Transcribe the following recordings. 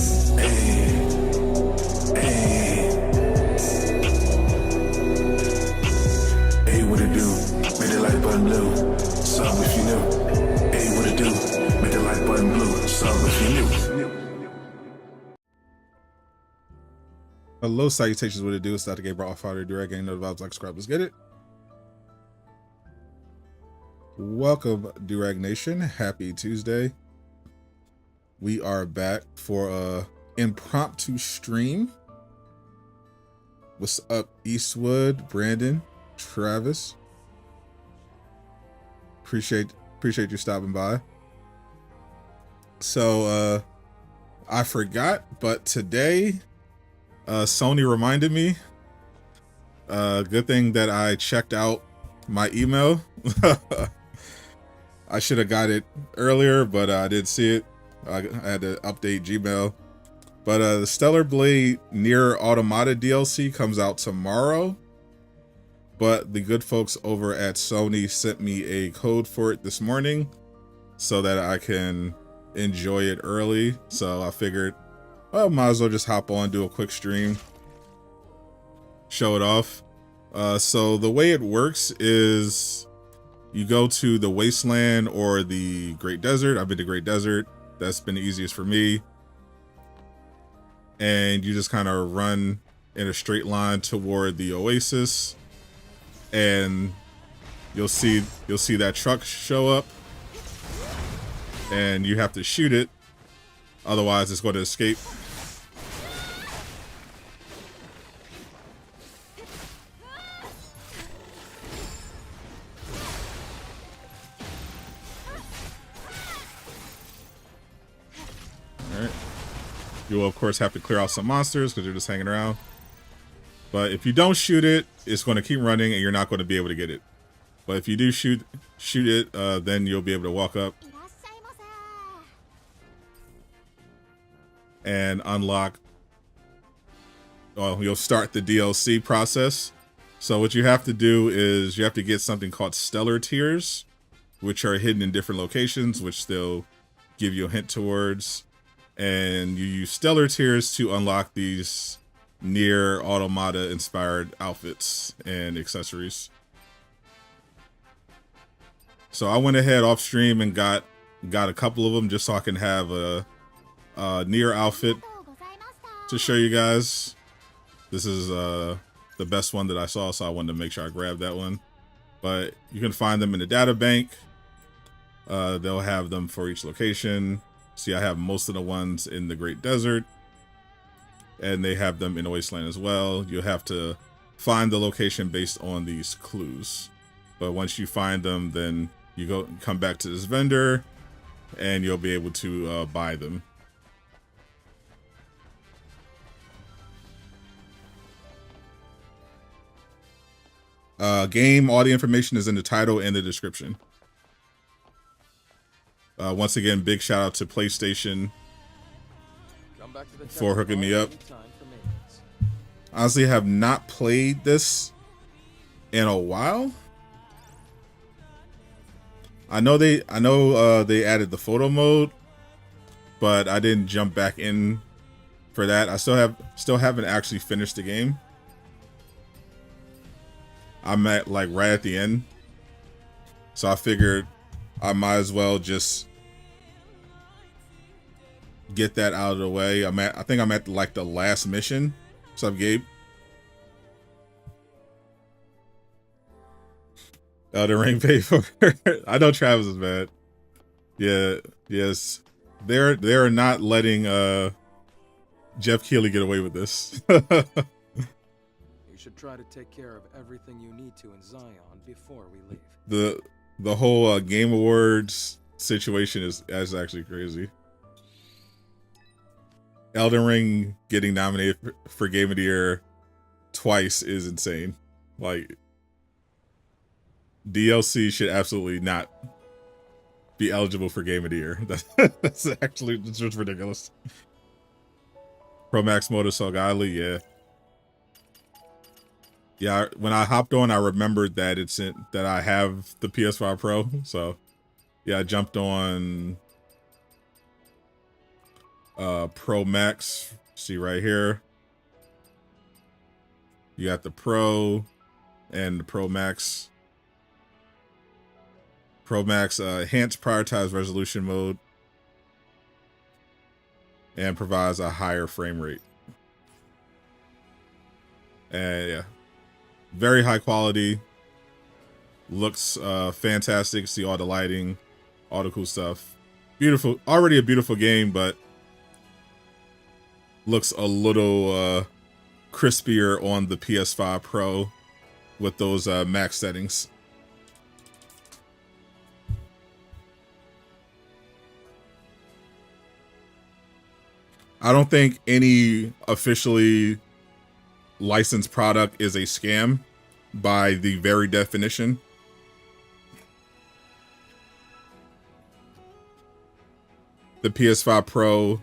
Hey, what it do? Make that like button blue. Sub if you new. Hey, what it do? Make that like button blue. Sub if you new. Hello, salutations. What it do? It's Dr. Gabriel Father Durag. Ain't no vibes like scrub. Let's get it. Welcome, Durag Nation. Happy Tuesday. We are back for a impromptu stream. What's up, Eastwood, Brandon, Travis? Appreciate you stopping by. So I forgot, but today Sony reminded me. Good thing that I checked out my email. I should have got it earlier, but I didn't see it. I had to update Gmail. But the Stellar Blade NieR Automata DLC comes out tomorrow. But the good folks over at Sony sent me a code for it this morning so that I can enjoy it early. So I figured, well, might as well just hop on, do a quick stream, show it off. So the way it works is you go to the Wasteland or the Great Desert. I've been to Great Desert. That's been the easiest for me. And you just kind of run in a straight line toward the Oasis, and you'll see that truck show up, and you have to shoot it, otherwise it's going to escape. All right. You will, of course, have to clear out some monsters because they're just hanging around. But if you don't shoot it, it's going to keep running and you're not going to be able to get it. But if you do shoot it, then you'll be able to walk up and unlock. Well, you'll start the DLC process. So what you have to do is you have to get something called Stellar Tears, which are hidden in different locations, which they'll give you a hint towards. And you use Stellar Tears to unlock these NieR Automata-inspired outfits and accessories. So I went ahead off stream and got a couple of them just so I can have a NieR outfit to show you guys. This is the best one that I saw, so I wanted to make sure I grabbed that one. But you can find them in the data bank. They'll have them for each location. See, I have most of the ones in the Great Desert, and they have them in the Wasteland as well. You'll have to find the location based on these clues. But once you find them, then you come back to this vendor, and you'll be able to buy them. Game audio information is in the title and the description. Once again, big shout out to PlayStation for hooking me up. Honestly, I have not played this in a while. I know they added the photo mode, but I didn't jump back in for that. I still haven't actually finished the game. I'm at like right at the end, so I figured I might as well just get that out of the way. I think I'm at like the last mission. What's up, Gabe? The ring pay for I know Travis is mad. Yeah, yes. They're not letting Jeff Keighley get away with this. You should try to take care of everything you need to in Zion before we leave. The whole Game Awards situation is actually crazy. Elden Ring getting nominated for Game of the Year twice is insane. Like, DLC should absolutely not be eligible for Game of the Year. That's actually just ridiculous. Pro Max mode is so godly, yeah. Yeah, when I hopped on, I remembered that that I have the PS5 Pro. So, yeah, I jumped on Pro Max. See right here. You got the Pro and the Pro Max. Pro Max enhanced prioritized resolution mode and provides a higher frame rate. And yeah, very high quality. Looks fantastic. See all the lighting, all the cool stuff. Beautiful, already a beautiful game, but looks a little crispier on the PS5 Pro with those max settings. I don't think any officially licensed product is a scam by the very definition. The PS5 Pro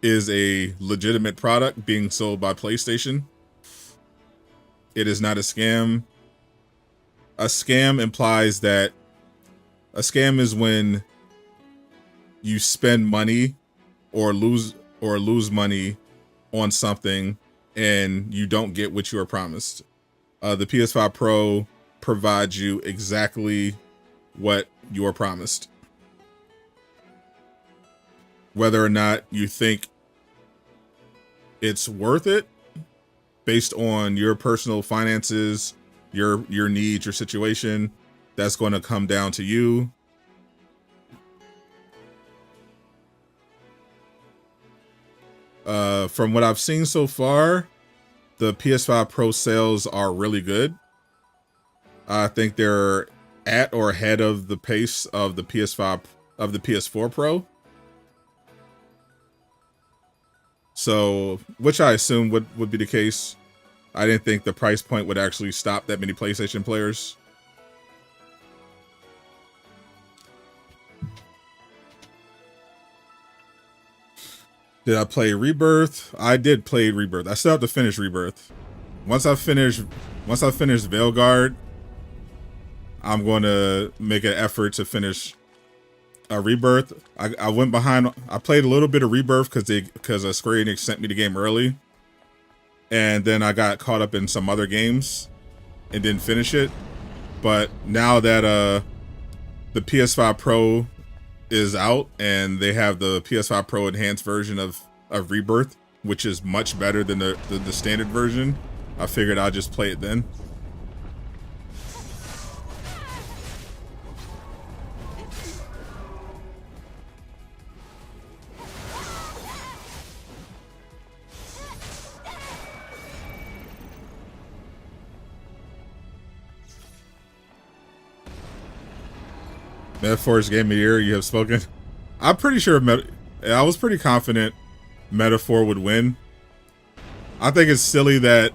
is a legitimate product being sold by PlayStation. It is not a scam. A scam implies that a scam is when you spend money or lose money on something and you don't get what you were promised. The PS5 Pro provides you exactly what you were promised. Whether or not you think it's worth it based on your personal finances, your needs, your situation, that's going to come down to you. From what I've seen so far, the PS5 Pro sales are really good. I think they're at or ahead of the pace of the PS4 Pro. So, which I assume would be the case. I didn't think the price point would actually stop that many PlayStation players. Did I play Rebirth? I did play Rebirth. I still have to finish Rebirth. Once I finish Veilguard, I'm going to make an effort to finish Rebirth. I went behind. I played a little bit of Rebirth because Square Enix sent me the game early, and then I got caught up in some other games and didn't finish it. But now that the PS5 Pro is out and they have the PS5 Pro enhanced version of Rebirth, which is much better than the standard version, I figured I'd just play it then. Metaphor's Game of the Year, you have spoken. I'm pretty sure I was pretty confident Metaphor would win. I think it's silly that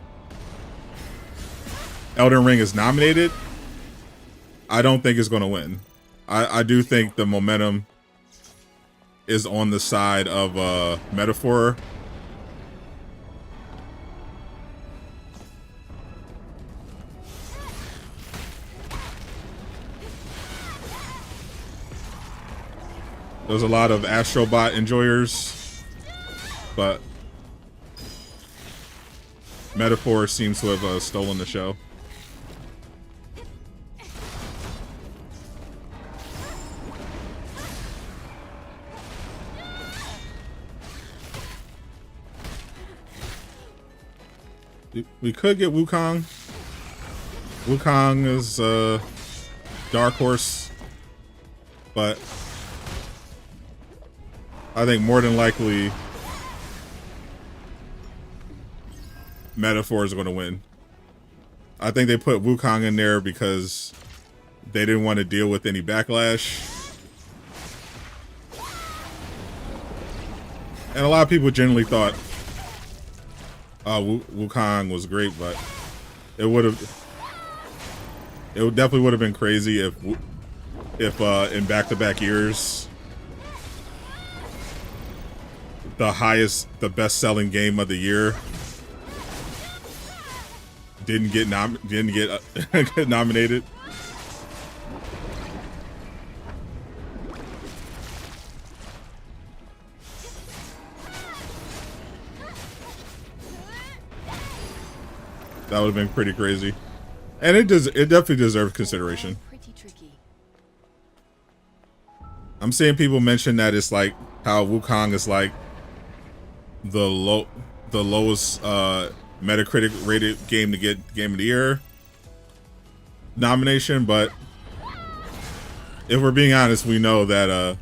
Elden Ring is nominated. I don't think it's going to win. I do think the momentum is on the side of Metaphor. There's a lot of Astrobot enjoyers, but Metaphor seems to have stolen the show. We could get Wukong. Wukong is Dark Horse, but I think more than likely Metaphor is going to win. I think they put Wukong in there because they didn't want to deal with any backlash. And a lot of people generally thought Wukong was great, but it definitely would have been crazy if in back-to-back years the best-selling game of the year didn't get nominated. That would have been pretty crazy. And it definitely deserves consideration. I'm seeing people mention that it's like how Wukong is like the lowest Metacritic rated game to get Game of the Year nomination, but if we're being honest, we know that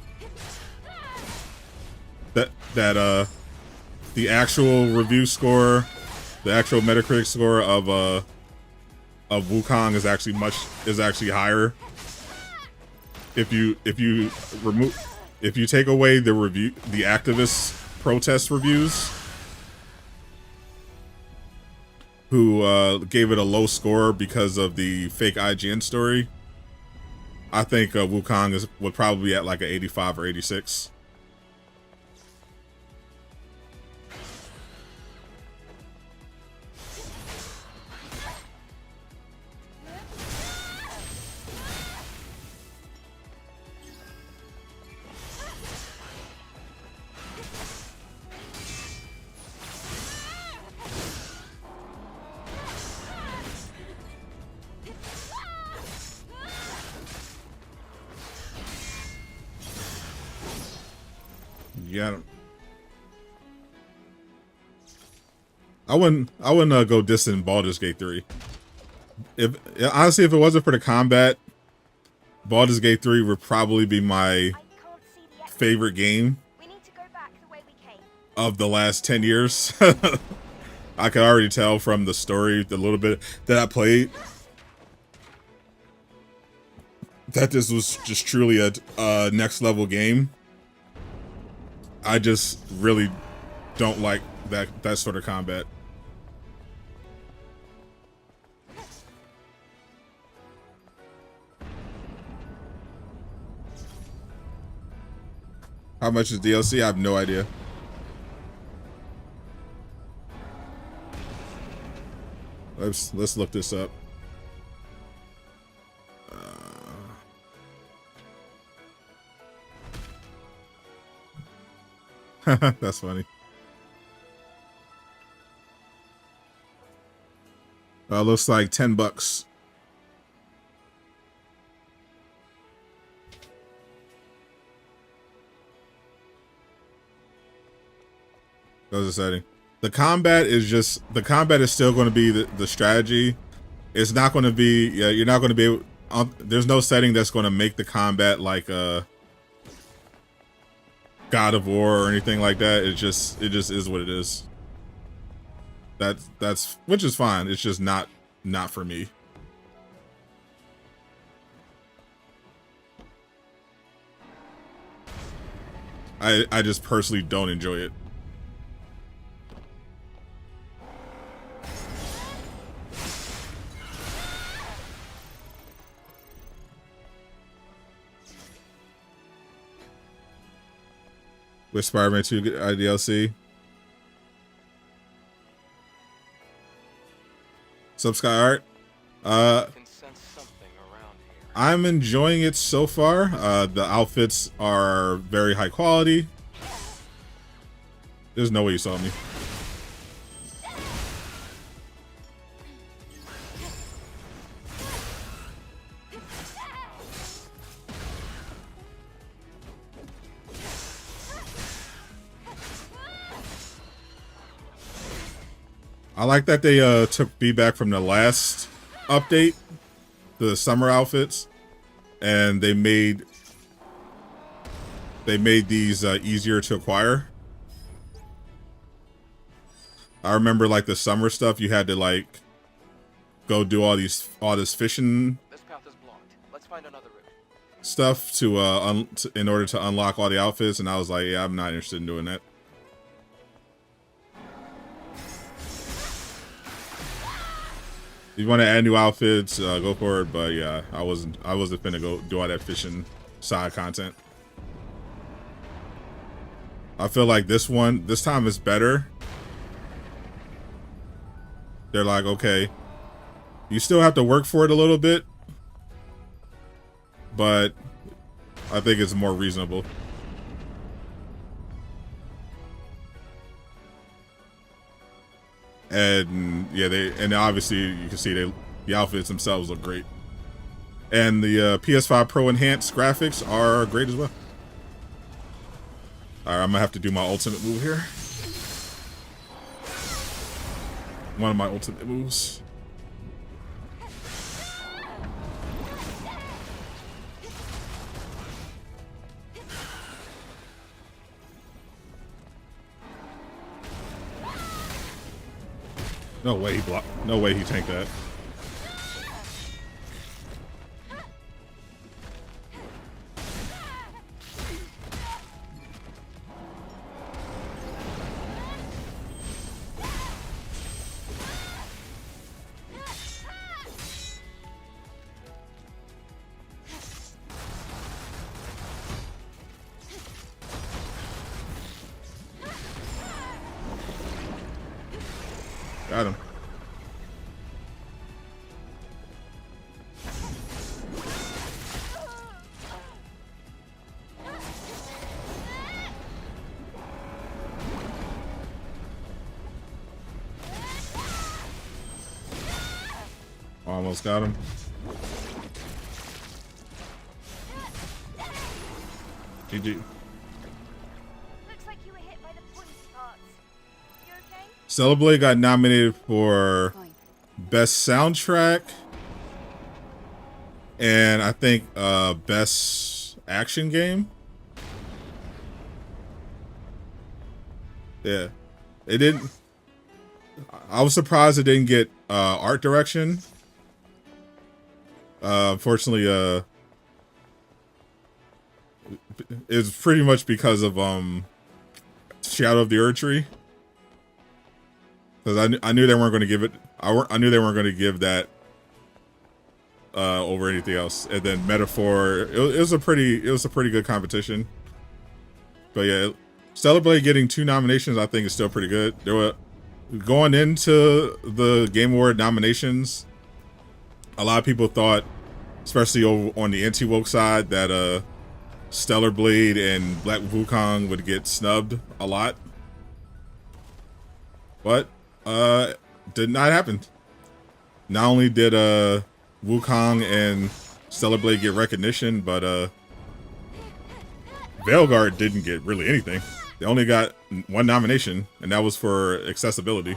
the actual review score, the actual Metacritic score of Wukong is actually higher. If you take away the activist protest reviews who gave it a low score because of the fake IGN story, I think Wukong would probably be at like an 85 or 86. Yeah, I wouldn't go distant Baldur's Gate 3. Honestly, if it wasn't for the combat, Baldur's Gate 3 would probably be my favorite game of the last 10 years. I can already tell from the story, the little bit that I played, that this was just truly a next level game. I just really don't like that sort of combat. How much is DLC? I have no idea. Let's look this up. That's funny. Looks like $10. That was exciting. The combat is still going to be the strategy. It's not going to be, you're not going to be able, there's no setting that's going to make the combat like God of War or anything like that. It just is what it is. That's which is fine. It's just not for me. I just personally don't enjoy it. With Spider-Man 2 DLC. Sub Sky Art. I'm enjoying it so far. The outfits are very high quality. There's no way you saw me. I like that they took feedback from the last update, the summer outfits, and they made these easier to acquire. I remember like the summer stuff, you had to like go do all this fishing This path is blocked. Let's find another route. stuff to in order to unlock all the outfits, and I was like, yeah, I'm not interested in doing that. If you want to add new outfits, go for it. But yeah, I wasn't finna go do all that fishing side content. I feel like this time is better. They're like, okay, you still have to work for it a little bit, but I think it's more reasonable. And yeah, and obviously you can see the outfits themselves look great. And the PS5 Pro enhanced graphics are great as well. All right, I'm gonna have to do my ultimate move here. One of my ultimate moves. No way he blocked. No way he tanked that. Got him. Almost got him. GG. Looks like you were hit by the pointy parts. You okay? Stellar Blade got nominated for Best Soundtrack and I think Best Action Game. Yeah. It didn't. I was surprised it didn't get art direction. Unfortunately, it's pretty much because of Shadow of the Erdtree. Because I knew they weren't going to give it. I knew they weren't going to give that over anything else. And then Metaphor, it was a pretty good competition. But yeah, Stellar Blade getting 2 nominations, I think is still pretty good. There were going into the Game Award nominations, a lot of people thought, especially over on the anti-woke side, that Stellar Blade and Black Wukong would get snubbed a lot. But did not happen. Not only did Wukong and Stellar Blade get recognition, but Veilguard didn't get really anything. They only got 1 nomination, and that was for accessibility.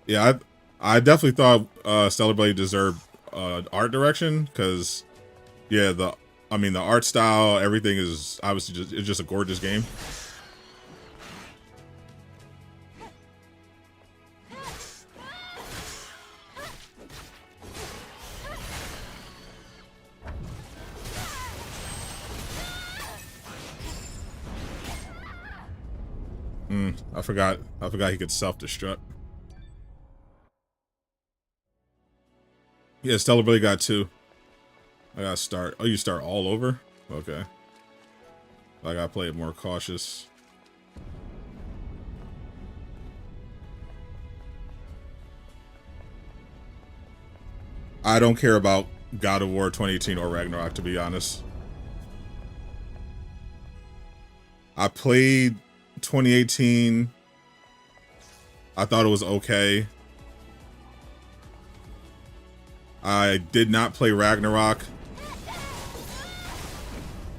Yeah, I definitely thought Stellar Blade deserved art direction, because yeah, the art style, everything is obviously just a gorgeous game. I forgot he could self-destruct. Yeah, Stellar Blade got 2. I gotta start. Oh, you start all over? Okay. I gotta play it more cautious. I don't care about God of War 2018 or Ragnarok, to be honest. I played 2018. I thought it was okay. I did not play Ragnarok.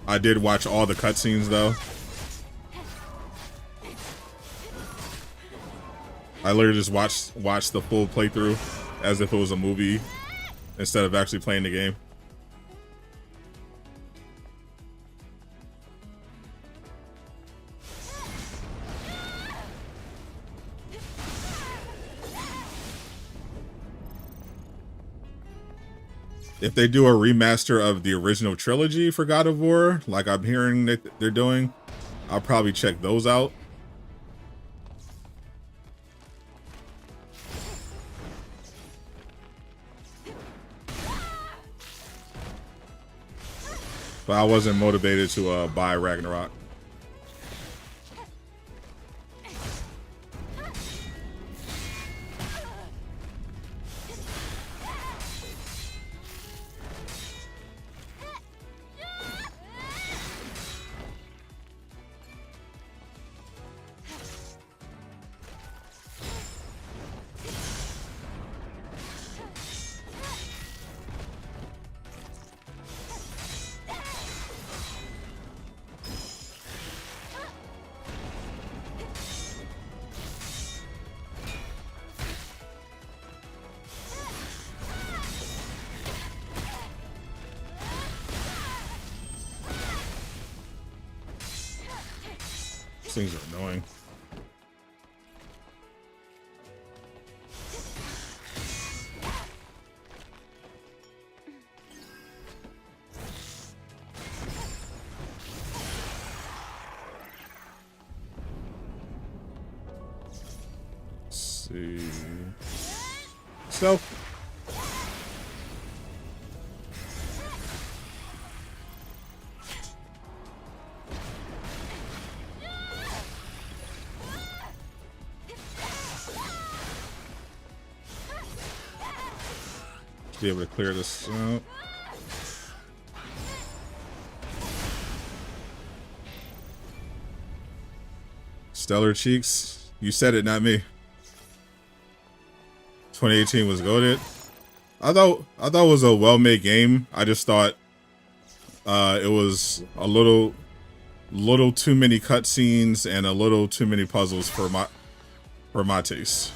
I did watch all the cutscenes though. I literally just watched the full playthrough as if it was a movie instead of actually playing the game. If they do a remaster of the original trilogy for God of War, like I'm hearing that they're doing, I'll probably check those out. But I wasn't motivated to buy Ragnarok. These things are annoying. Let's see. Stealth. Be able to clear this out. Stellar cheeks. You said it, not me. 2018 was goated. I thought it was a well-made game. I just thought it was a little too many cutscenes and a little too many puzzles for my taste.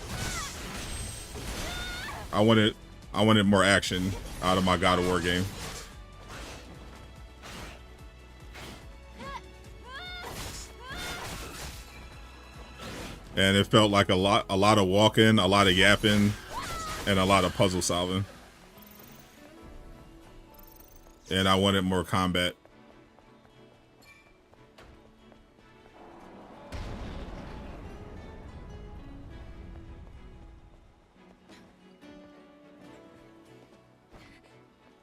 I wanted more action out of my God of War game. And it felt like a lot of walking, a lot of yapping, and a lot of puzzle solving. And I wanted more combat.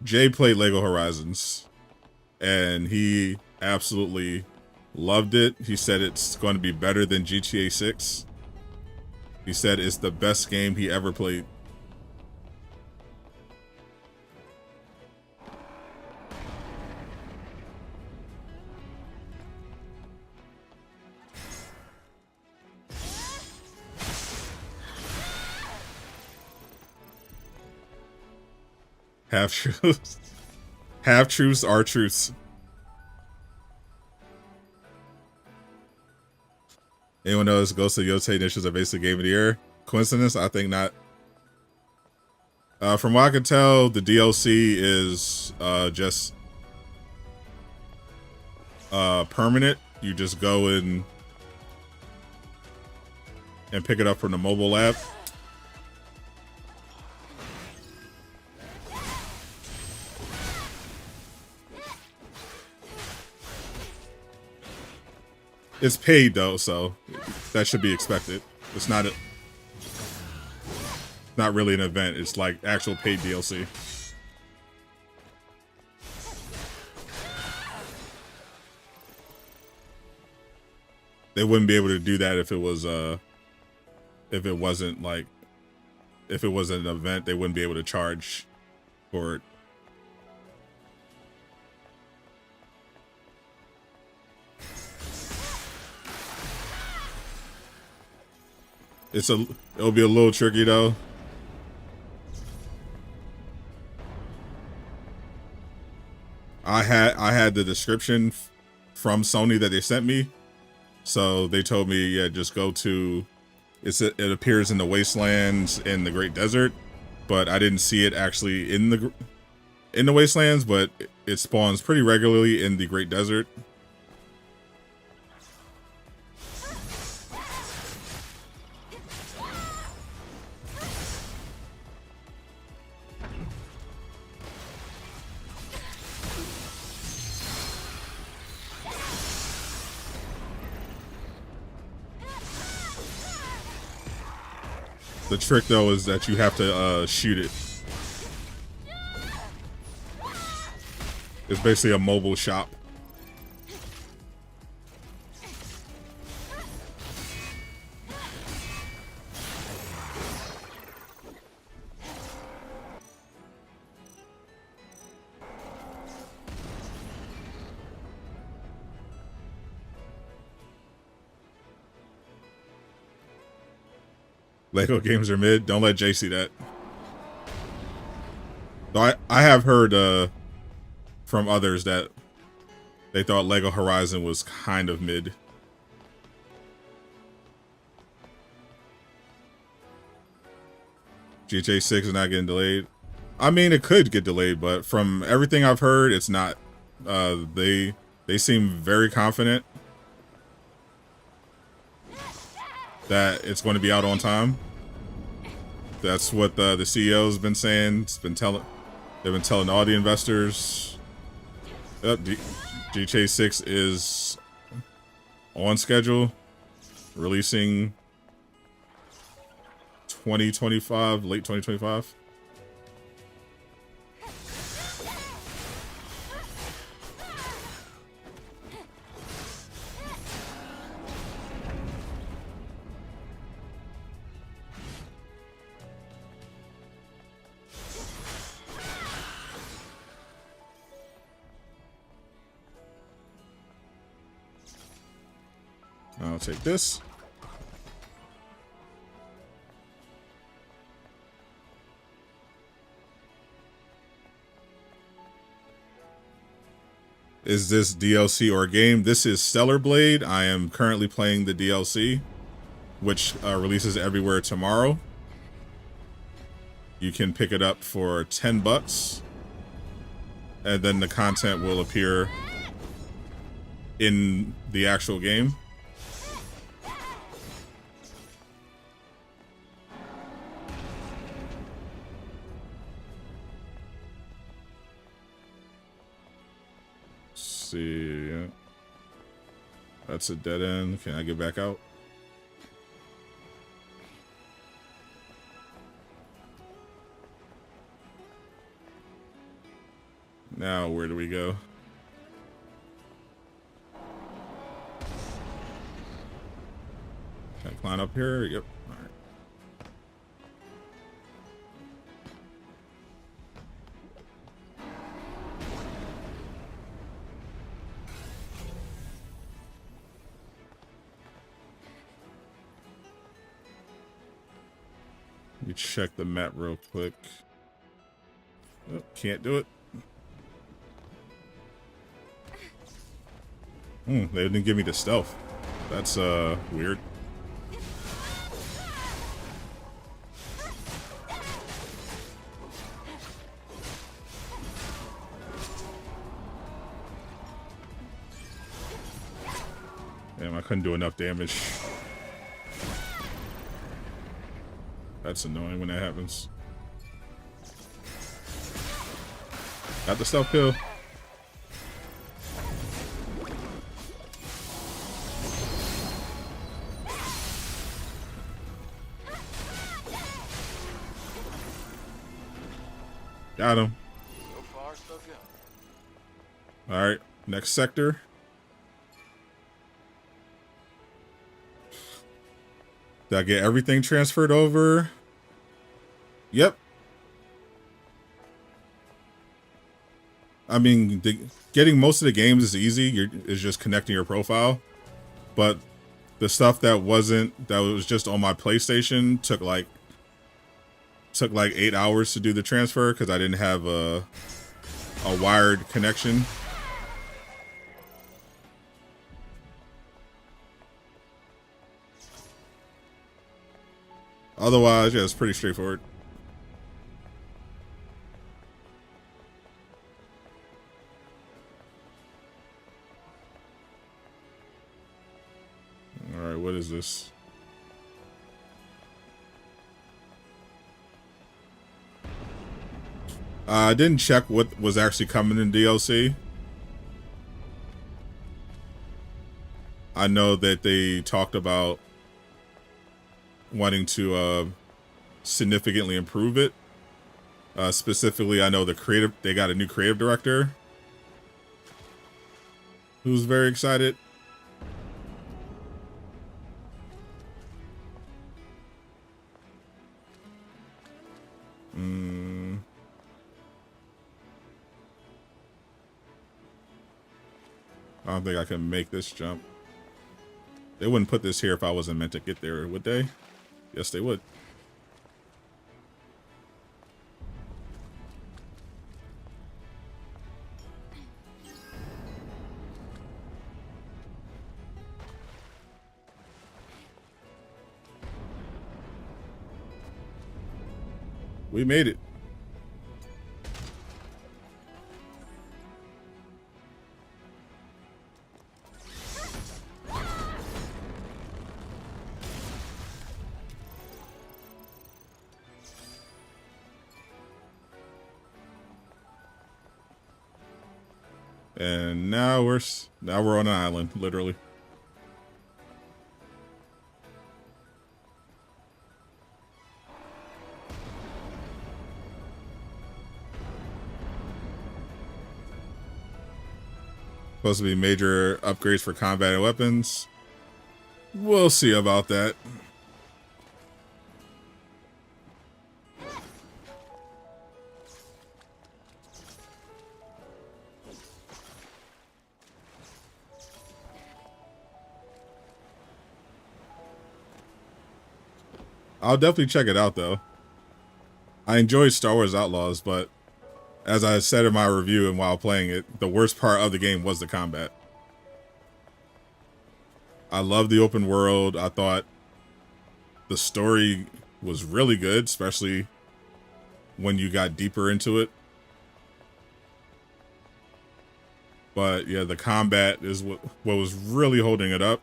Jay played Lego Horizons, and he absolutely loved it. He said it's going to be better than GTA 6. He said it's the best game he ever played. Half truths. Half truths are truths. Anyone knows Ghost of Yotei initials are basically Game of the Year? Coincidence? I think not. From what I can tell, the DLC is just permanent. You just go in and pick it up from the mobile app. It's paid though, so that should be expected. It's not really an event. It's like actual paid DLC. They wouldn't be able to do that if it wasn't an event. They wouldn't be able to charge for it. It'll be a little tricky though. I had the description from Sony that they sent me, so they told me, yeah, just go to. It appears in the wastelands in the Great Desert, but I didn't see it actually in the wastelands, but it spawns pretty regularly in the Great Desert. The trick though is that you have to shoot it. It's basically a mobile shop. Lego games are mid. Don't let Jay see that. Though I have heard from others that they thought Lego Horizon was kind of mid. GTA 6 is not getting delayed. I mean, it could get delayed, but from everything I've heard, it's not. They seem very confident. that it's going to be out on time. That's what the CEO's been saying. They've been telling all the investors. Yep, GTA 6 is on schedule, releasing 2025, late 2025. I'll take this. Is this DLC or a game? This is Stellar Blade. I am currently playing the DLC, which releases everywhere tomorrow. You can pick it up for $10, and then the content will appear in the actual game. See, yeah. That's a dead end. Can I get back out? Now, where do we go? Can I climb up here? Yep. All right. Let me check the map real quick. Oh, can't do it. They didn't give me the stealth. That's weird. Damn, I couldn't do enough damage. That's annoying when that happens. Got the stealth kill. Got him. So far, so good. All right, next sector. Did I get everything transferred over? Yep. I mean, getting most of the games is easy. It's just connecting your profile. But the stuff that was just on my PlayStation took like 8 hours to do the transfer because I didn't have a wired connection. Otherwise, yeah, it's pretty straightforward. All right, what is this? I didn't check what was actually coming in DLC. I know that they talked about wanting to significantly improve it. Specifically, I know they got a new creative director who's very excited. I don't think I can make this jump. They wouldn't put this here if I wasn't meant to get there, would they? Yes, they would. We made it. And now we're on an island, literally. Supposed to be major upgrades for combat and weapons. We'll see about that. I'll definitely check it out, though. I enjoyed Star Wars Outlaws, but as I said in my review and while playing it, the worst part of the game was the combat. I love the open world. I thought the story was really good, especially when you got deeper into it. But yeah, the combat is what was really holding it up.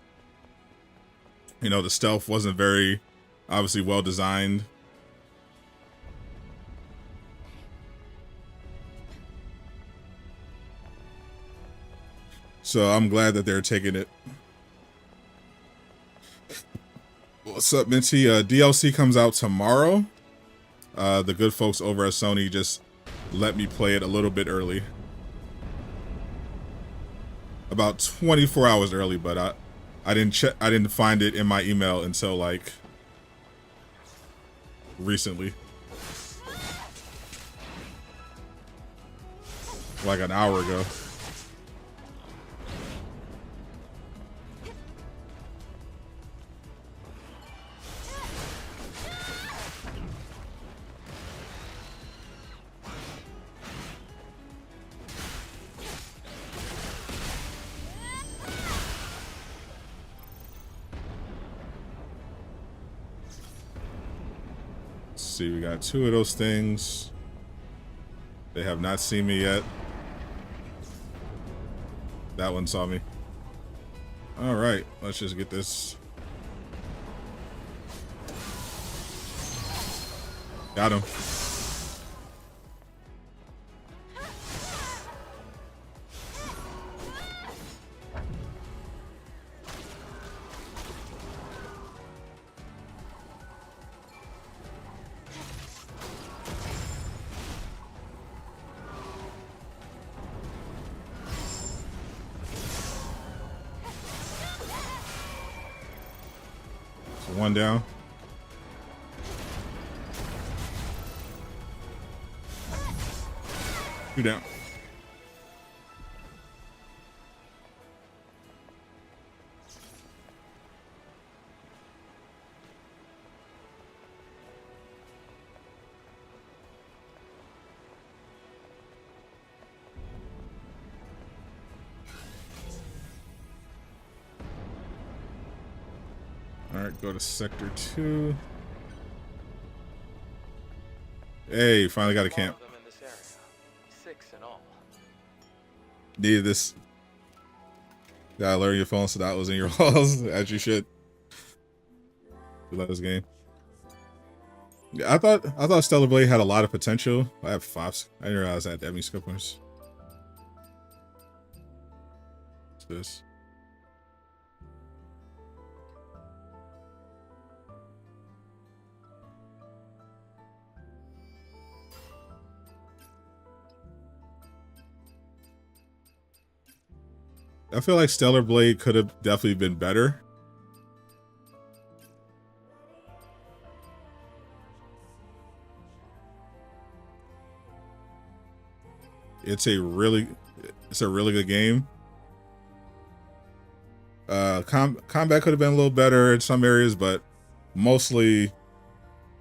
You know, the stealth wasn't very, obviously, well designed. So I'm glad that they're taking it. What's up, Minty? DLC comes out tomorrow. The good folks over at Sony just let me play it a little bit early. About 24 hours early, but I didn't check. I didn't find it in my email until like recently, like an hour ago. See, we got 2 of those things. They have not seen me yet. That one saw me. All right, let's just get this. Got him. One down. Two down. Alright, go to Sector 2. Hey, finally got a camp. Needed this. Gotta learn your phone so that was in your walls, as you should. You love this game. Yeah, I thought Stellar Blade had a lot of potential. I have 5. I didn't realize I had that many skill points. What's this? I feel like Stellar Blade could have definitely been better. It's a really good game. Combat could have been a little better in some areas, but mostly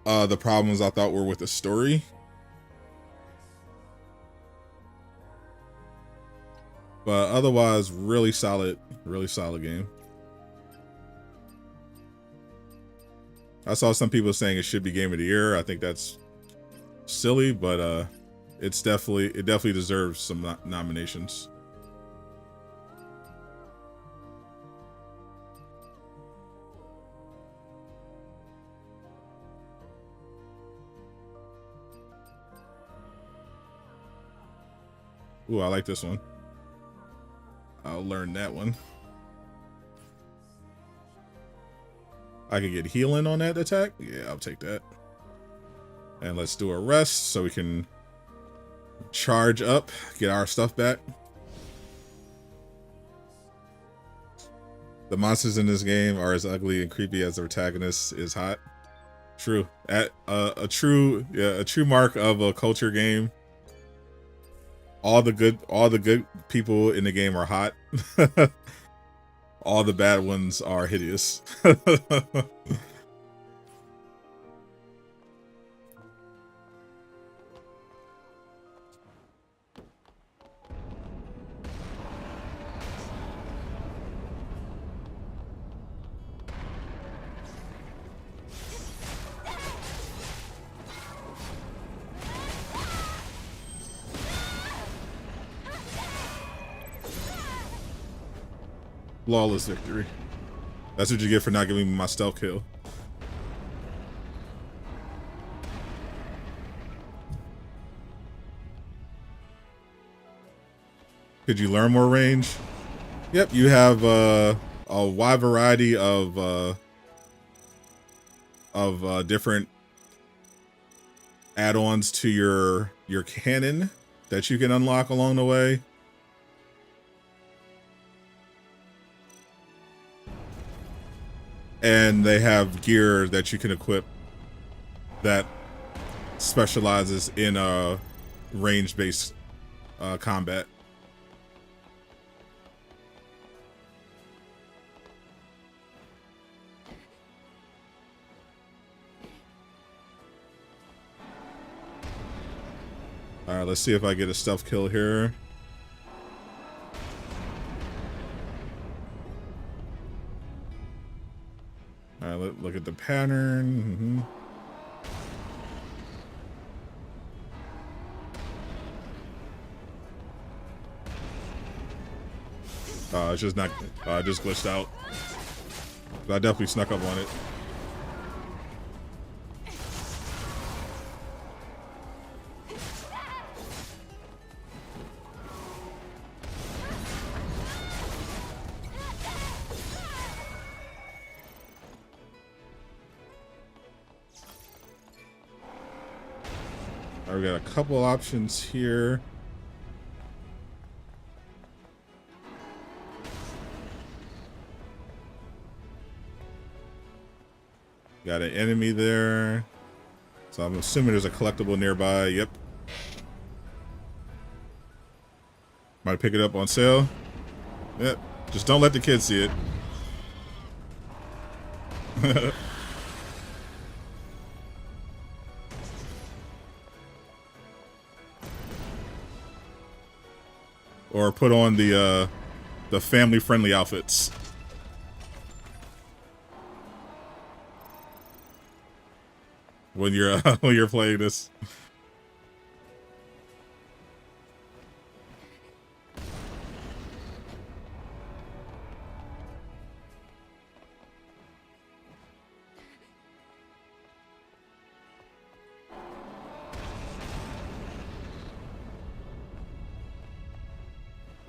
the problems I thought were with the story. But otherwise, really solid game. I saw some people saying it should be Game of the Year. I think that's silly, but it definitely deserves some nominations. Ooh, I like this one. I'll learn that one. I can get healing on that attack. Yeah, I'll take that. And let's do a rest so we can charge up, get our stuff back. The monsters in this game are as ugly and creepy as the protagonist is hot. True. At a true mark of a culture game. All the good people in the game are hot. All the bad ones are hideous. Flawless victory. That's what you get for not giving me my stealth kill. Could you learn more range? Yep, you have a wide variety of different add-ons to your cannon that you can unlock along the way. And they have gear that you can equip that specializes in range-based combat. All right, let's see if I get a stealth kill here. All right, look at the pattern. It's just not. I just glitched out. But I definitely snuck up on it. We got a couple options here. Got an enemy there. So I'm assuming there's a collectible nearby. Yep. Might pick it up on sale. Yep. Just don't let the kids see it. Or put on the family-friendly outfits. When you're when you're playing this.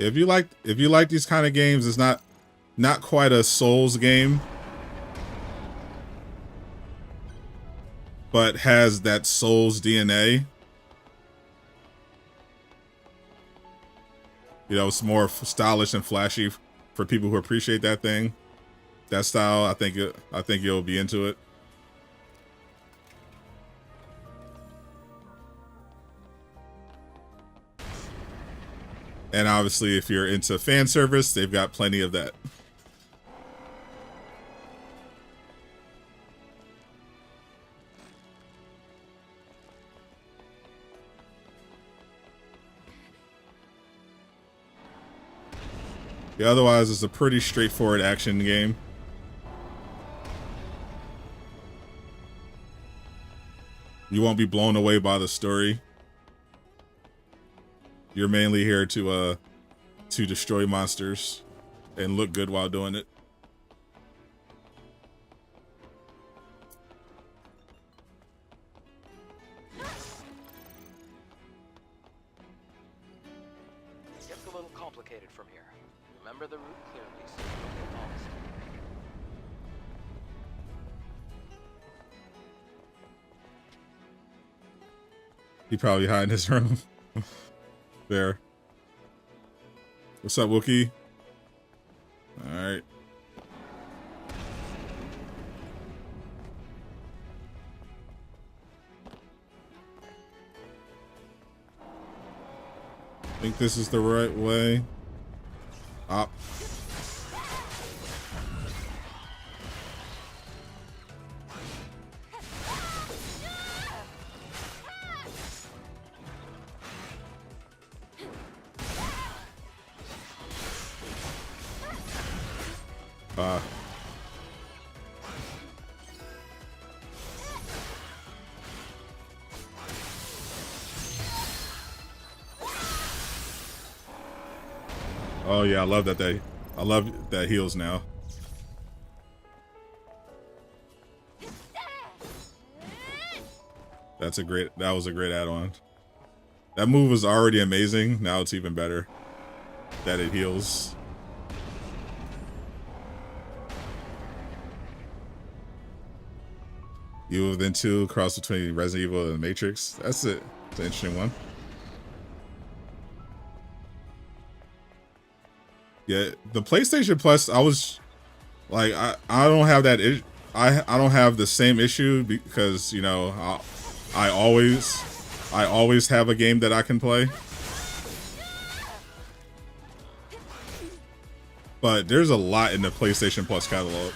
If you like these kind of games, it's not quite a Souls game, but has that Souls DNA. You know, it's more stylish and flashy for people who appreciate that thing, that style. I think you'll be into it. And obviously, if you're into fan service, they've got plenty of that. Yeah, otherwise, it's a pretty straightforward action game. You won't be blown away by the story. You're mainly here to destroy monsters and look good while doing it. It gets a little complicated from here. Remember route clearly so you don't get lost. He probably hide in his room. There. What's up, Wookie? Alright. I think this is the right way. Up. Oh yeah, I love that I love that heals now. That was a great add-on. That move was already amazing. Now it's even better that it heals. You within two cross between Resident Evil and the Matrix. That's it. It's an interesting one. Yeah, the PlayStation Plus, I was like, I don't have that I don't have the same issue because, you know, I always have a game that I can play. But there's a lot in the PlayStation Plus catalog.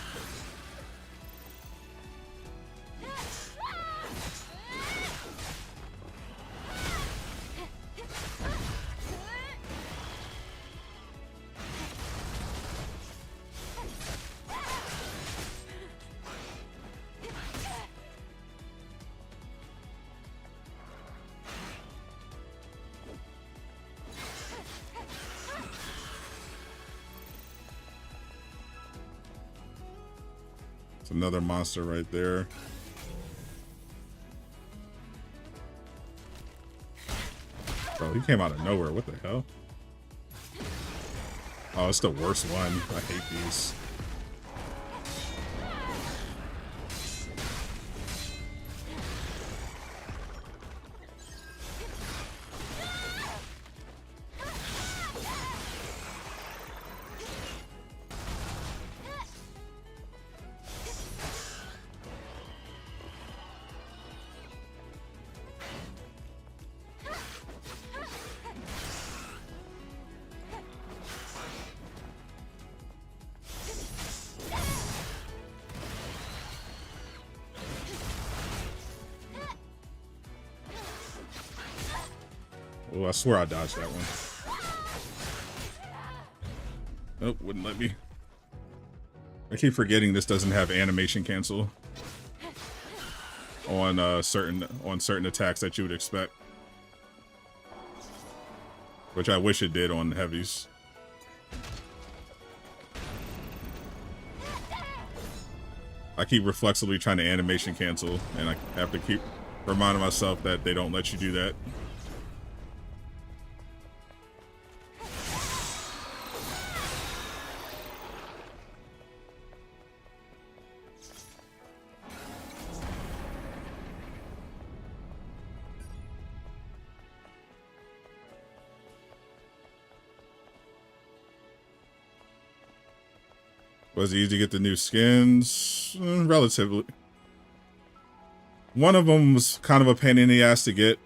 Another monster right there. Bro, he came out of nowhere. What the hell? Oh, it's the worst one. I hate these. Oh, I swear I dodged that one. Nope, wouldn't let me. I keep forgetting this doesn't have animation cancel on certain attacks that you would expect, which I wish it did on heavies. I keep reflexively trying to animation cancel, and I have to keep reminding myself that they don't let you do that. Was it easy to get the new skins? Relatively. One of them was kind of a pain in the ass to get,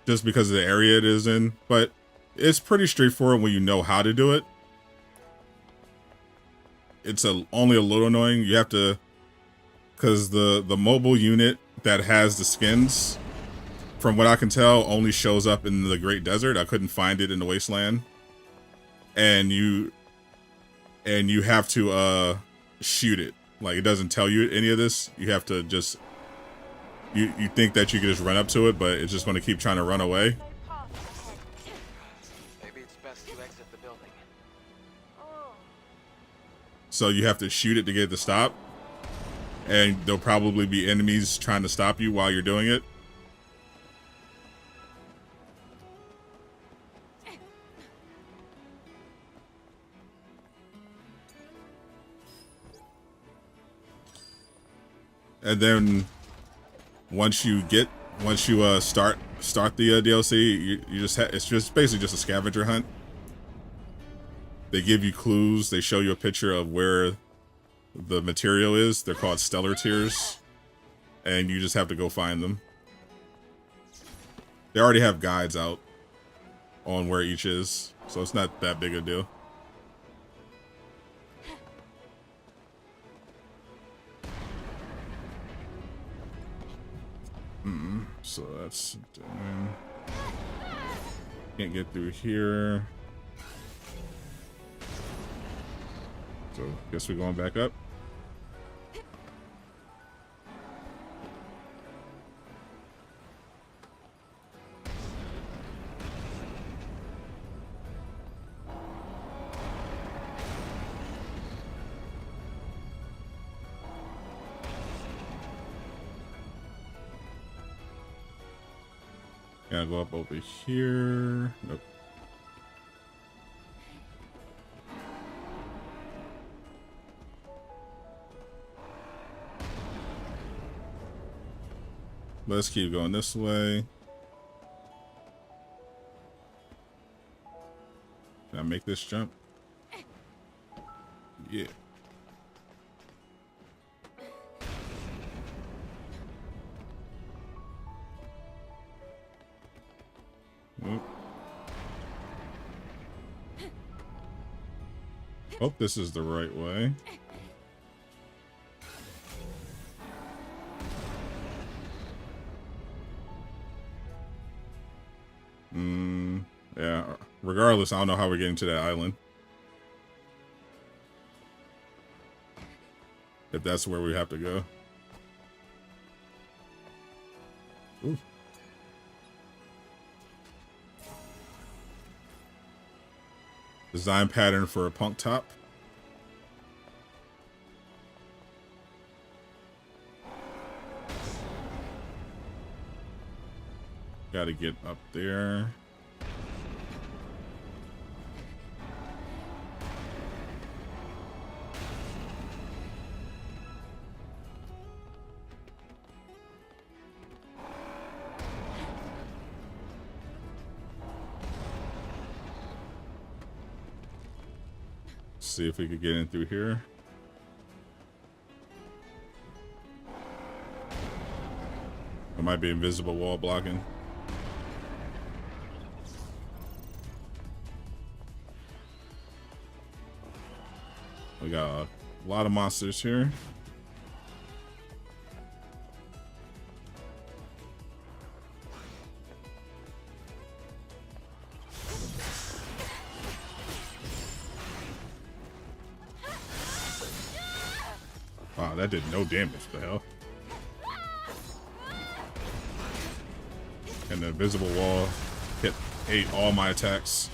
just because of the area it is in, but it's pretty straightforward when you know how to do it. It's only a little annoying. You have to, because the mobile unit that has the skins, from what I can tell, only shows up in the Great Desert. I couldn't find it in the Wasteland. And you have to shoot it. Like, it doesn't tell you any of this. You have to just, you think that you can just run up to it, but it's just going to keep trying to run away. Maybe it's best you exit the building. So you have to shoot it to get it to stop. And there'll probably be enemies trying to stop you while you're doing it. And then once you start the DLC, you just it's just basically just a scavenger hunt. They give you clues. They show you a picture of where the material is. They're called Stellar Tiers, and you just have to go find them. They already have guides out on where each is, so it's not that big a deal. So that's done. Can't get through here. So guess we're going back up. Gotta go up over here. Nope. Let's keep going this way. Can I make this jump? Yeah. Nope. Hope this is the right way. Yeah, regardless, I don't know how we're getting to that island. If that's where we have to go. Ooh. Design pattern for a punk top. Gotta get up there. See if we could get in through here. There might be invisible wall blocking. We got a lot of monsters here. Wow, that did no damage, the hell. And the invisible wall ate all my attacks.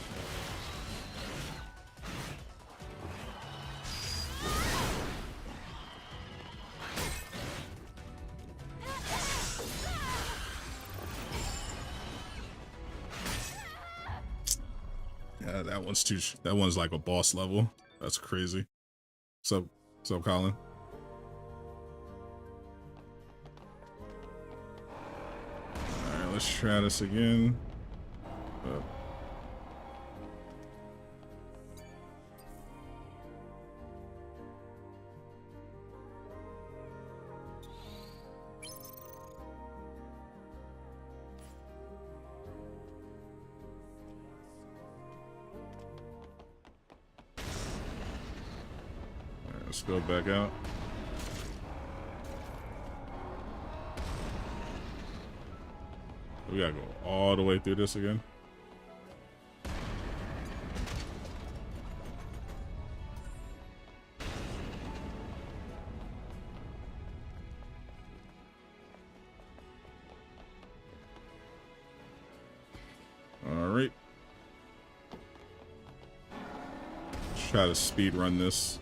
Yeah, that one's like a boss level. That's crazy. So Colin. Alright, let's try this again. Let's go back out. We gotta go all the way through this again. All right. Let's try to speed run this.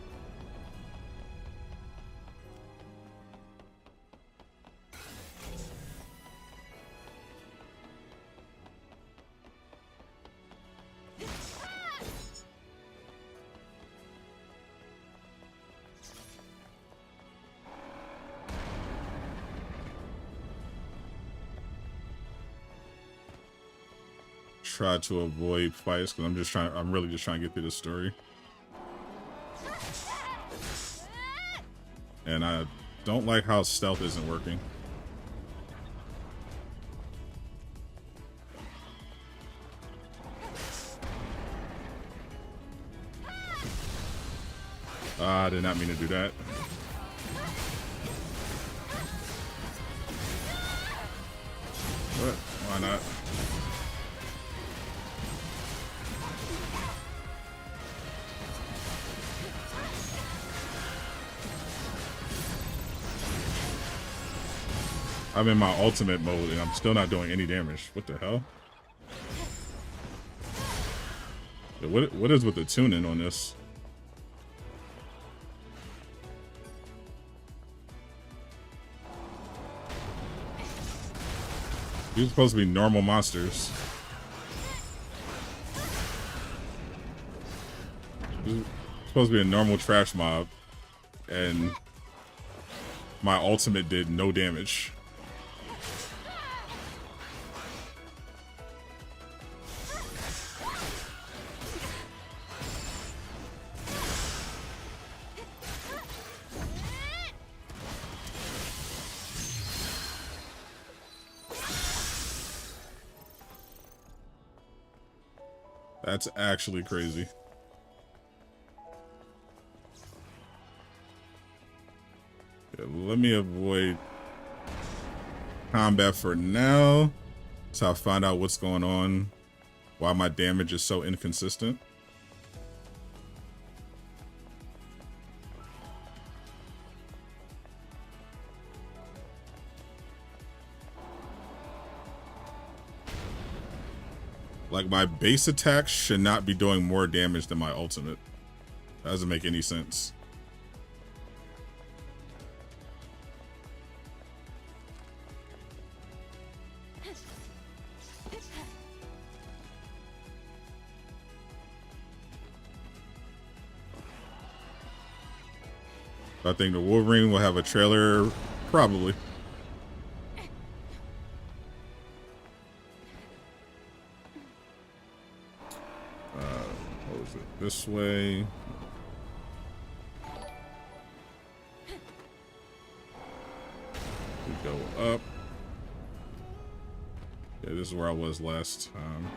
try to avoid fights because I'm really just trying to get through the story. And I don't like how stealth isn't working. I did not mean to do that. But why not? I'm in my ultimate mode and I'm still not doing any damage. What the hell? Yeah, what is with the tuning on this? These are supposed to be normal monsters. This is supposed to be a normal trash mob, and my ultimate did no damage. That's actually crazy. Yeah, let me avoid combat for now, so I find out what's going on, why my damage is so inconsistent. Like, my base attack should not be doing more damage than my ultimate. That doesn't make any sense. I think the Wolverine will have a trailer, probably. What was it? This way. We go up. Yeah, this is where I was last time.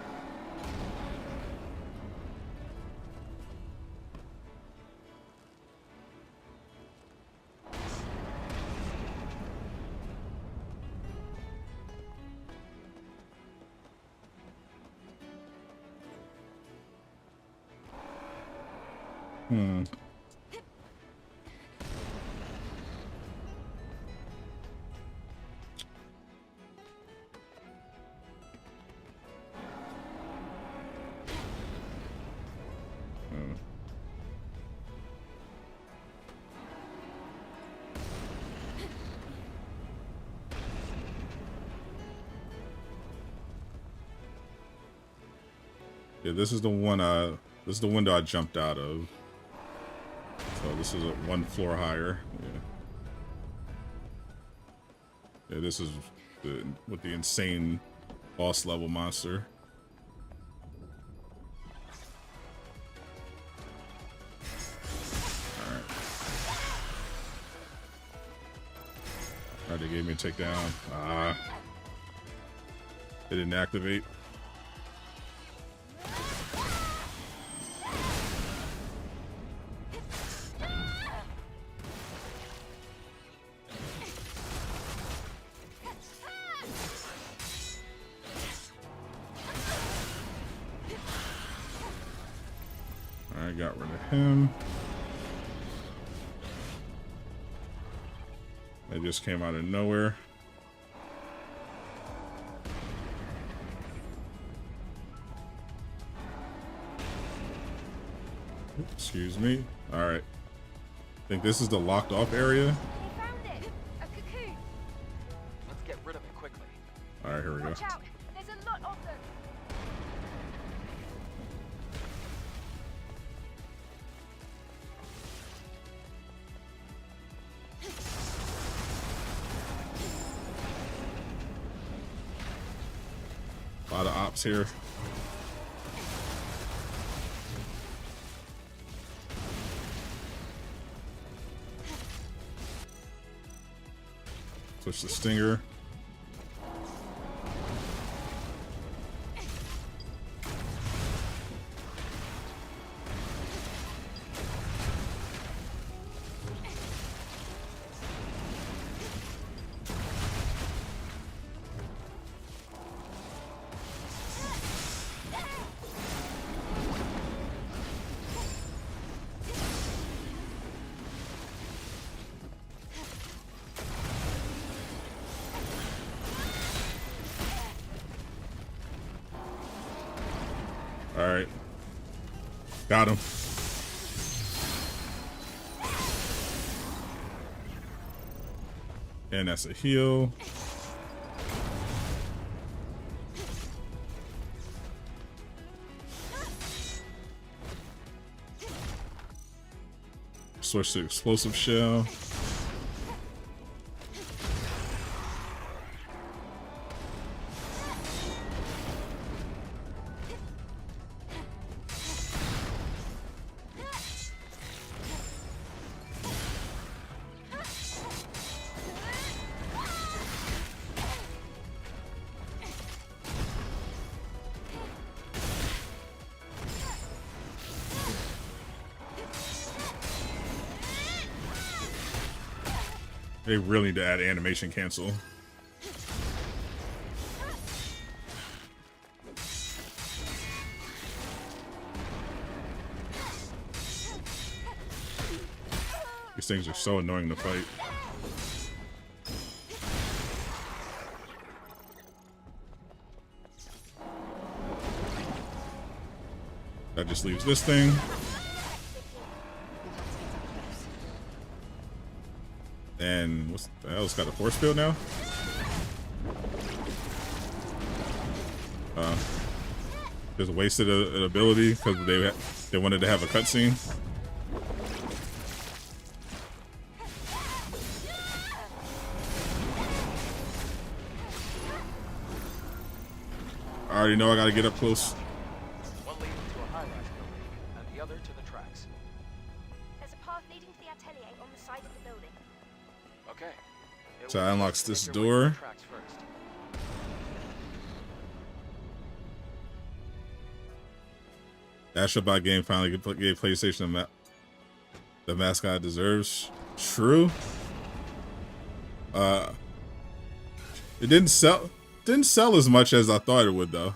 Yeah, this is the one. This is the window I jumped out of. So this is one floor higher. Yeah. Yeah, this is with the insane boss level monster. All right, they gave me a takedown. It didn't activate. I got rid of him. They just came out of nowhere. Excuse me. All right. I think this is the locked off area. They found it. A cocoon. Let's get rid of it quickly. All right, here we go. Watch out. There's a lot of them. A lot of ops here. Switch to Stinger. All right, got him. And that's a heal. Switch to explosive shell. They really need to add animation cancel. These things are so annoying to fight. That just leaves this thing. And what's the hell? It's got a force field now. Just wasted an ability because they wanted to have a cutscene. I already know I gotta get up close. One leading to a high-rise building, and the other to the tracks. There's a path leading to the atelier on the side of the building. Okay. So that unlocks this door. Astrobot game finally gave PlayStation the mascot it deserves. True. It didn't sell as much as I thought it would though.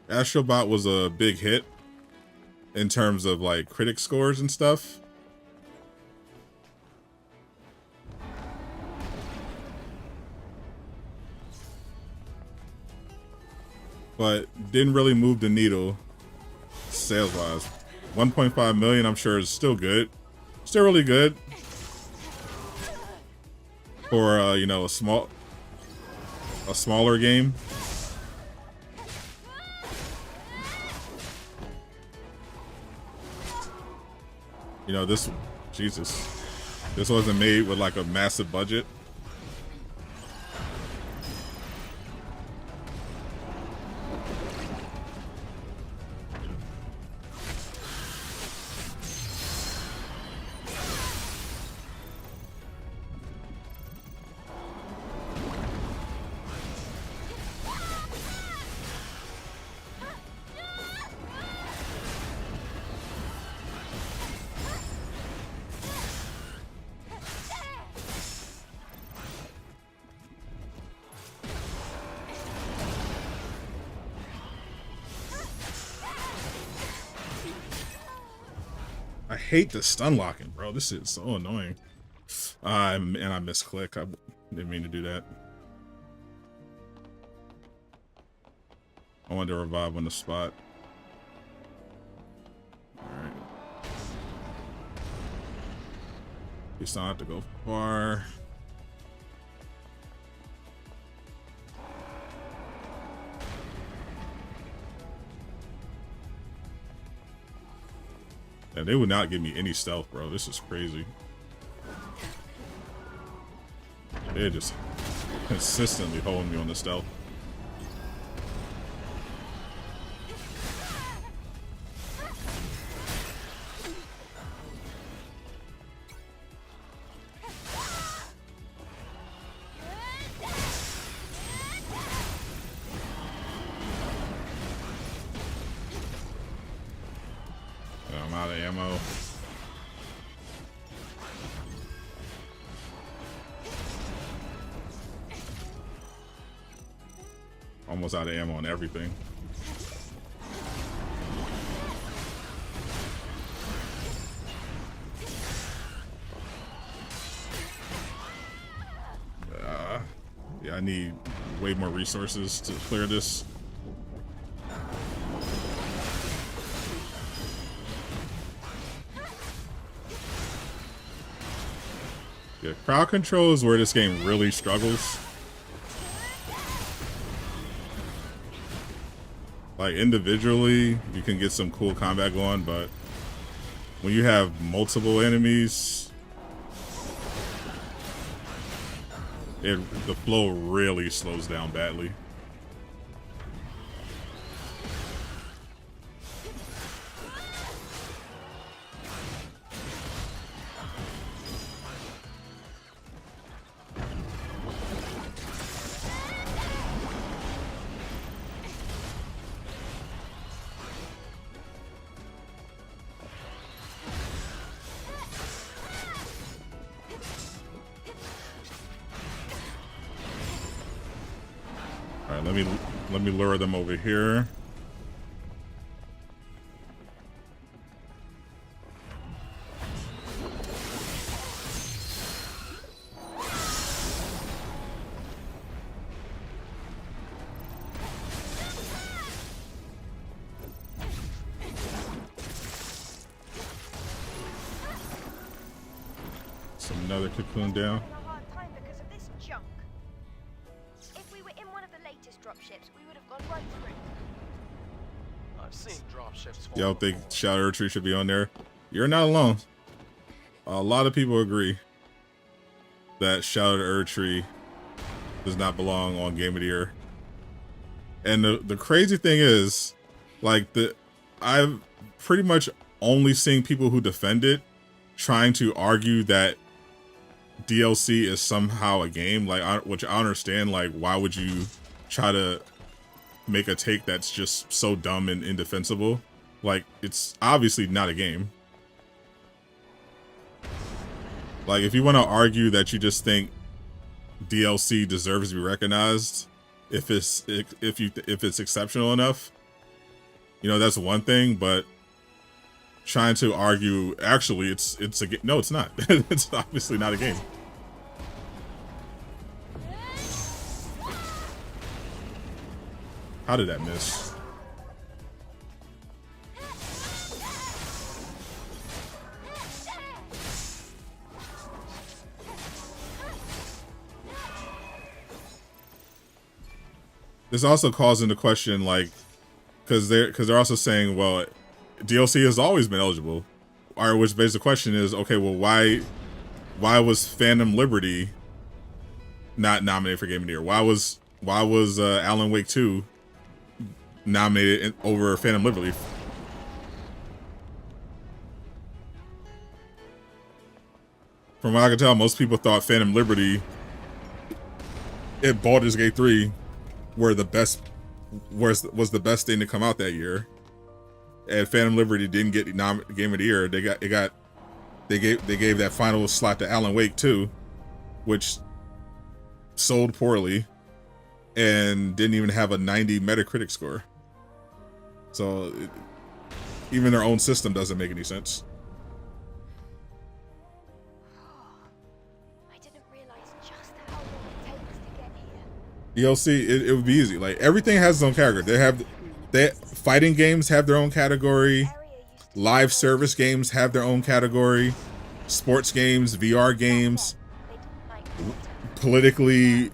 Astrobot was a big hit in terms of like critic scores and stuff. But didn't really move the needle sales wise. 1.5 million, I'm sure is still good. Still really good for you know, a smaller game. You know, this wasn't made with like a massive budget. I hate the stun locking, bro. This is so annoying. And I misclick. I didn't mean to do that. I wanted to revive on the spot. Alright. At least I don't have to go far. And they would not give me any stealth, bro. This is crazy. They're just consistently holding me on the stealth. I'm out of ammo. Almost out of ammo on everything. Yeah, I need way more resources to clear this. Yeah, crowd control is where this game really struggles. Like, individually, you can get some cool combat going, but when you have multiple enemies, the flow really slows down badly. Let me lure them over here. So another cocoon down. Y'all think Shadow Tree should be on there? You're not alone. A lot of people agree that Shadow Tree does not belong on Game of the Year. And the crazy thing is, like, I've pretty much only seen people who defend it trying to argue that DLC is somehow a game. Like, which I understand. Like, why would you try to make a take that's just so dumb and indefensible? Like, it's obviously not a game. Like, if you want to argue that you just think DLC deserves to be recognized, if it's exceptional enough, you know, that's one thing. But trying to argue actually it's a game, no, it's not. It's obviously not a game. How did that miss? This also calls into question, like, because they're also saying, well, DLC has always been eligible, or which begs the question is, okay, well, why was Phantom Liberty not nominated for Game of the Year? Why was Alan Wake 2 nominated over Phantom Liberty? From what I can tell, most people thought Phantom Liberty and Baldur's Gate 3 were the best, was the best thing to come out that year. And Phantom Liberty didn't get Game of the Year. They gave that final slot to Alan Wake 2, which sold poorly and didn't even have a 90 Metacritic score. So even their own system doesn't make any sense. I didn't realize just how long it takes to get here. DLC, it would be easy. Like, everything has its own category. Fighting games have their own category. Live service games have their own category. Sports games, VR games, political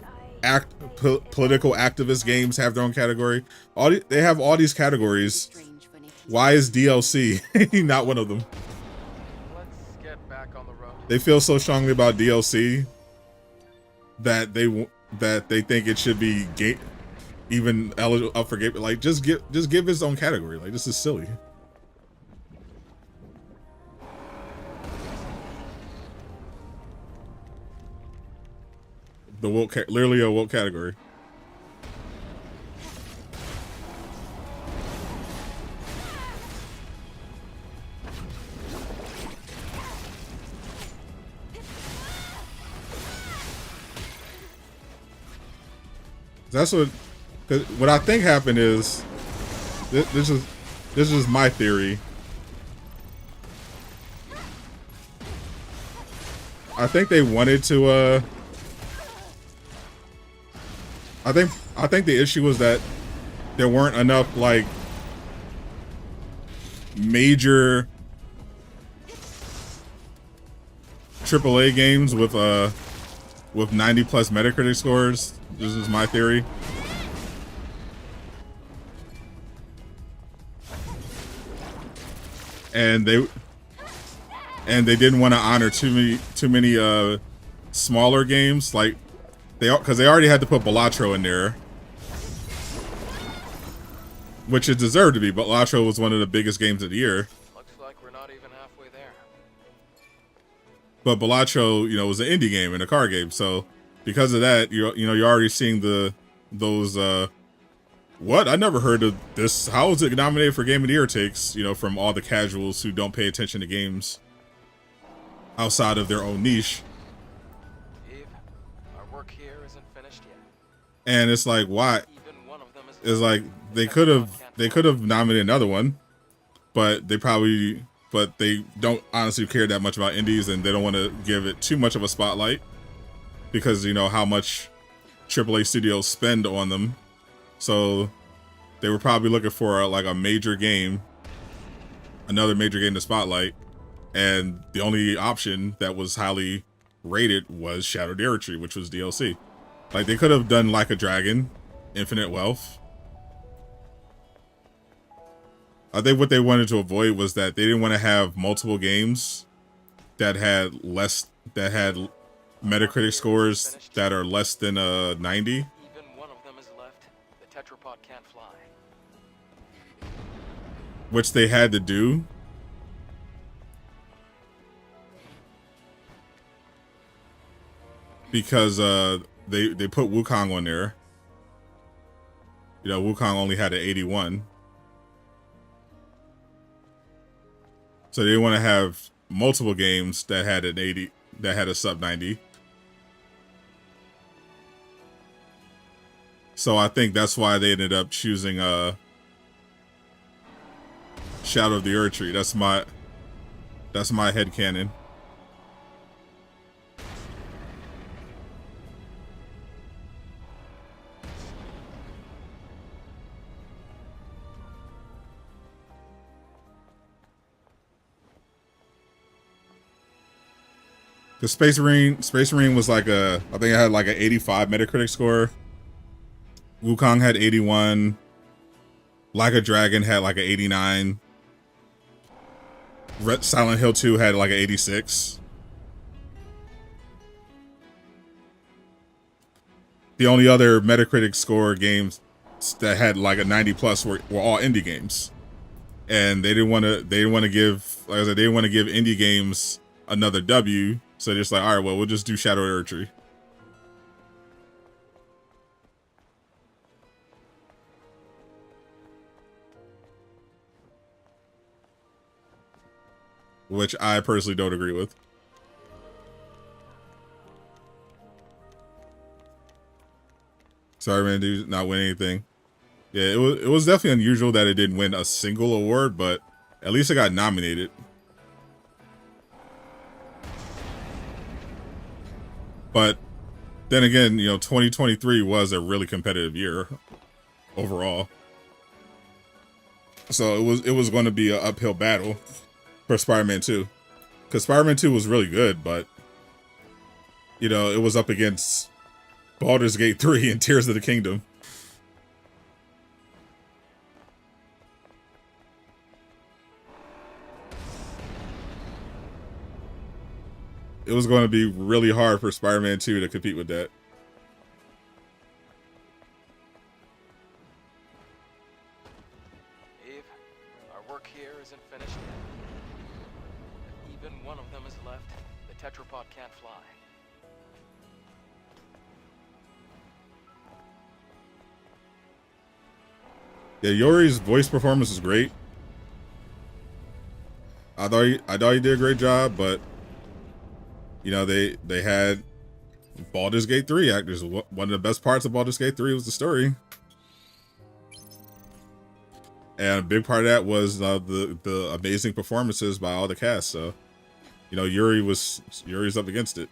activist games have their own category. They have all these categories. Why is DLC not one of them? Let's get back on the road. They feel so strongly about DLC that that they think it should be even eligible up for game. Like, just give its own category. Like, this is silly. The woke, literally a woke category. That's what I think happened is, this is my theory. I think they wanted to, I think the issue was that there weren't enough, like, major AAA games with 90+ Metacritic scores. This is my theory. And they didn't want to honor too many smaller games, like because they already had to put Balatro in there, which it deserved to be. Balatro was one of the biggest games of the year. Looks like we're not even halfway there. But Balatro, was an indie game and a car game, so because of that, you're already seeing those what? I never heard of this. How is it nominated for Game of the Year takes, from all the casuals who don't pay attention to games outside of their own niche. Eve, our work here isn't finished yet. And it's like, why? Even one of them is It's like they could have nominated another one, but they don't honestly care that much about indies, and they don't want to give it too much of a spotlight because how much AAA studios spend on them. So they were probably looking for like a major game, another major game to spotlight, and the only option that was highly rated was Shadow Deirdre, which was DLC. Like, they could have done Like a Dragon, Infinite Wealth. I think what they wanted to avoid was that they didn't want to have multiple games that had Metacritic scores that are less than 90. even one of them is left. The tetrapod can't fly. Which they had to do. Because they put Wukong on there. Wukong only had an 81. So they want to have multiple games that had an 80, that had a sub 90. So I think that's why they ended up choosing Shadow of the Erdtree. That's my headcanon. The Space Marine was like I think it had like an 85 Metacritic score. Wukong had 81. Like a Dragon had like an 89. Silent Hill 2 had like an 86. The only other Metacritic score games that had like a 90+ were all indie games. And they didn't want to give, like I said, they didn't want to give indie games another W. So they're just like, all right, well, we'll just do Shadow Erdtree. Which I personally don't agree with. Sorry, man, dude, not win anything. Yeah, it was definitely unusual that it didn't win a single award, but at least it got nominated. But then again, 2023 was a really competitive year overall. So it was going to be an uphill battle for Spider-Man 2. Because Spider-Man 2 was really good, but it was up against Baldur's Gate 3 and Tears of the Kingdom. It was going to be really hard for Spider-Man 2 to compete with that. tetrapod can't fly. Yeah, Yori's voice performance is great. I thought he did a great job, but you know they had Baldur's Gate 3 actors. One of the best parts of Baldur's Gate 3 was the story, and a big part of that was the amazing performances by all the cast. So, you know, Yuri's up against it.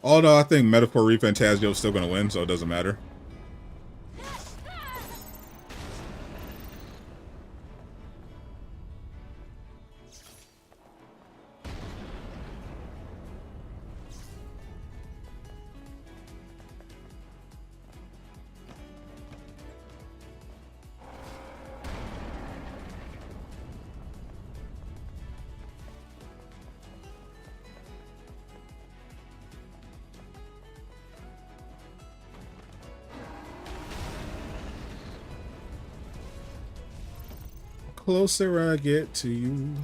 Although I think Metaphor ReFantazio is still going to win, so it doesn't matter. Closer I get to you.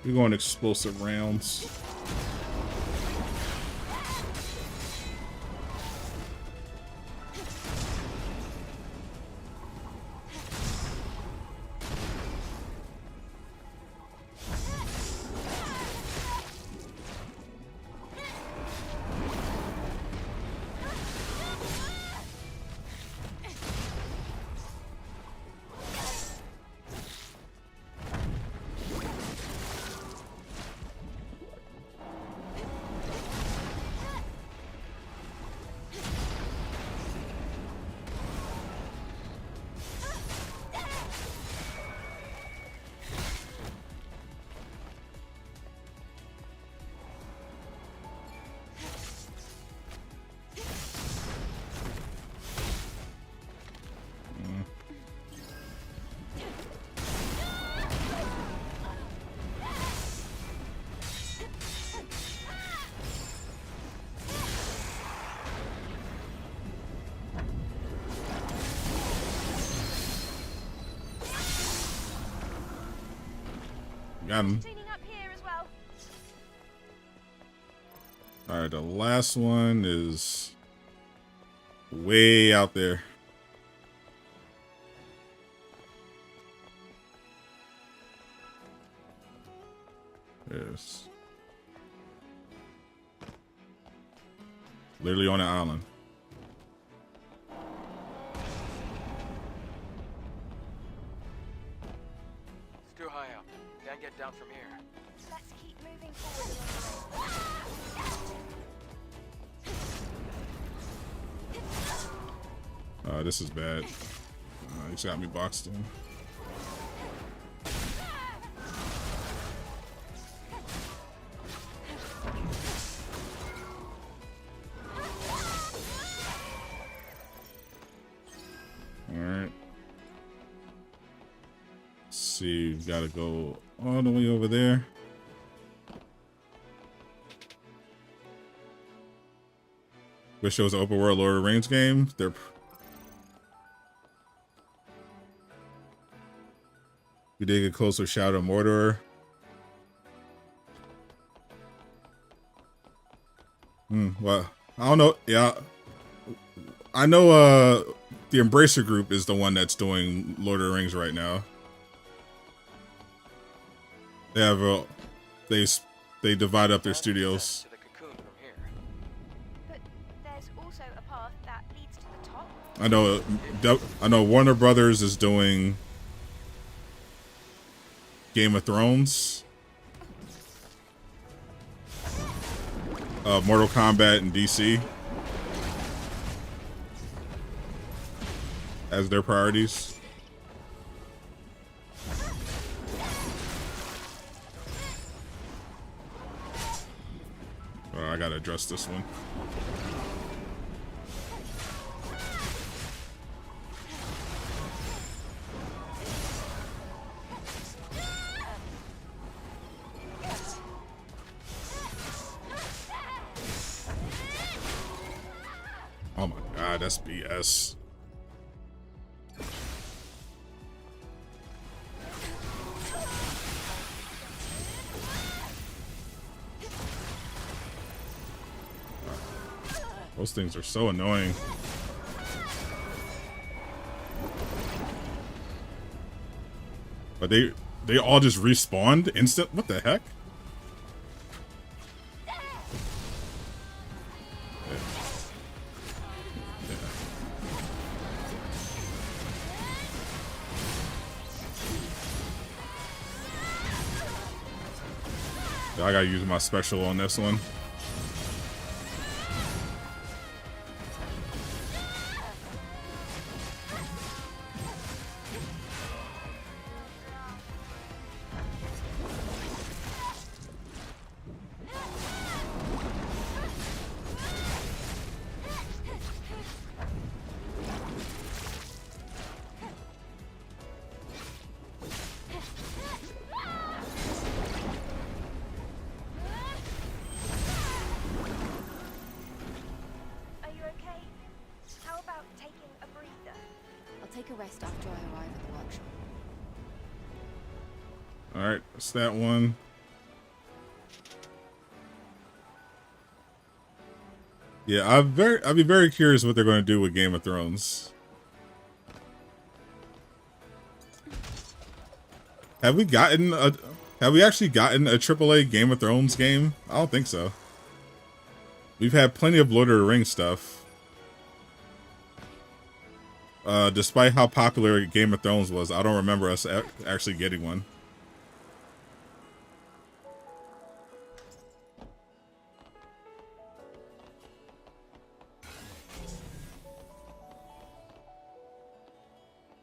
We're going explosive rounds. Got him. Cleaning up here as well. All right, the last one is way out there. Yes. Literally on an island. It's too high up. Can't get down from here. Let's keep moving forward. This is bad. He's got me boxed in. Alright. Let's see, we've got to go all the way over there. Wish it was an open world Lord of the Rings game. We did get closer. Shadow of Mordor. Well, I don't know. Yeah, I know. The Embracer Group is the one that's doing Lord of the Rings right now. They have they divide up their studios. To the cocoon from here. But there's also a path that leads to the top. I know Warner Brothers is doing Game of Thrones, Mortal Kombat, and DC as their priorities. Oh, I gotta address this one. Oh my god, that's BS. Those things are so annoying. But they all just respawned instant. What the heck? I gotta use my special on this one. Alright, that's that one. Yeah, I'd be very curious what they're going to do with Game of Thrones. Have we actually gotten a AAA Game of Thrones game? I don't think so. We've had plenty of Lord of the Rings stuff. Despite how popular Game of Thrones was, I don't remember us actually getting one.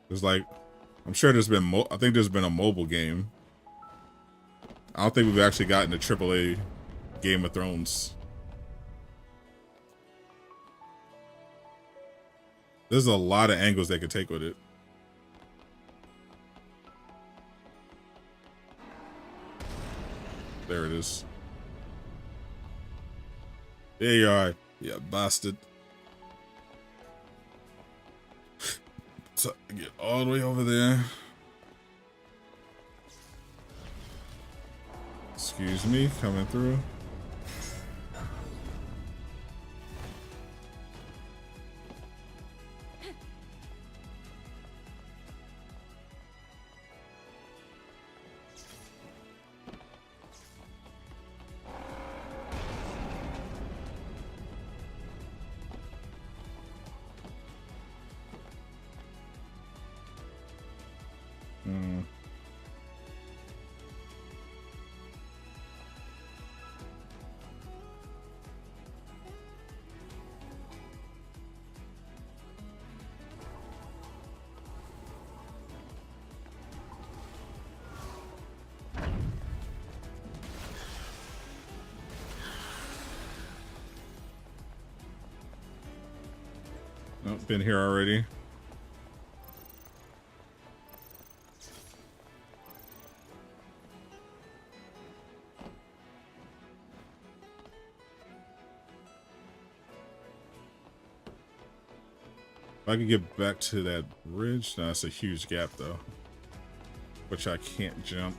There's like, I'm sure there's been, I think there's been a mobile game. I don't think we've actually gotten a AAA Game of Thrones. There's a lot of angles they could take with it. There it is. There you are, you bastard. So get all the way over there. Excuse me, coming through. Oh, been here already. If I can get back to that bridge, no, that's a huge gap though, which I can't jump.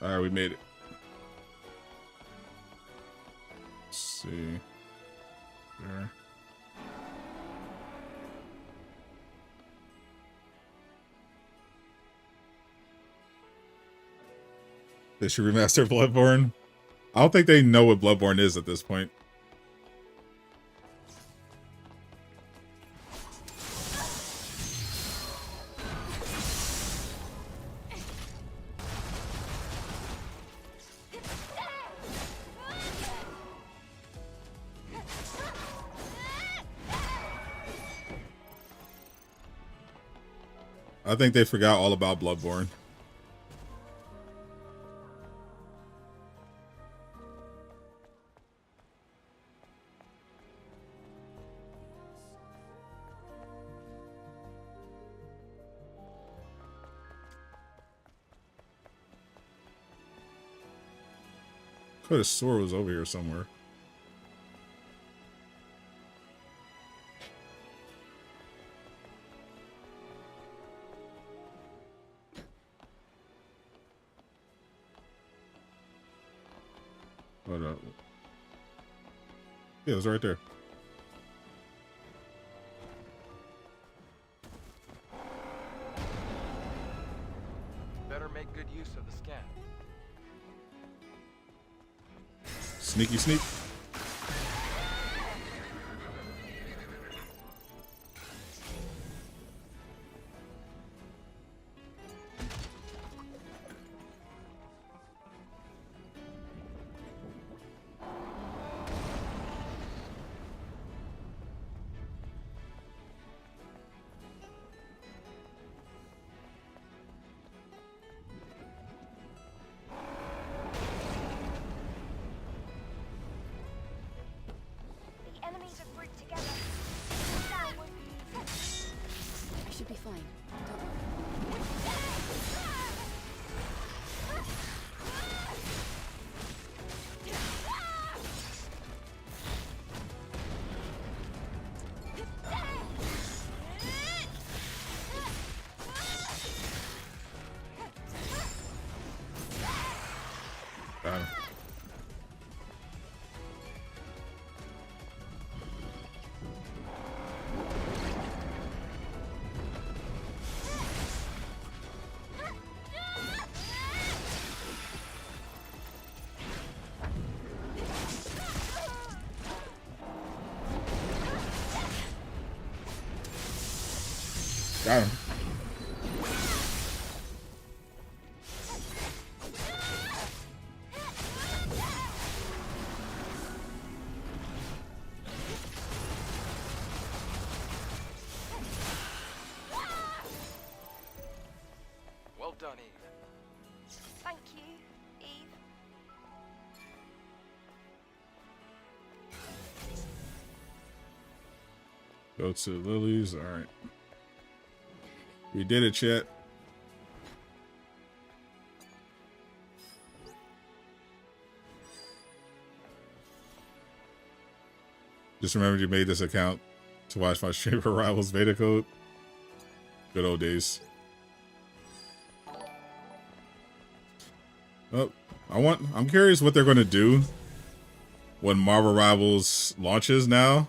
Alright, we made it. Let's see. There. They should remaster Bloodborne. I don't think they know what Bloodborne is at this point. I think they forgot all about Bloodborne. Could have swore it was over here somewhere. Hold up. Yeah, it was right there. Better make good use of the scan. Sneaky sneak. Got him. Got him. Well done, Eve. Thank you, Eve. Go to Lily's. All right. We did it, chat. Just remember you made this account to watch my stream for Rivals beta code. Good old days. Oh, I'm curious what they're going to do when Marvel Rivals launches now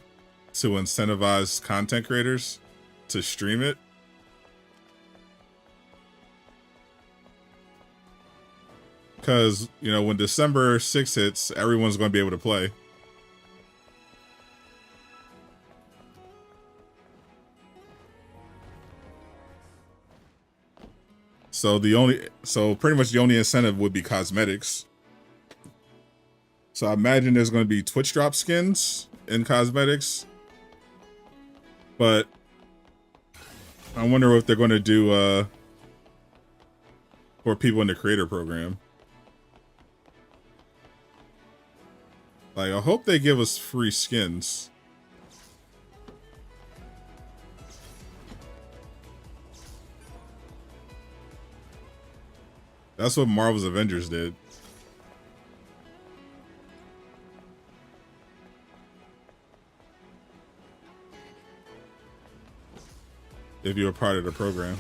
to incentivize content creators to stream it. Because, you know, when December 6th hits, everyone's going to be able to play. So pretty much the only incentive would be cosmetics. So I imagine there's going to be Twitch drop skins in cosmetics. But I wonder what they're going to do for people in the creator program. Like, I hope they give us free skins. That's what Marvel's Avengers did. If you're a part of the program.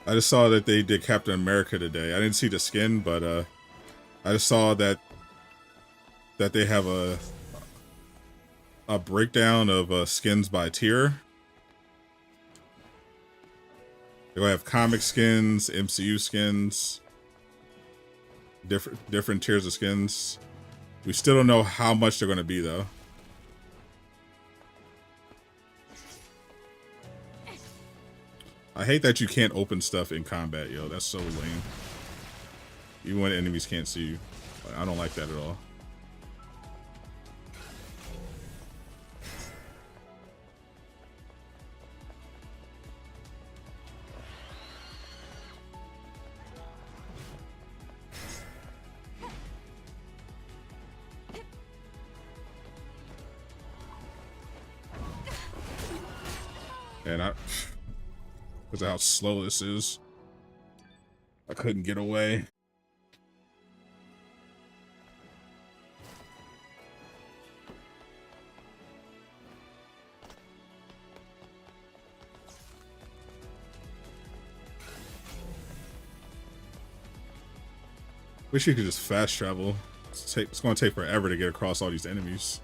I just saw that they did Captain America today. I didn't see the skin, but I just saw that they have a breakdown of skins by tier. They'll have comic skins, MCU skins, different tiers of skins. We still don't know how much they're going to be, though. I hate that you can't open stuff in combat, yo. That's so lame. Even when enemies can't see you. I don't like that at all. And because of how slow this is, I couldn't get away. Wish you could just fast travel. It's going to take forever to get across all these enemies.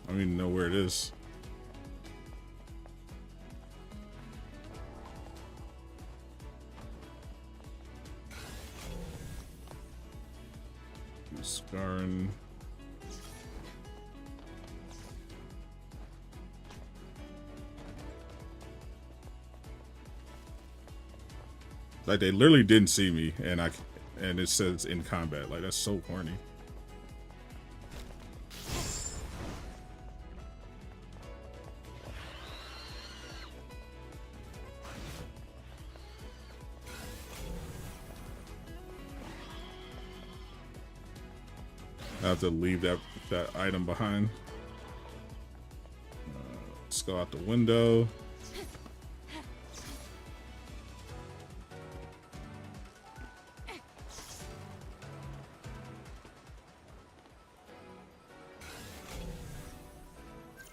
I don't even know where it is. Scarring. Like they literally didn't see me, and it says in combat. Like that's so corny. I have to leave that item behind. Let's go out the window.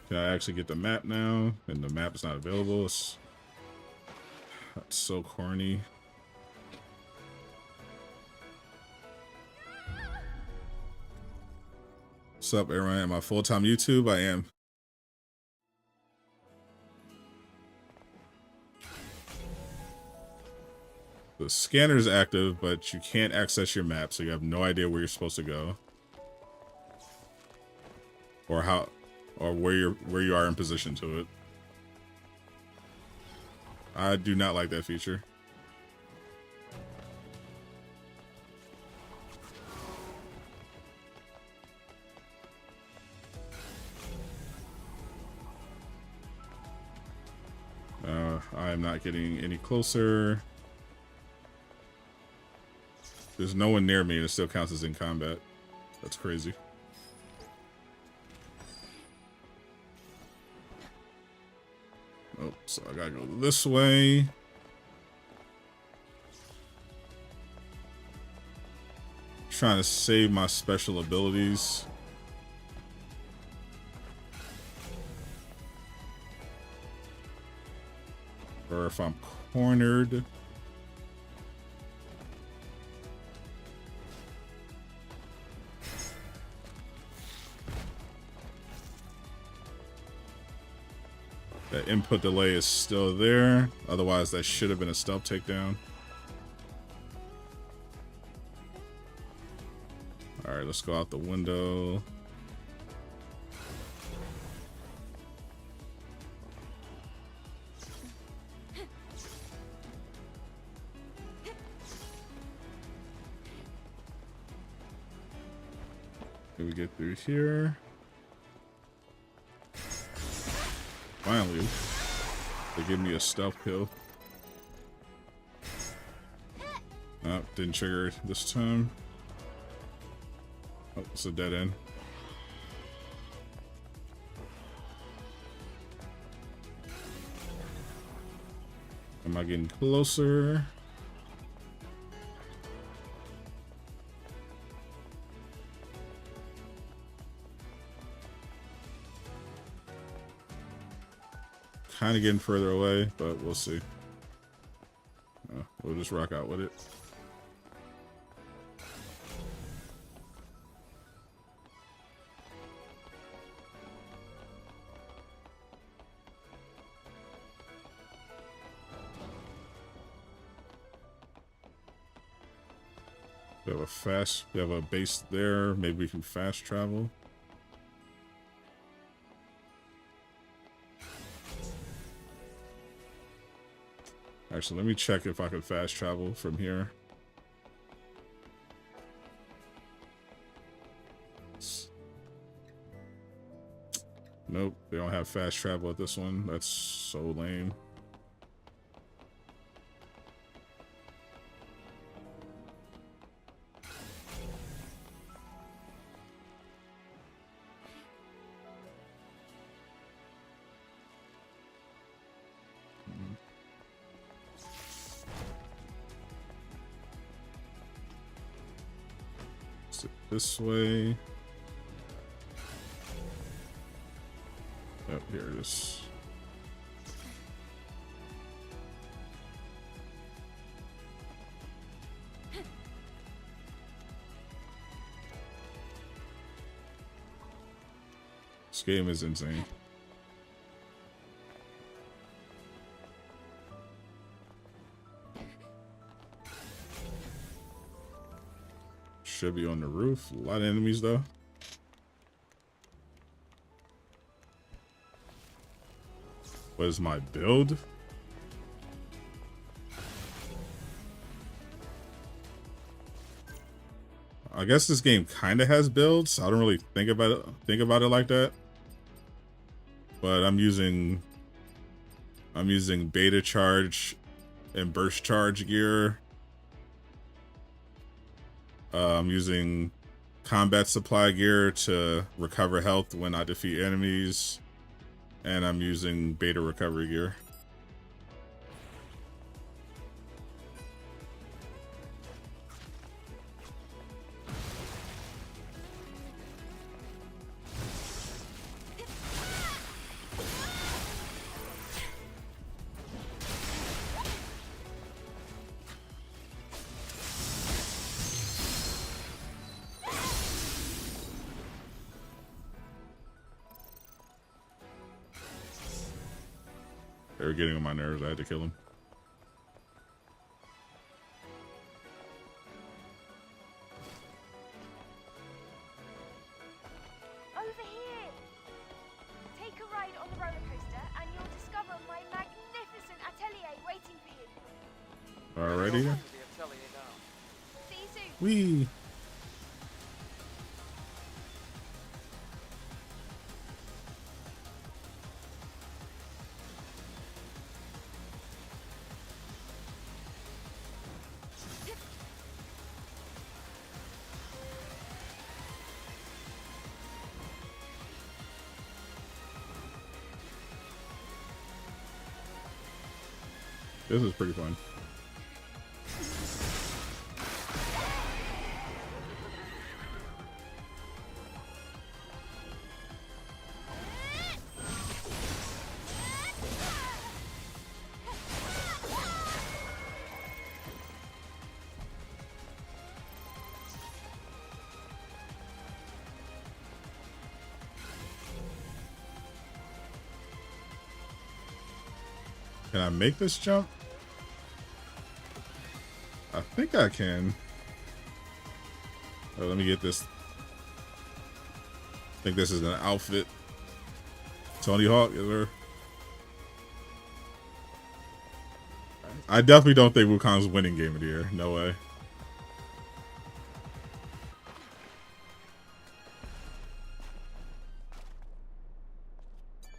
Can I actually get the map now? And the map is not available. That's so corny. What's up, everyone? Am I full-time YouTube? I am. The scanner is active, but you can't access your map, so you have no idea where you're supposed to go. Or how, or where you are in position to it. I do not like that feature. I am not getting any closer. There's no one near me and it still counts as in combat. That's crazy. Oh, so I gotta go this way. Trying to save my special abilities. Or if I'm cornered. That input delay is still there. Otherwise, that should have been a stealth takedown. Alright, let's go out the window. Can we get through here? Finally, they give me a stealth kill. Oh, didn't trigger it this time. Oh, it's a dead end. Am I getting closer? kind of getting further away, but we'll see. We'll just rock out with it. We have a base there. Maybe we can fast travel. Actually, let me check if I can fast travel from here. Nope, they don't have fast travel at this one. That's so lame. This way. Oh, here it is. This game is insane. Should be on the roof. A lot of enemies though. What is my build? I guess this game kind of has builds. I don't really think about it like that. But I'm using beta charge and burst charge gear. I'm using combat supply gear to recover health when I defeat enemies. And I'm using beta recovery gear. They were getting on my nerves. I had to kill him. Over here! Take a ride on the roller coaster and you'll discover my magnificent atelier waiting for you. Alrighty. The atelier now. See you soon. Whee! This is pretty fun. Can I make this jump? I think I can. Oh, let me get this. I think this is an outfit. Tony Hawk, is there? I definitely don't think Wukong's winning Game of the Year. No way.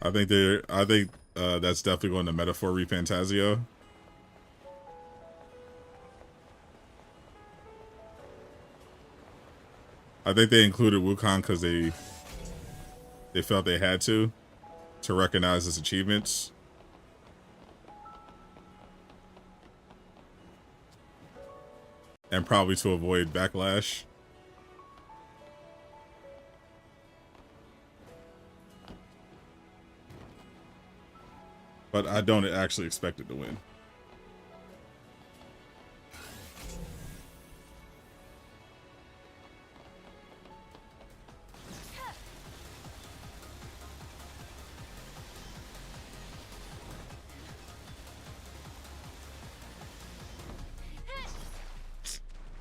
I think that's definitely going to Metaphor Refantasio. I think they included Wukong because they felt they had to recognize his achievements. And probably to avoid backlash. but I don't actually expect it to win.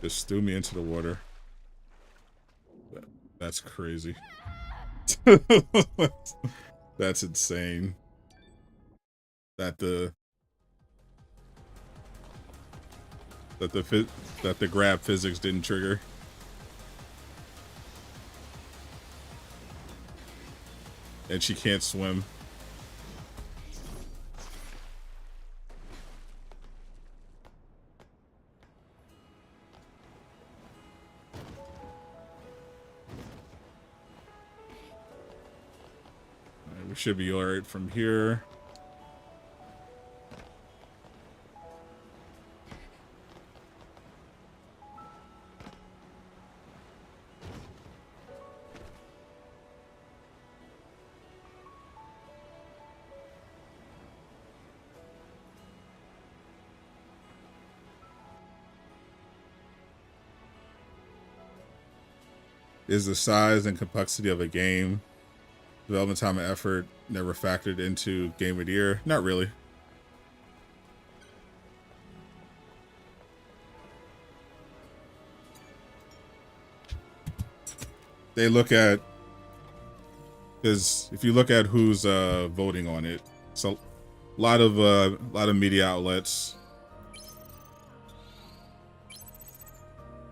Just threw me into the water. That's crazy. That's insane. That the grab physics didn't trigger. And she can't swim. We should be alright from here. Is the size and complexity of a game, development time and effort, never factored into Game of the Year? Not really. They look at, because if you look at who's voting on it, so a lot of media outlets,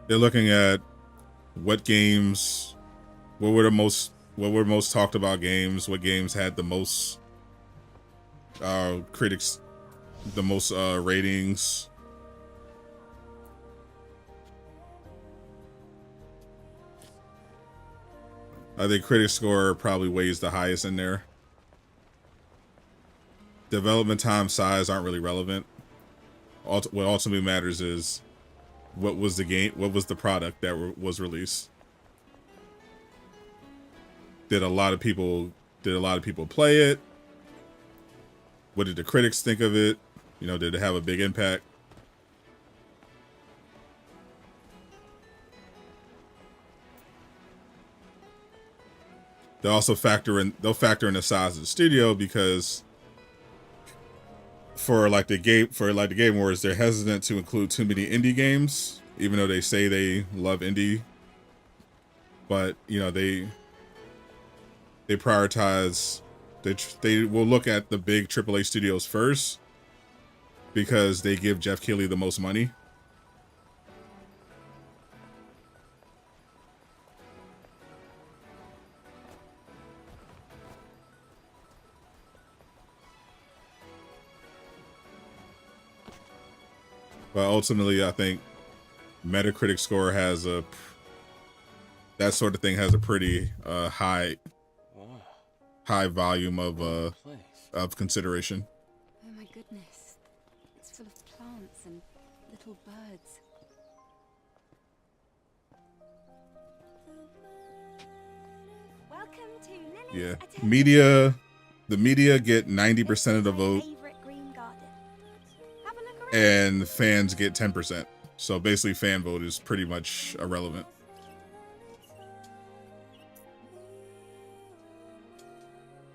they're looking at what games, what were most talked about games, what games had the most critics, the most ratings. I think critic score probably weighs the highest in there. Development time, size aren't really relevant. What ultimately matters is what was the game, what was the product that was released. Did a lot of people play it? What did the critics think of it? You know, did it have a big impact? They'll factor in the size of the studio, because for the Game Awards, they're hesitant to include too many indie games, even though they say they love indie. But you know, they prioritize, they will look at the big AAA studios first, because they give Jeff Keighley the most money. But ultimately, I think Metacritic score has that sort of thing has a pretty high volume of consideration. Oh my goodness. It's full of plants and little birds. Welcome to Lily's Yeah. Atelier. The media get 90% of the vote, Favorite green garden. Have a look around. and fans get 10%. So basically, fan vote is pretty much irrelevant.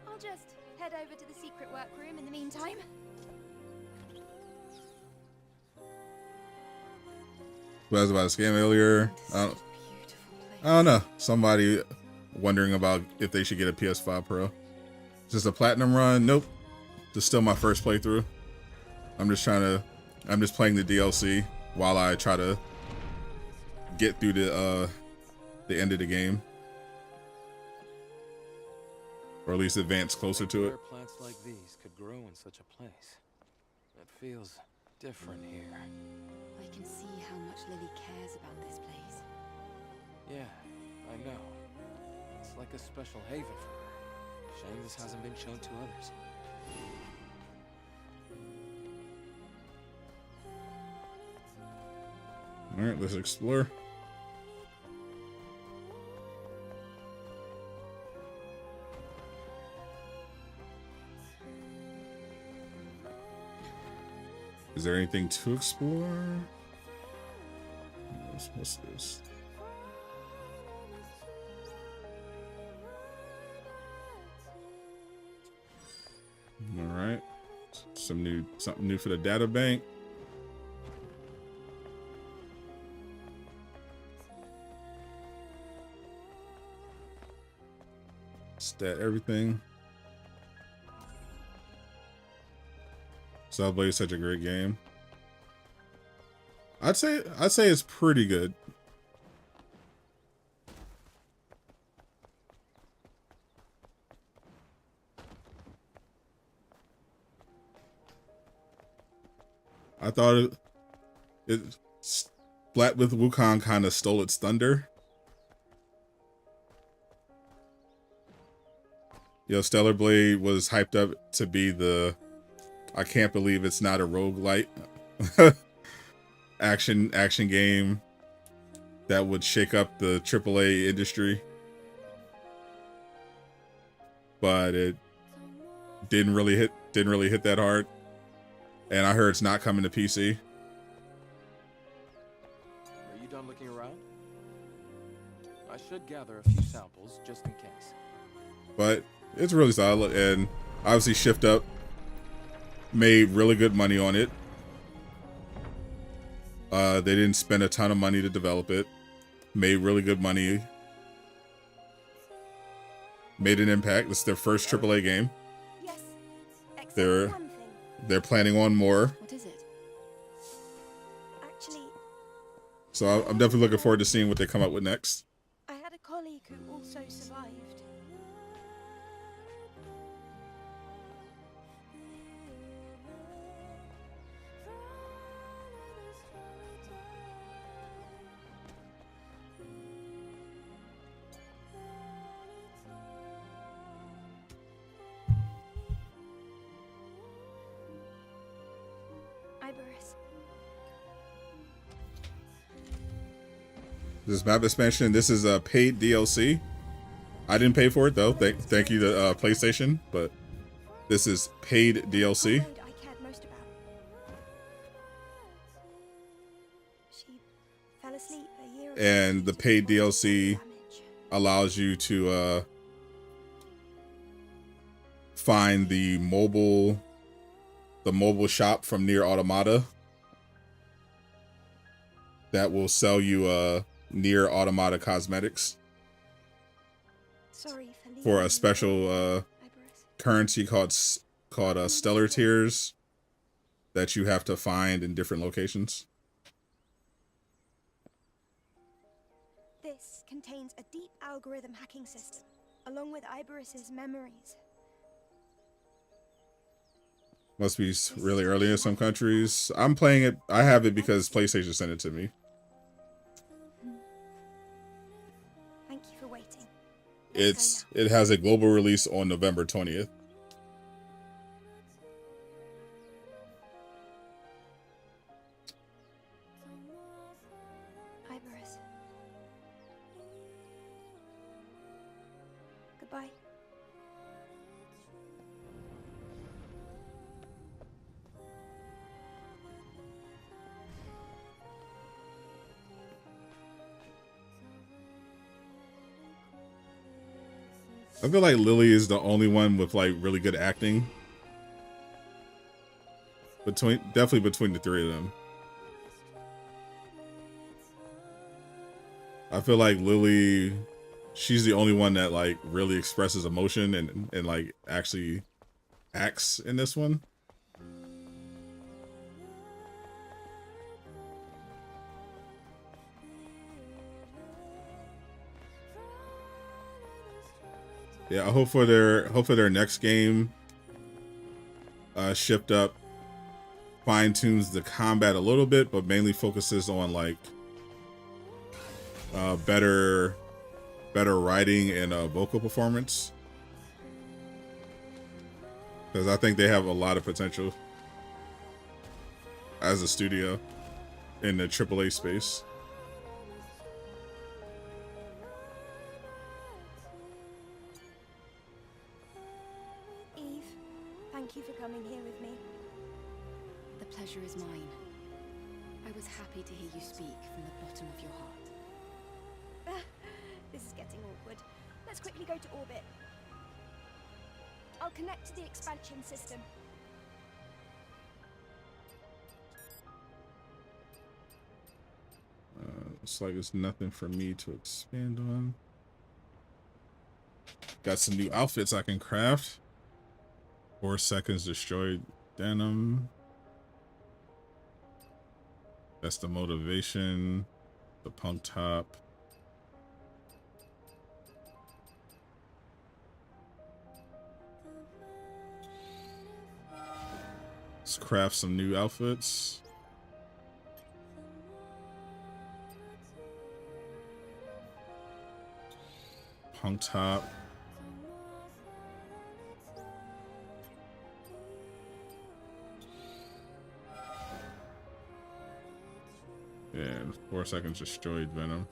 I'll just head over to the secret workroom in the meantime. Who asked about a scam earlier? I don't know. Somebody wondering about if they should get a PS5 Pro. Is this a platinum run? Nope. This is still my first playthrough. I'm just playing the DLC while I try to get through the end of the game, or at least advance closer to it. Where plants like these could grow in such a place. It feels different here. I can see how much Lily cares about this place. Yeah, I know. It's like a special haven for her. Shame this hasn't been shown to others. All right, let's explore. Is there anything to explore? What's this? All right, something new for the data bank. Stat everything. Stellar Blade is such a great game. I'd say it's pretty good. I thought it Splat with Wukong kind of stole its thunder. Yo, Stellar Blade was hyped up to be the, I can't believe it's not a roguelite action game that would shake up the AAA industry. But it didn't really hit that hard. And I heard it's not coming to PC. Are you done looking around? I should gather a few samples just in case. But it's really solid, and obviously Shift Up made really good money on it. They didn't spend a ton of money to develop it. Made really good money. Made an impact. It's their first AAA game. Yes. They're planning on more. What is it? Actually, So I'm definitely looking forward to seeing what they come up with next. I had a colleague who also survived. This map expansion, this is a paid DLC. I didn't pay for it though. Thank you to PlayStation, but this is paid DLC. I cared most about. She fell asleep a year ago. And the paid DLC allows you to find the mobile shop from NieR Automata that will sell you NieR Automata cosmetics. Sorry for a special currency called Stellar Tiers that you have to find in different locations. This contains a deep algorithm hacking system, along with Iberis's memories. Must be really early in some countries. I'm playing it. I have it because PlayStation sent it to me. Thank you for waiting. It has a global release on November 20th. Iberis. Goodbye. I feel like Lily is the only one with like really good acting. Definitely between the three of them. I feel like Lily, she's the only one that like really expresses emotion and like actually acts in this one. Yeah, I hope for their next game, Shift Up fine tunes the combat a little bit, but mainly focuses on like better writing and vocal performance, because I think they have a lot of potential as a studio in the AAA space. Eve, thank you for coming here with me. The pleasure is mine. I was happy to hear you speak from the bottom of your heart. This is getting awkward. Let's quickly go to orbit. I'll connect to the expansion system. Looks like there's nothing for me to expand on. Got some new outfits I can craft. 4 seconds destroyed denim. That's the motivation. The punk top. Let's craft some new outfits. Punk top. And 4 seconds destroyed venom.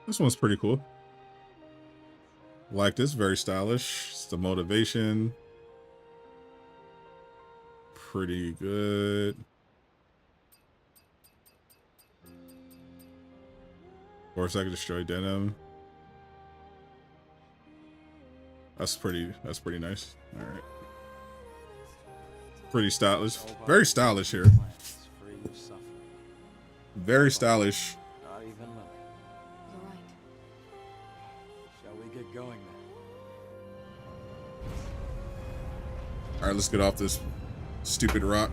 This one's pretty cool. Like this, very stylish. It's the motivation. Pretty good. 4 second destroy denim. That's pretty nice. All right. Pretty stylish. Very stylish here. Very stylish. Not even Lily. You're right. Shall we get going then? All right, let's get off this stupid rock.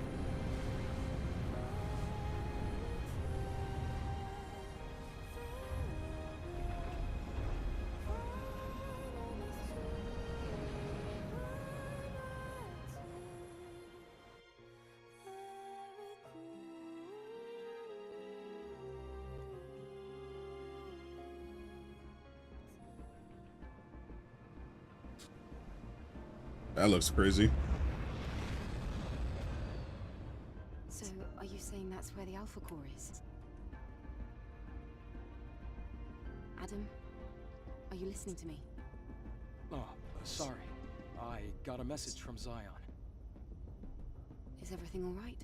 That looks crazy. So, are you saying that's where the Alpha Core is? Adam, are you listening to me? Oh, sorry. I got a message from Zion. Is everything all right?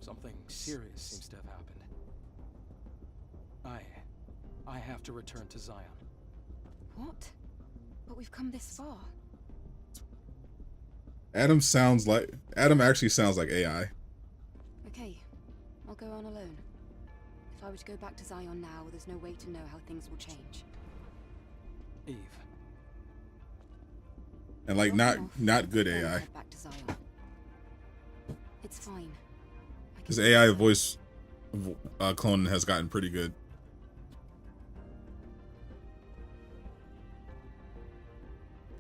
Something serious seems to have happened. I have to return to Zion. What? But we've come this far. Adam actually sounds like AI. Okay, I'll go on alone. If I were to go back to Zion now, there's no way to know how things will change. Eve. And like not good Then AI. head back to Zion. It's fine. I can His AI voice cloning has gotten pretty good.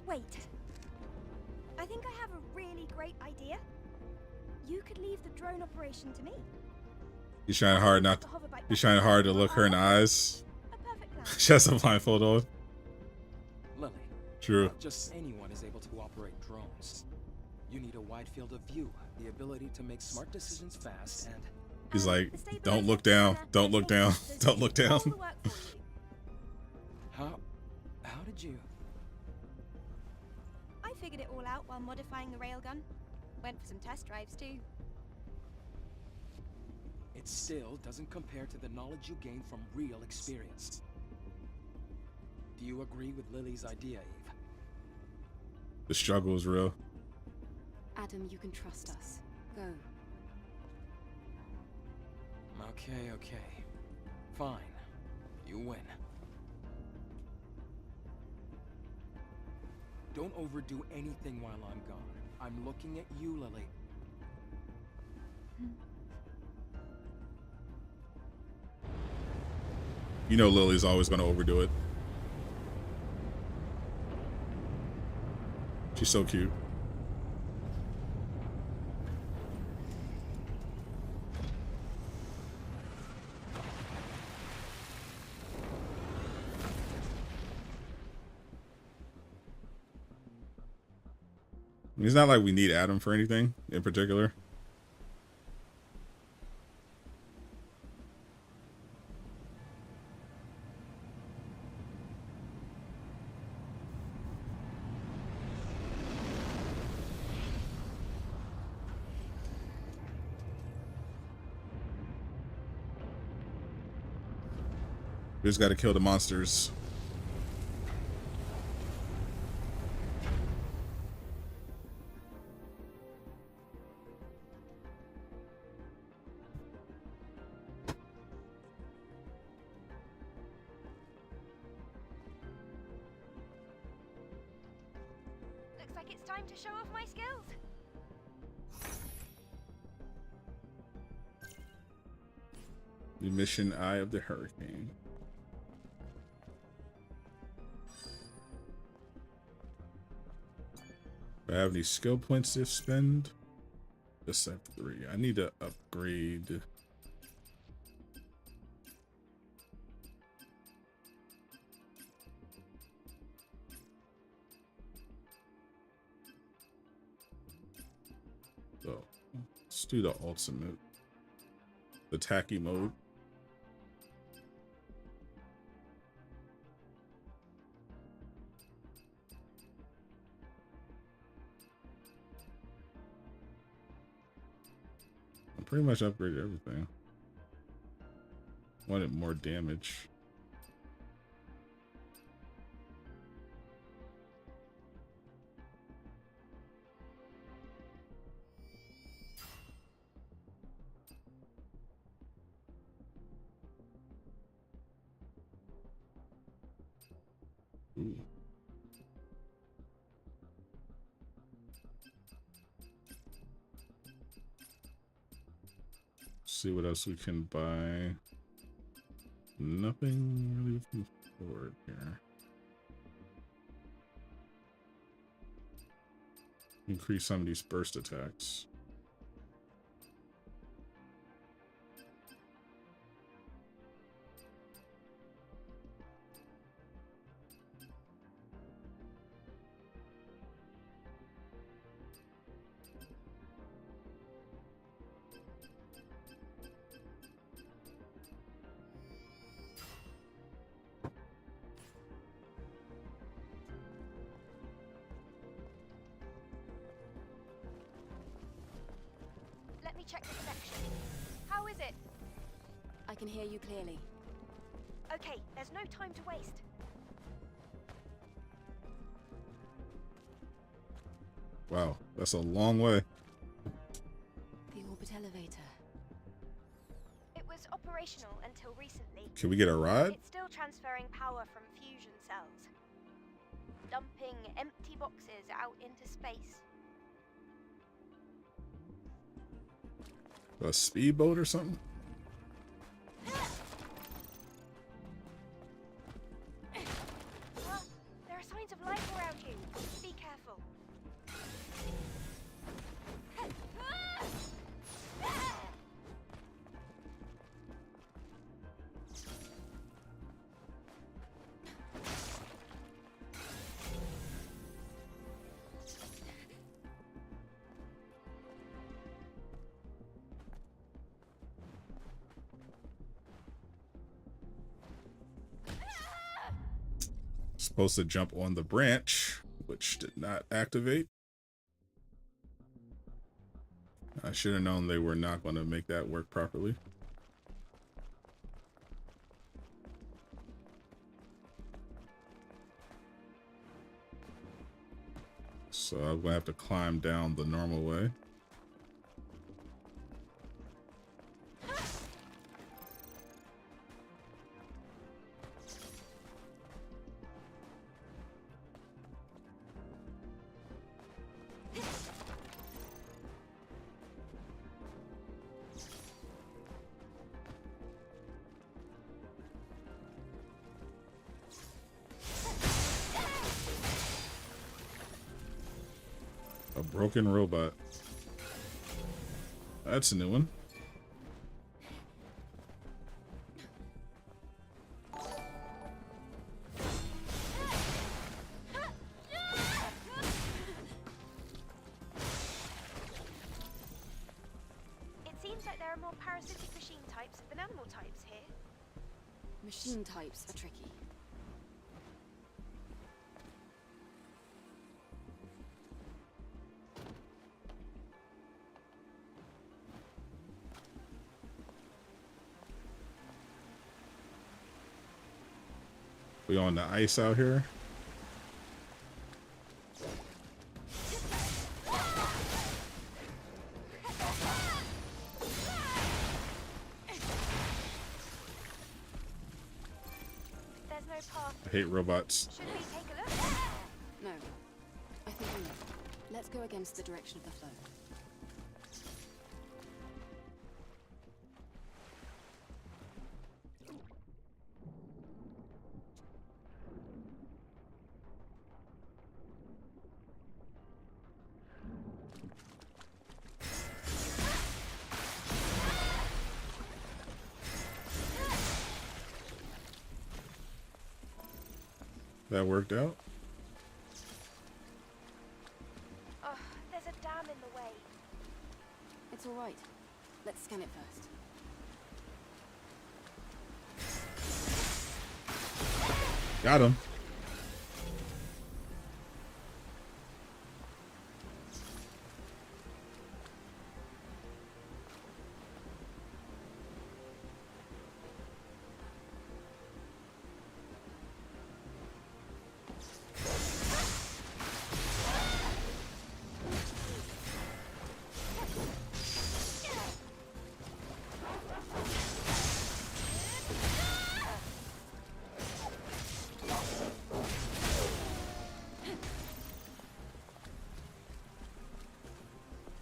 Wait. I think I have a really great idea. You could leave the drone operation to me. He's trying hard not. He's trying hard to look her in the eyes. A perfect plan. She has a blindfold on. Lily. True. Not just anyone is able to operate drones. You need a wide field of view, the ability to make smart decisions fast, and He's like, don't look down. Don't look down. Don't look down. how did you? I figured it all out while modifying the railgun. Went for some test drives too. It still doesn't compare to the knowledge you gain from real experience. Do you agree with Lily's idea, Eve? The struggle is real. Adam, you can trust us. Go. Okay. Fine. You win. Don't overdo anything while I'm gone. I'm looking at you, Lily. You know Lily's always going to overdo it. She's so cute. mean, it's not like we need Adam for anything in particular. We just got to kill the monsters. Looks like it's time to show off my skills. The mission Eye of the Hurricane. Do I have any skill points to spend? Just have 3. I need to upgrade. So let's do the ultimate, the tacky mode. I pretty much upgraded everything. Wanted more damage. Ooh. See what else we can buy. Nothing really looking forward here. Increase some of these burst attacks. Let me check the connection. How is it? I can hear you clearly. Okay, there's no time to waste. Wow, that's a long way. The orbit elevator. It was operational until recently. Can we get a ride? It's still transferring power from fusion cells, dumping empty boxes out into space. A speedboat or something? There are signs of life around you. Be careful. Supposed to jump on the branch, which did not activate. I should have known they were not going to make that work properly. So I'm going to have to climb down the normal way. A broken robot. That's a new one. Machine types are tricky. We on the ice out here. There's no path. I hate robots. Should we take a look? No. I think we know. Let's go against the direction of the flow. That worked out. Oh, there's a dam in the way. It's all right. Let's scan it first. Got him.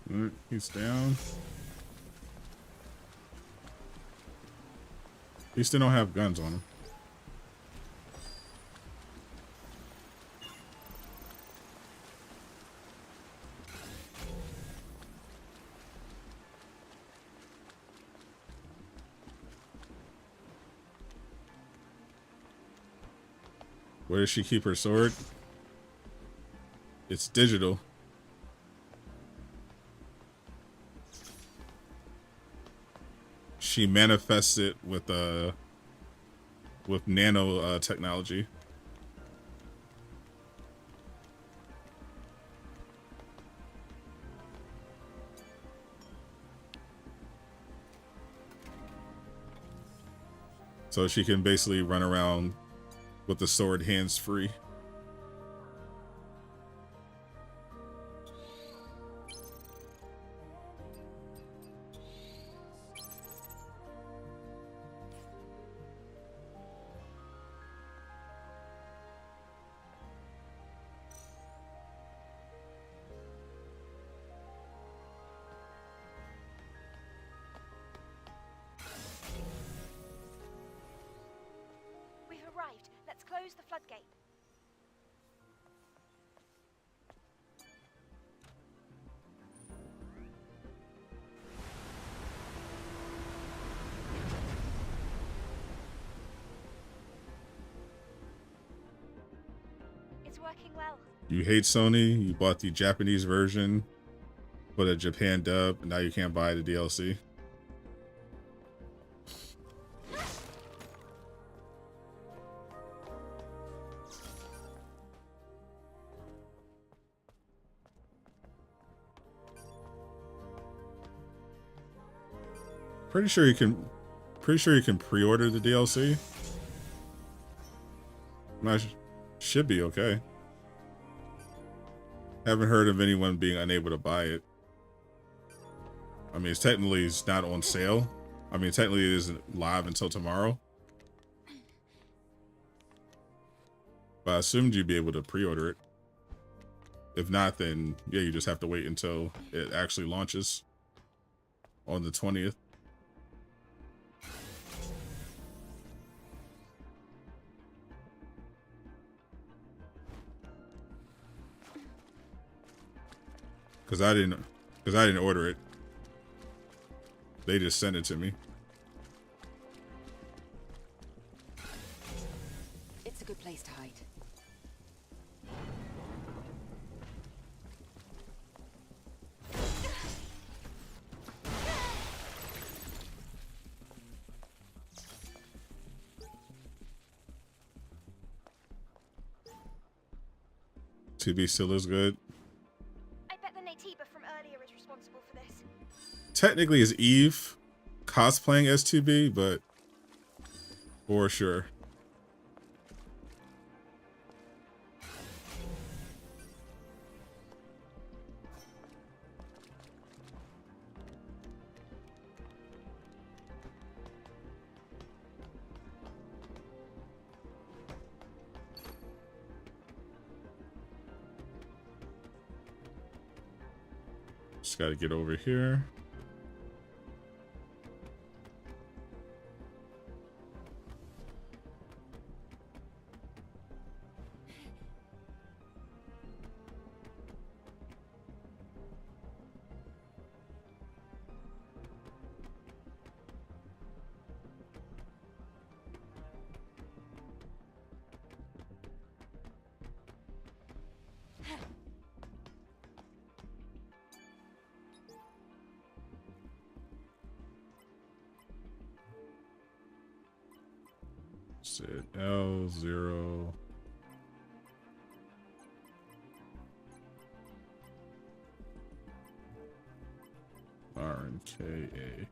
Alright, he's down. He still don't have guns on him. Where does she keep her sword? It's digital. She manifests it with nano technology. So she can basically run around with the sword hands free. We've arrived. Let's close the floodgate. It's working well. You hate Sony, you bought the Japanese version, but a Japan dub, and now you can't buy the DLC. Pretty sure you can pre-order the DLC. Should be okay. Haven't heard of anyone being unable to buy it. I mean, it's not on sale. I mean, technically it isn't live until tomorrow. But I assumed you'd be able to pre-order it. If not, then yeah, you just have to wait until it actually launches on the 20th. Cause I didn't order it. They just sent it to me. It's a good place to hide. S2B still is good. I bet the Natiba from earlier is responsible for this. Technically, it's Eve cosplaying S2B, but for sure. Just got to get over here. Sit L0. R and K A.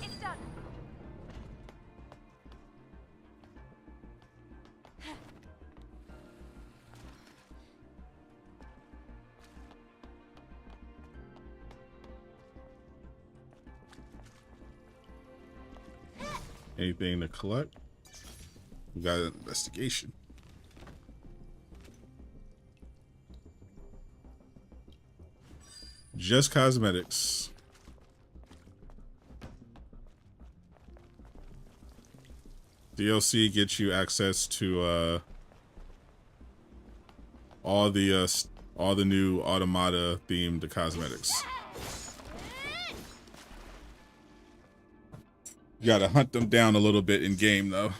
It's done. Anything to collect? We got an investigation. Just cosmetics. DLC gets you access to all the new Automata themed cosmetics. You gotta hunt them down a little bit in game though.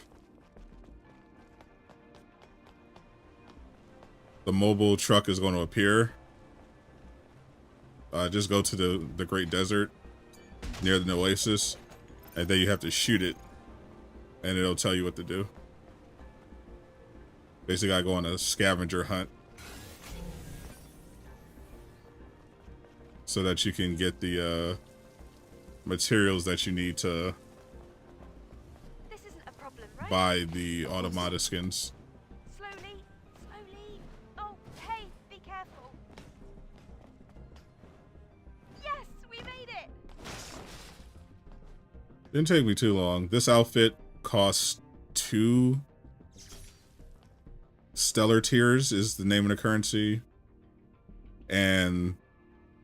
The mobile truck is going to appear. Just go to the Great Desert near the Oasis, and then you have to shoot it, and it'll tell you what to do. Basically, I go on a scavenger hunt so that you can get the materials that you need to This isn't a problem, right? buy the Automata skins. Slowly, slowly. Oh, hey, be careful. Yes, we made it. Didn't take me too long. This outfit costs 2 Stellar tiers is the name of the currency, and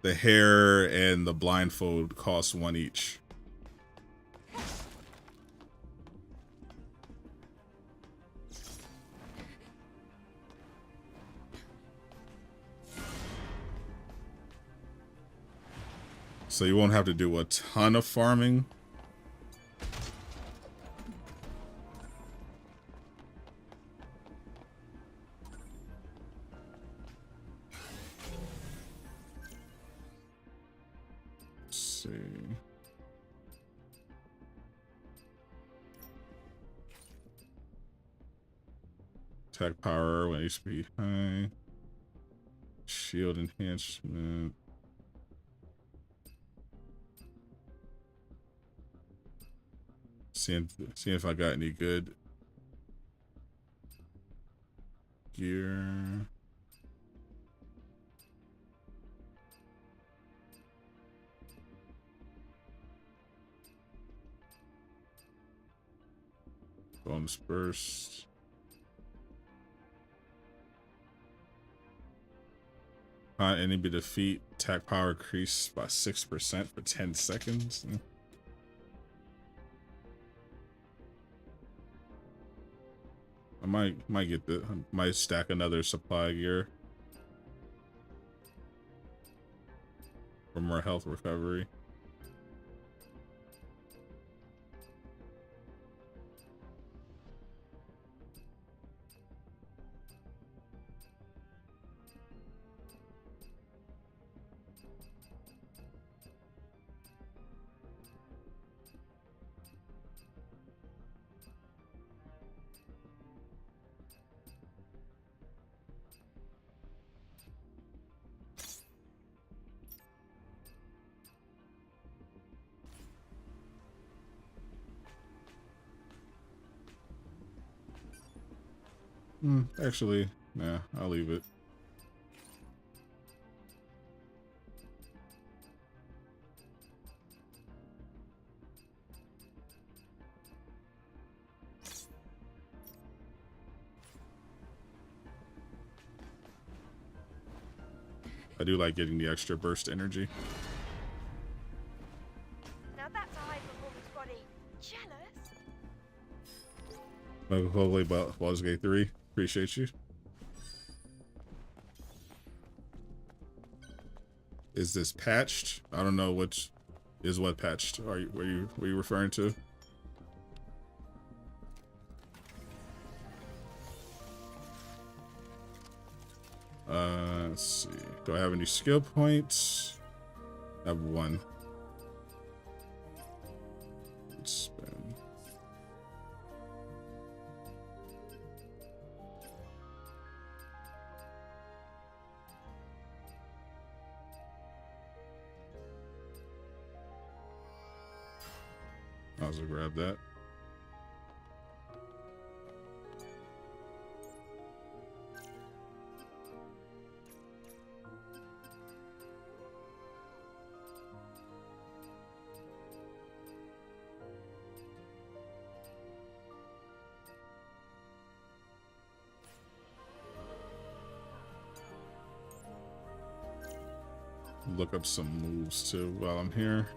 the hair and the blindfold cost 1 each. So you won't have to do a ton of farming. Let's see. Attack power when HP high. Shield enhancement. Seeing if I got any good gear. Bonus burst. Enemy defeat. Attack power increased by 6% for 10 seconds. I might stack another supply gear for more health recovery. Actually, nah, I'll leave it. I do like getting the extra burst energy. Now that's a high performance body. Jealous? Hopefully, Baldur's Gate 3. Appreciate you. Is this patched? I don't know which is what patched. Were you referring to? Let's see. Do I have any skill points? I have one. Let's spend. I'll also grab that. Look up some moves too while I'm here.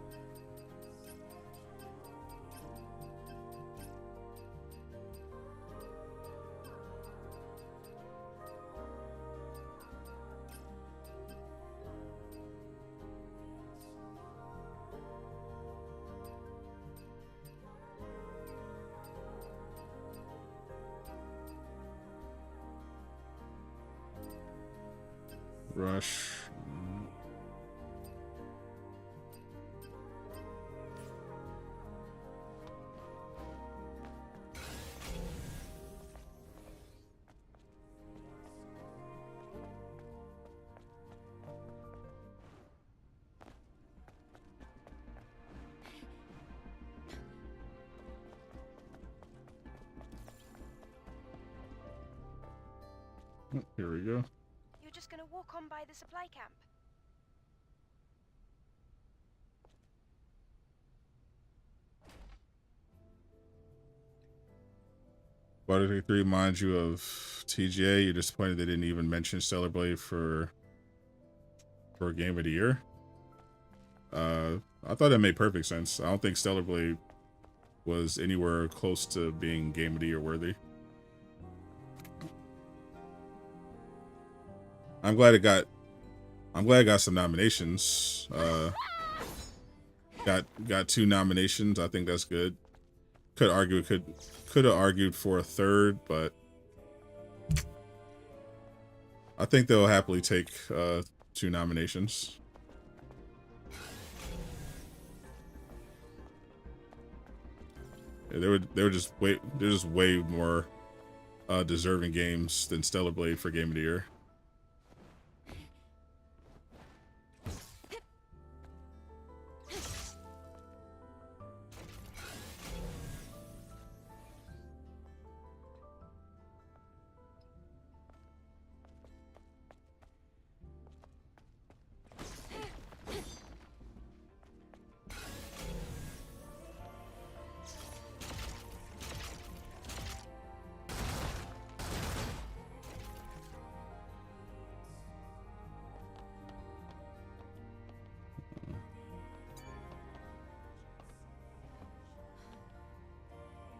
Rush. Here we go. You're just gonna walk on by the supply camp. Baldur's Gate 3 reminds you of TGA. You're disappointed they didn't even mention Stellar Blade for Game of the Year. I thought that made perfect sense. I don't think Stellar Blade was anywhere close to being Game of the Year worthy. I'm glad it got some nominations. Got 2 nominations. I think that's good. Could have argued for a third, but I think they'll happily take 2 nominations. Yeah, they're just way more deserving games than Stellar Blade for Game of the Year.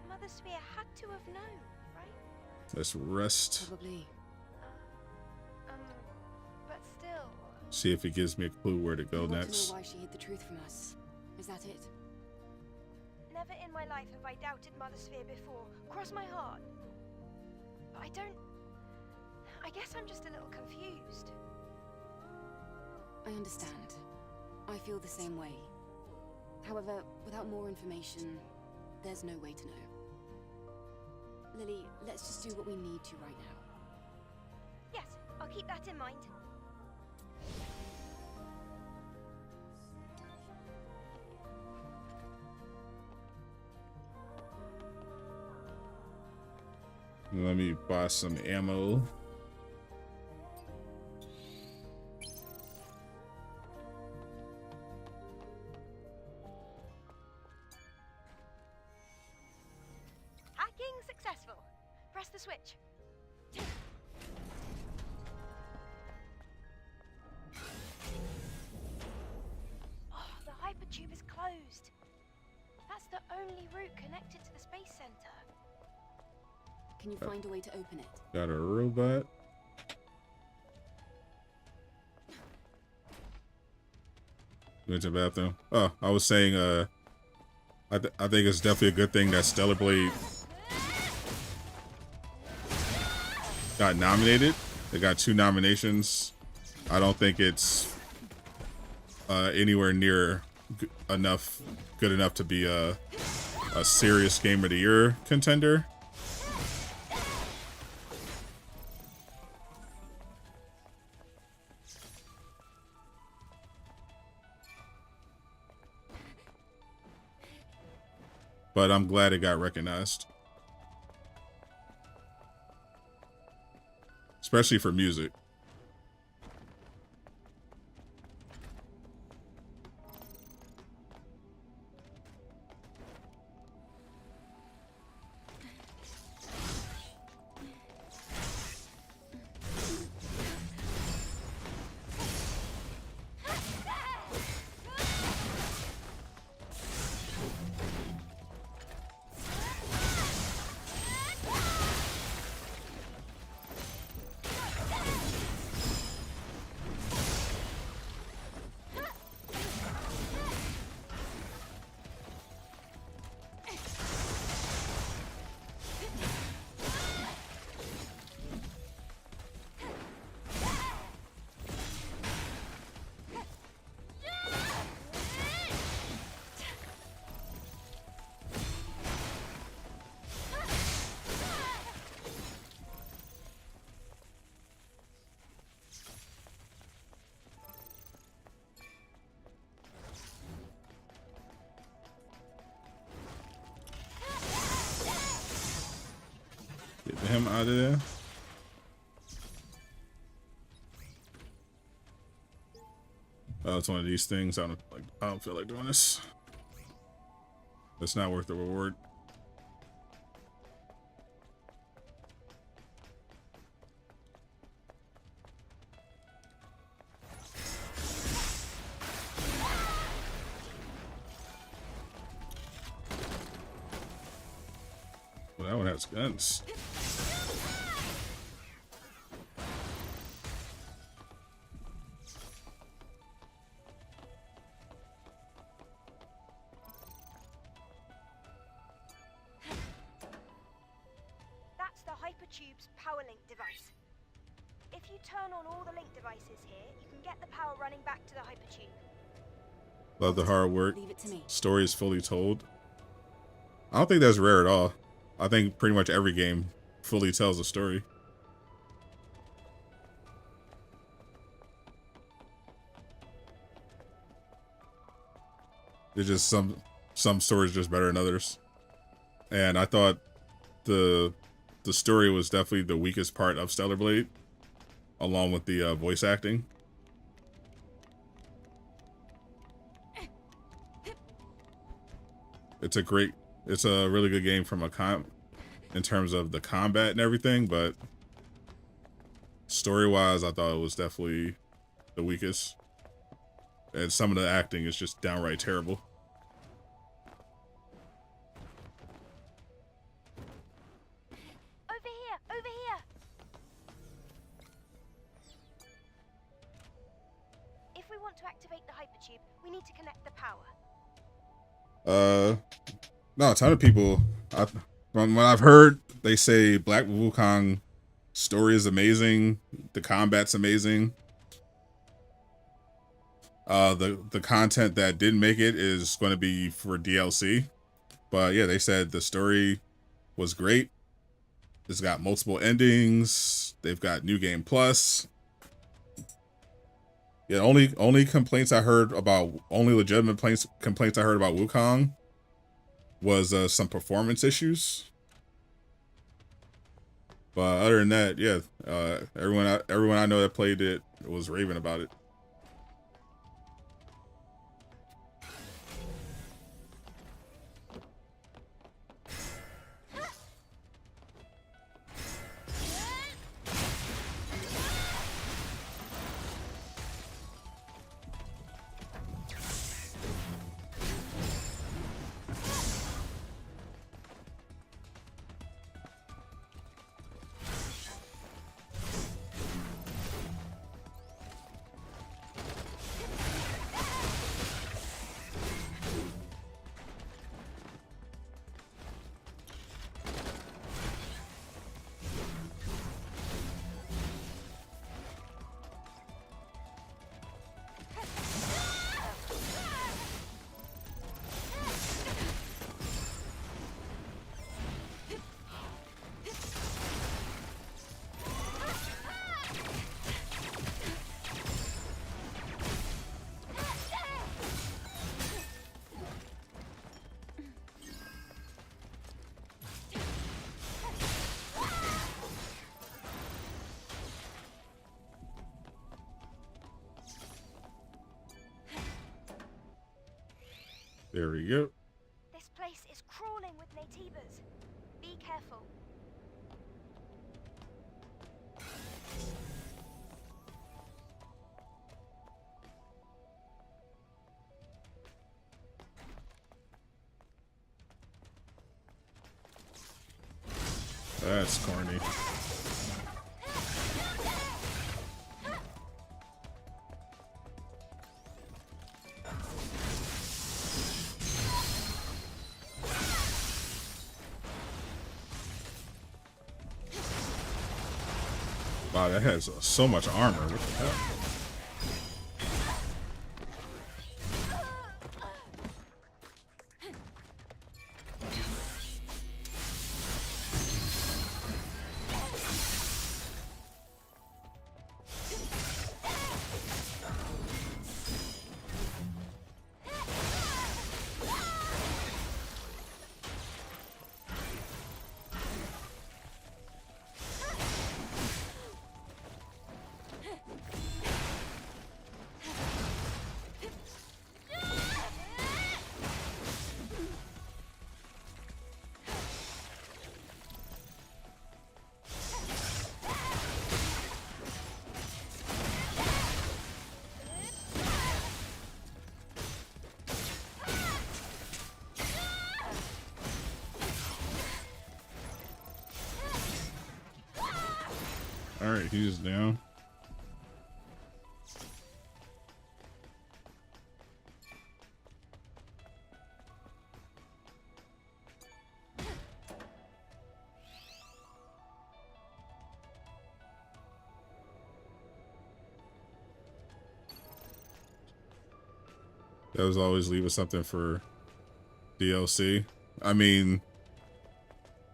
Mother Sphere had to have known, right? Let's rest. Probably. But still. See if it gives me a clue where to go You want next. to know why she hid the truth from us? Is that it? Never in my life have I doubted Mother Sphere before. Cross my heart. But I guess I'm just a little confused. I understand. I feel the same way. However, without more information, there's no way to know. Lily, let's just do what we need to right now. Yes, I'll keep that in mind. Let me buy some ammo. Hacking successful. Press the switch. Oh, the hypertube is closed. That's the only route connected to the space center. Can you find a way to open it? Got a robot. Went to the bathroom. Oh, I was saying, I think it's definitely a good thing that Stellar Blade got nominated. It got 2 nominations. I don't think it's anywhere near good enough to be a serious Game of the Year contender. But I'm glad it got recognized. Especially for music. Get him out of there. Oh, it's one of these things. I don't feel like doing this. It's not worth the reward. Well, that one has guns. That's the hypertube's power link device. If you turn on all the link devices here, you can get the power running back to the hypertube. Love the hard work. Leave it to me. Story is fully told. I don't think that's rare at all. I think pretty much every game fully tells a story. There's just some stories just better than others. And I thought the story was definitely the weakest part of Stellar Blade, along with the voice acting. It's a really good game from in terms of the combat and everything, but story-wise, I thought it was definitely the weakest. And some of the acting is just downright terrible. Over here! Over here! If we want to activate the hypertube, we need to connect the power. No, a ton of people, from what I've heard, they say Black Wukong story is amazing, the combat's amazing. The content that didn't make it is going to be for DLC, but yeah, they said the story was great. It's got multiple endings. They've got New Game Plus. Yeah, only legitimate complaints I heard about Wukong was some performance issues. But other than that, yeah, everyone I know that played it was raving about it. There we go. This place is crawling with natives. Be careful. That's corny. Wow, that has so much armor. What the hell? All right, he's down. They was always leaving something for DLC. I mean,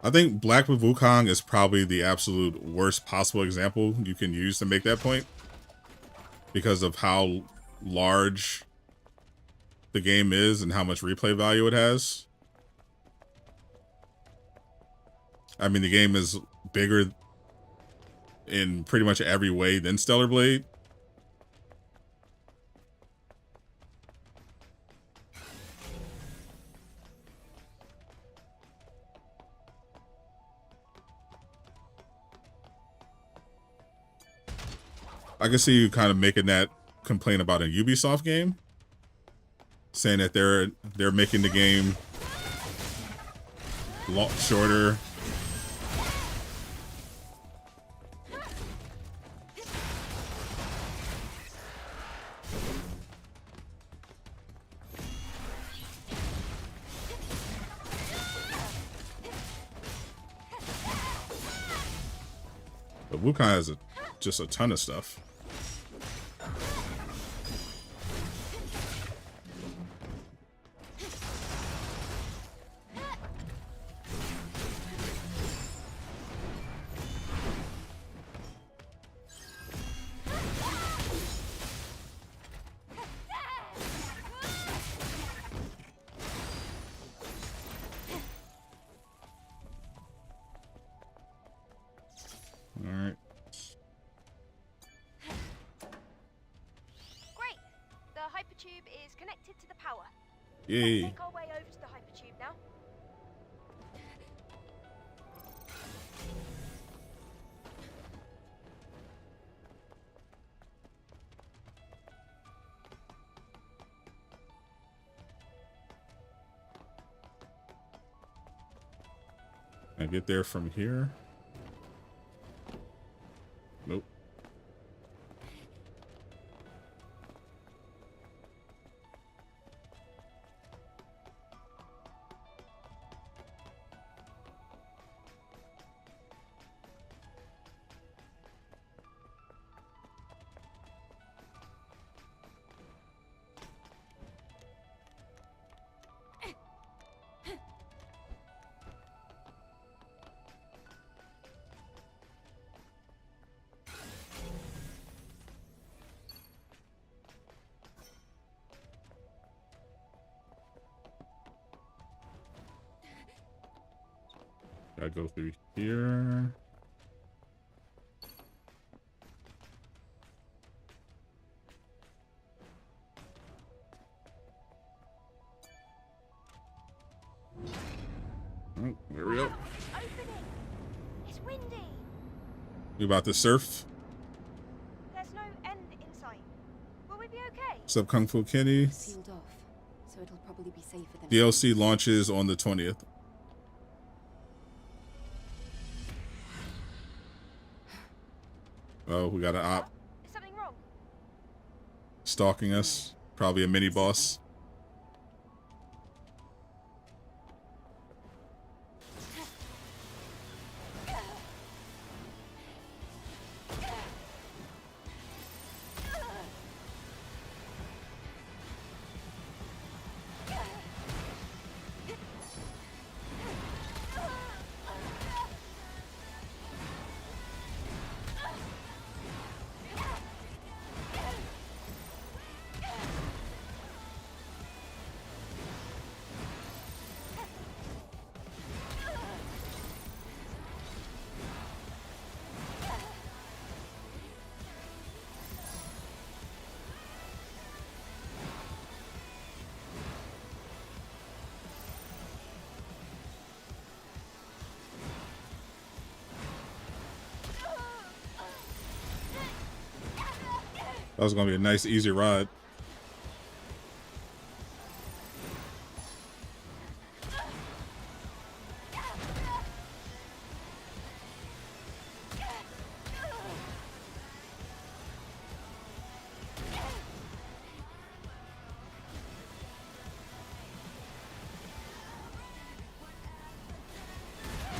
I think Black with Wukong is probably the absolute worst possible example you can use to make that point, because of how large the game is and how much replay value it has. I mean, the game is bigger in pretty much every way than Stellar Blade. I can see you kind of making that complaint about a Ubisoft game, saying that they're making the game shorter. But Wukong has just a ton of stuff. Yay. Let's make our way over to the hypertube now. I get there from here. Nope. Gotta go through here. Oh, there we go. Opening. It's windy. We about to surf. There's no end in sight. Will we be okay? What's up, Kung Fu Kenny? Sealed off, so it'll probably be safer than DLC launches on the 20th. Oh, we got an op Is something wrong? stalking us. Probably a mini boss. That was gonna be a nice, easy ride.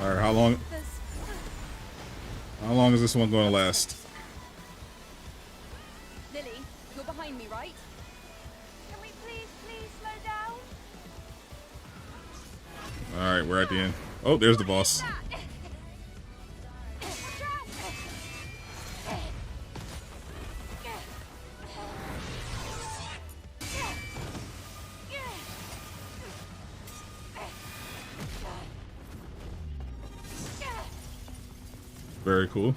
All right, how long is this one going to last? Lily, you're behind me, right? Can we please slow down? All right, we're at the end. Oh, there's the boss. Very cool.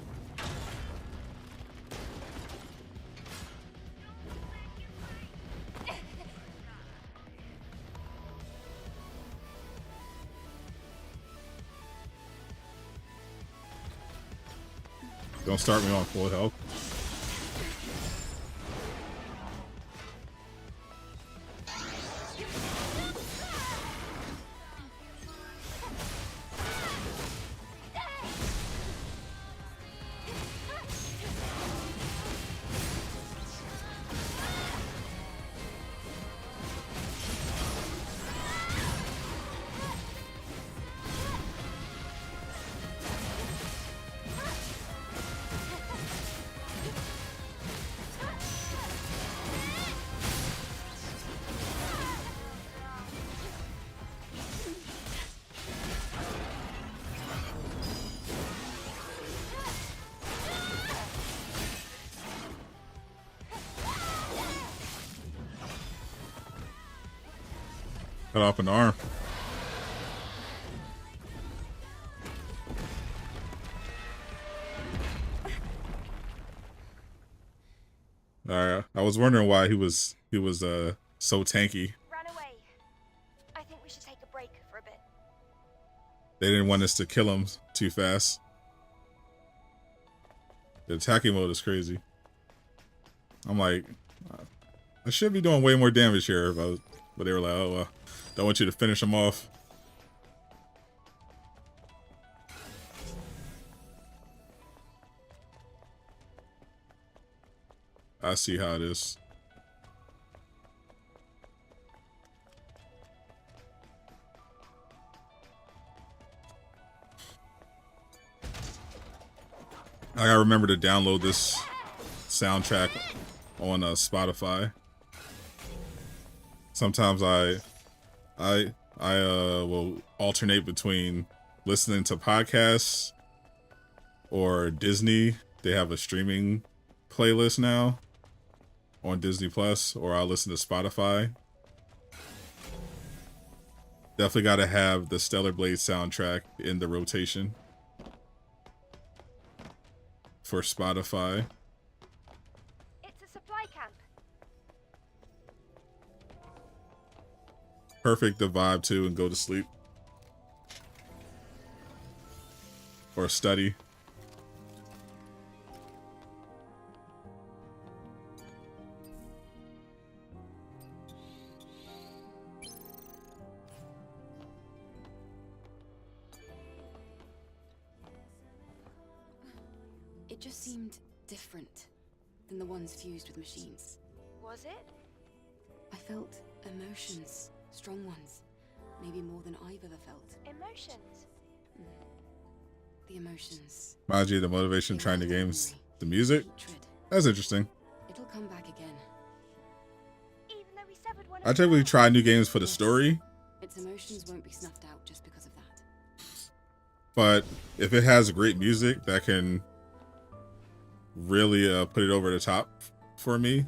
Don't start me on full health. Cut off an arm. Alright, I was wondering why he was so tanky. Ran away. They didn't want us to kill him too fast. The attacking mode is crazy. I'm like, I should be doing way more damage here, but they were like, oh, well, don't want you to finish him off. I see how it is. I gotta remember to download this soundtrack on Spotify. Sometimes I will alternate between listening to podcasts or Disney. They have a streaming playlist now on Disney Plus, or I'll listen to Spotify. Definitely gotta have the Stellar Blade soundtrack in the rotation for Spotify. It's a supply camp. Perfect to vibe to and go to sleep. Or study. It just seemed different than the ones fused with machines. Was it? I felt emotions, strong ones, maybe more than I've ever felt. Emotions. The emotions. Reminds you of the motivation trying the games. The music? Hatred. That's interesting. It'll come back again. Even though we severed one I typically try new games for the story, Its emotions won't be snuffed out just because of that. but if it has great music that can really put it over the top for me.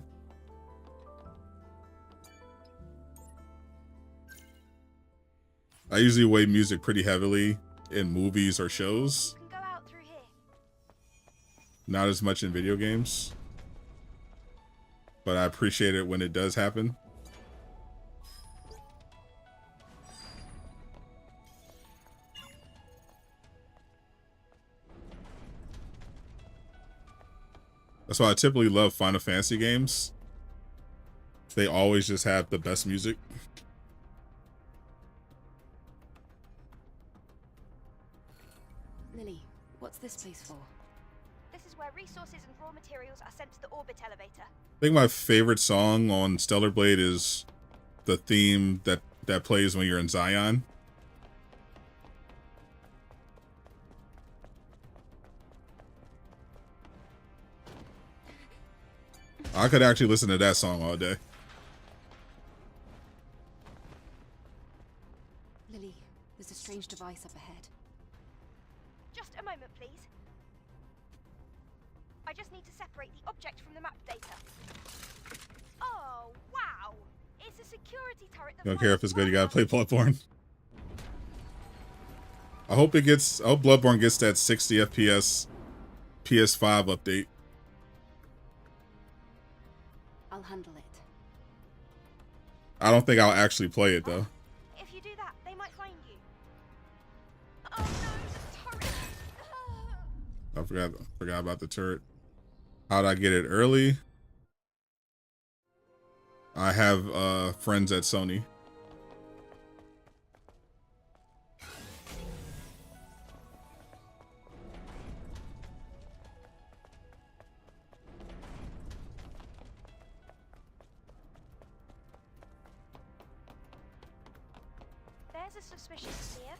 I usually weigh music pretty heavily in movies or shows, You can go out through here. not as much in video games, but I appreciate it when it does happen. That's why I typically love Final Fantasy games. They always just have the best music. Lily, what's this place for? This is where resources and raw materials are sent to the orbit elevator. I think my favorite song on Stellar Blade is the theme that plays when you're in Zion. I could actually listen to that song all day. Lily, there's a strange device up ahead. Just a moment, please. I just need to separate the object from the map data. Oh, wow! It's a security turret that Don't care if it's good, you gotta fires play Bloodborne. I hope Bloodborne gets that 60 FPS PS5 update. I'll handle it. I don't think I'll actually play it though. If you do that, they might find you. Oh no, the turret! I forgot about the turret. How'd I get it early? I have friends at Sony. There's a suspicious NieR.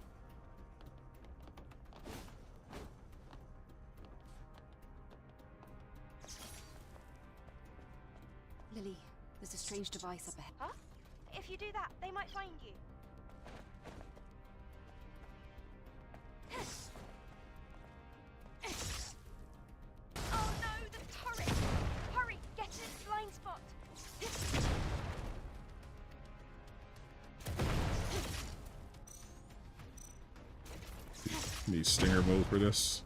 Lily, there's a strange device up ahead. Huh? If you do that, they might find you. Oh no, the turret! Hurry, get to its blind spot. Need stinger mode for this.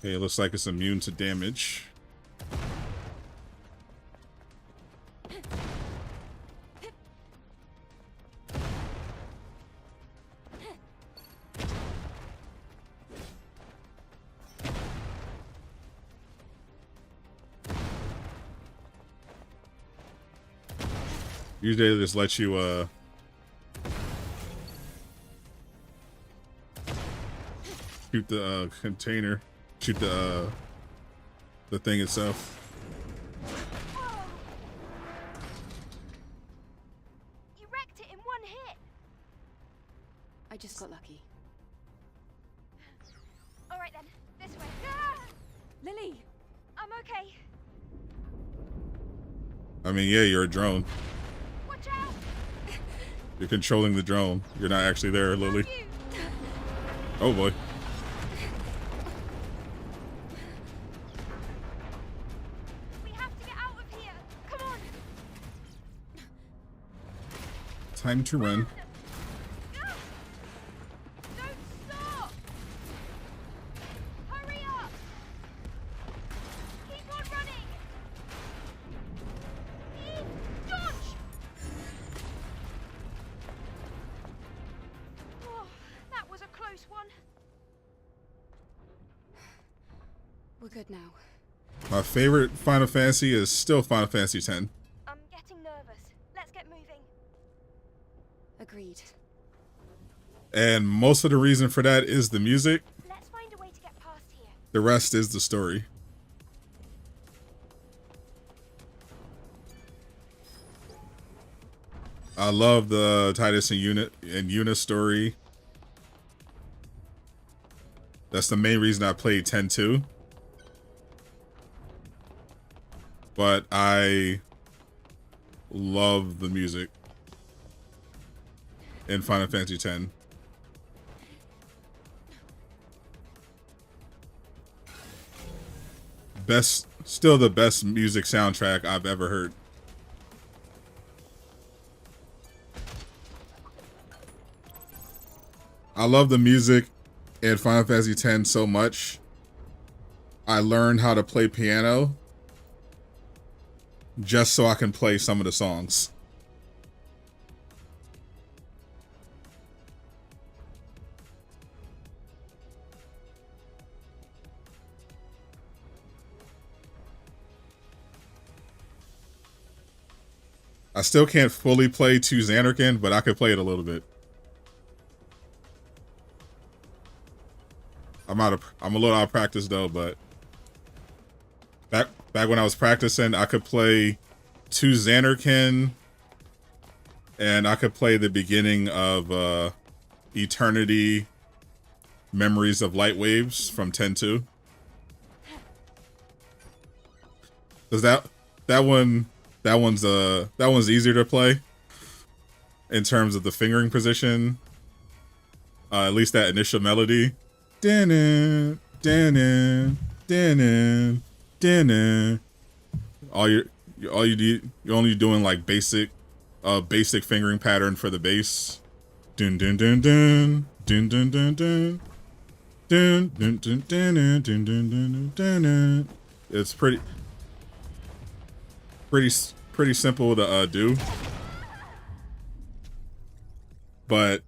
Okay, it looks like it's immune to damage. Usually they just let you shoot the container, shoot the thing itself. You wrecked it in one hit. I just got lucky. All right then, this way. Ah! Lily! I'm okay. I mean, yeah, you're a drone. Watch out! You're controlling the drone. You're not actually there, Lily. Oh boy. We have to get out of here. Come on. Time to run. Ah! Don't stop. Hurry up. Keep on running. Eve, dodge. Oh, that was a close one. We're good now. My favorite Final Fantasy is still Final Fantasy X. I'm getting nervous. Let's get moving. Agreed. And most of the reason for that is the music. Let's find a way to get past here. The rest is the story. I love the Titus and Yuna story. That's the main reason I played 10-2. But I love the music in Final Fantasy X. Still the best music soundtrack I've ever heard. I love the music in Final Fantasy X so much. I learned how to play piano just so I can play some of the songs. I still can't fully play To Xanarkin, but I could play it a little bit. I'm a little out of practice though, but back when I was practicing, I could play To Xanarkin, and I could play the beginning of Eternity Memories of Light Waves from 10-2. Cause that one's easier to play in terms of the fingering position. At least that initial melody. All you're only doing like basic fingering pattern for the bass. Dun dun dun dun dun dun dun dun dun dun dun dun dun dun dun. It's pretty simple to do, but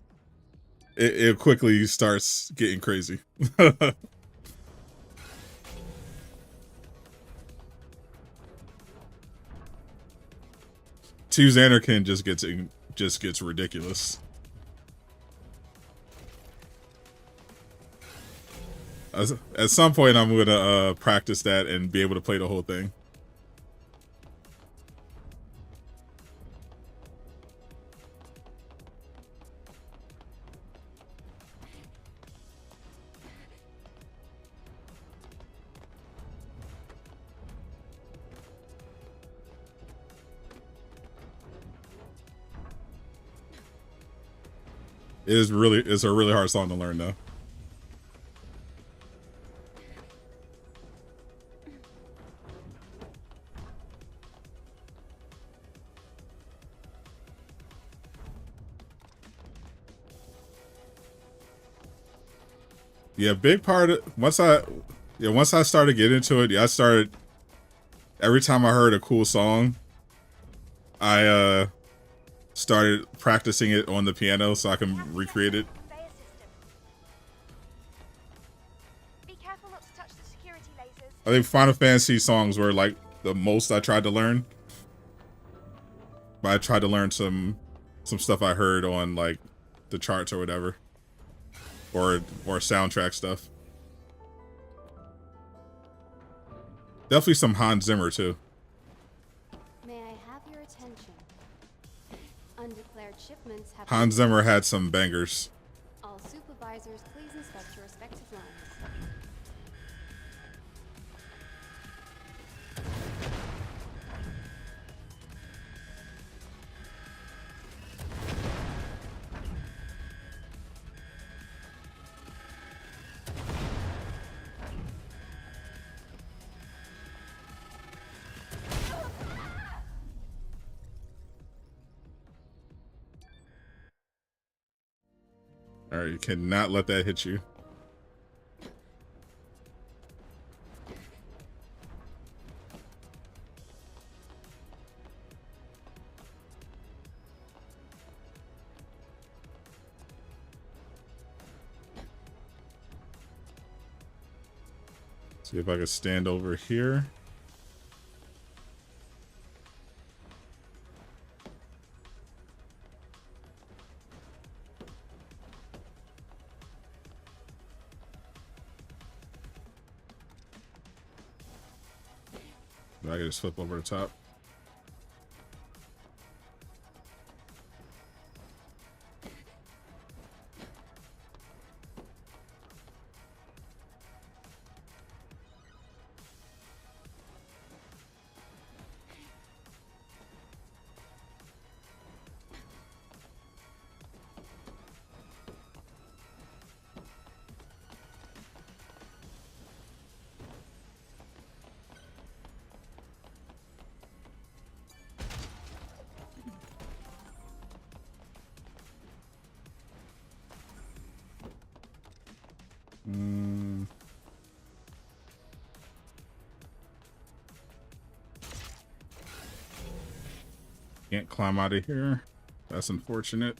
it quickly starts getting crazy. To Xanarkin just gets ridiculous. At some point, I'm gonna practice that and be able to play the whole thing. It's a really hard song to learn though. Yeah, big part of, once I Yeah, once I started getting into it, yeah, I started, every time I heard a cool song, I started practicing it on the piano so I can recreate it. Conveyor system. Be careful not to touch the security lasers. I think Final Fantasy songs were like the most I tried to learn. But I tried to learn some stuff I heard on like the charts or whatever. Or soundtrack stuff. Definitely some Hans Zimmer too. May I have your attention? Undeclared shipments have Hans Zimmer had some bangers. All supervisors, please inspect your respective lines. Alright, you cannot let that hit you. See if I can stand over here. I can just flip over the top. Can't climb out of here. That's unfortunate.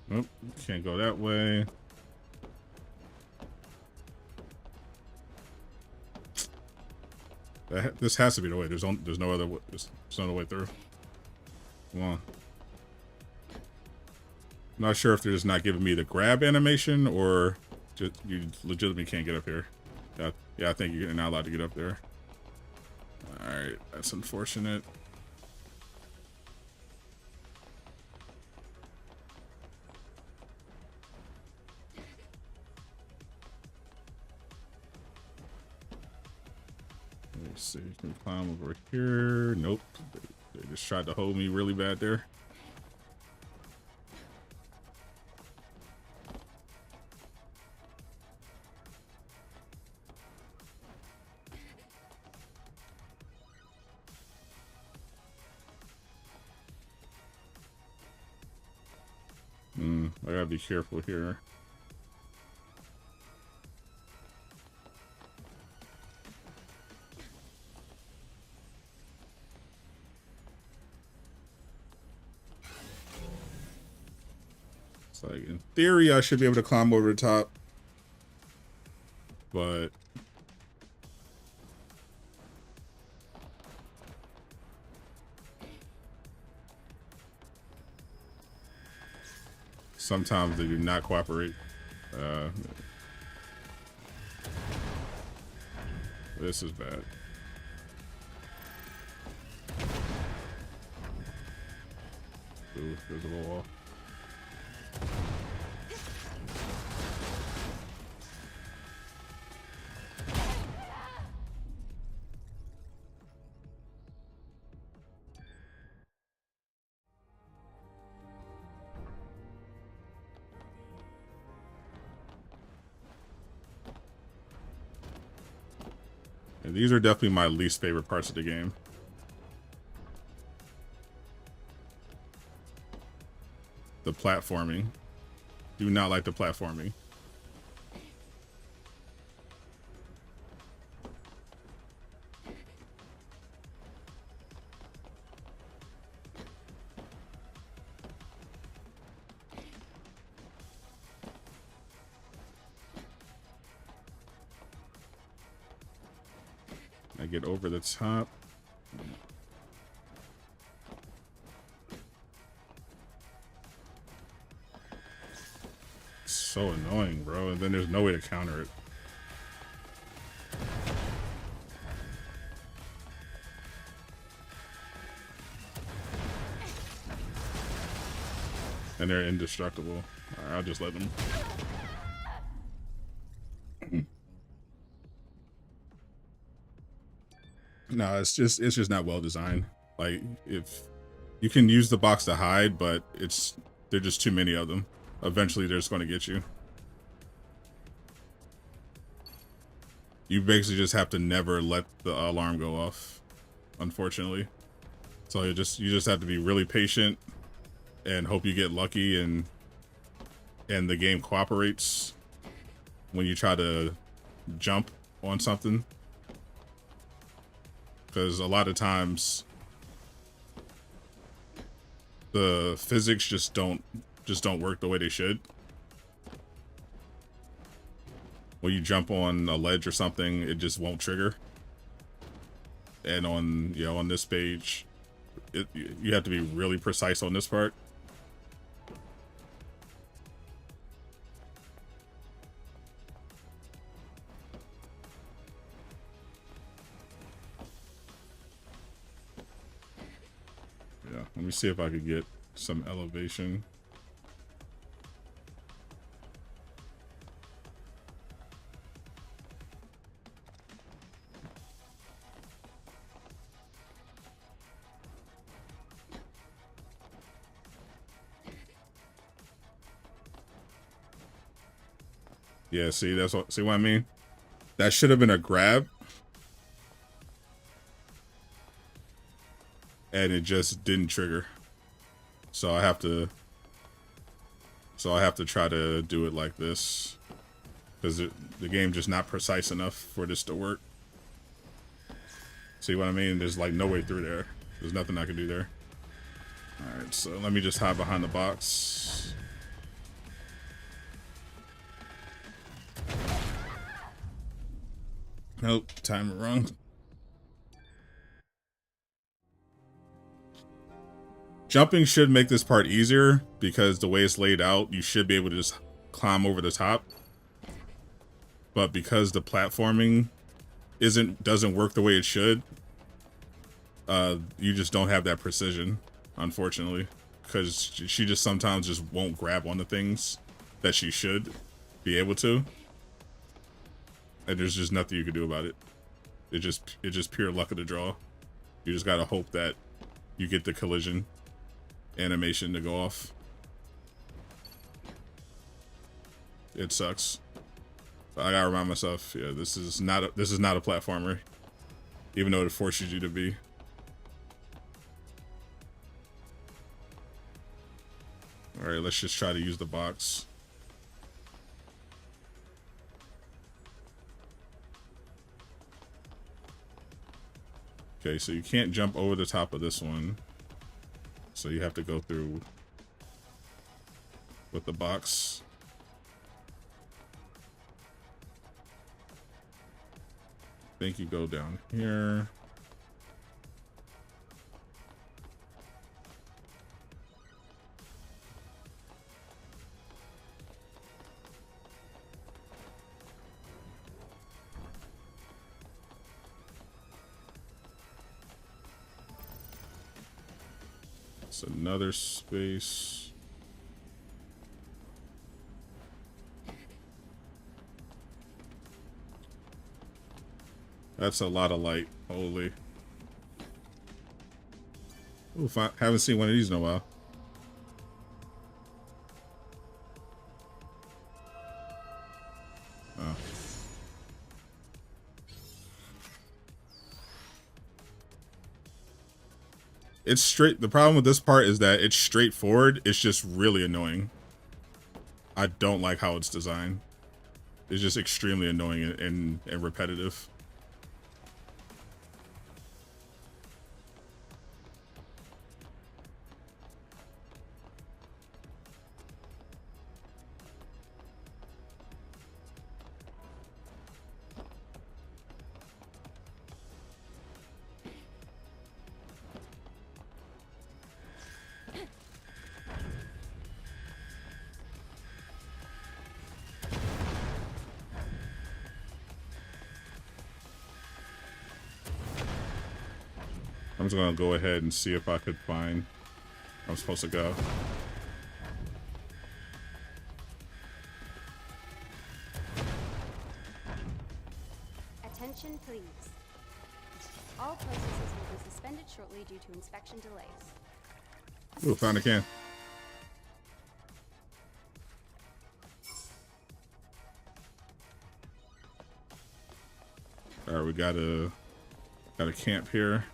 Nope, can't go that way. This has to be the way. There's no other way. There's no other way through. Come on. Not sure if they're just not giving me the grab animation or just you legitimately can't get up here. Yeah, I think you're not allowed to get up there. Alright, that's unfortunate. Let's see, you can climb over here. Nope. They just tried to hold me really bad there. I gotta be careful here. It's like, in theory, I should be able to climb over the top, but sometimes they do not cooperate. This is bad. Ooh, there's a little wall. And these are definitely my least favorite parts of the game. The platforming. Do not like the platforming. I get over the top. So annoying, bro. And then there's no way to counter it. And they're indestructible. All right, I'll just let them. No, it's just not well designed. Like, if you can use the box to hide, but there are just too many of them. Eventually they're just going to get you. You basically just have to never let the alarm go off, unfortunately. So you just have to be really patient and hope you get lucky and the game cooperates when you try to jump on something. Because a lot of times the physics just don't work the way they should. When you jump on a ledge or something, it just won't trigger. And on this page, you have to be really precise on this part. Yeah, let me see if I could get some elevation. Yeah, see what I mean? That should have been a grab. And it just didn't trigger. So I have to try to do it like this. Because the game's just not precise enough for this to work. See what I mean? There's like no way through there. There's nothing I can do there. Alright, so let me just hide behind the box. Nope, timer wrong. Jumping should make this part easier because the way it's laid out, you should be able to just climb over the top. But because the platforming doesn't work the way it should, you just don't have that precision, unfortunately. Because she just sometimes just won't grab onto things that she should be able to. And there's just nothing you can do about it. It's just pure luck of the draw. You just gotta hope that you get the collision animation to go off. It sucks. But I gotta remind myself, yeah, this is not a platformer, even though it forces you to be. All right, let's just try to use the box. Okay, so you can't jump over the top of this one. So you have to go through with the box. I think you go down here. It's another space. That's a lot of light. Holy. Ooh, haven't seen one of these in a while. Oh. It's straight. The problem with this part is that it's straightforward. It's just really annoying. I don't like how it's designed. It's just extremely annoying and repetitive. I'm just gonna go ahead and see if I could find where I'm supposed to go. Attention, please. All processes will be suspended shortly due to inspection delays. Ooh, found a can. Alright, we got a camp here.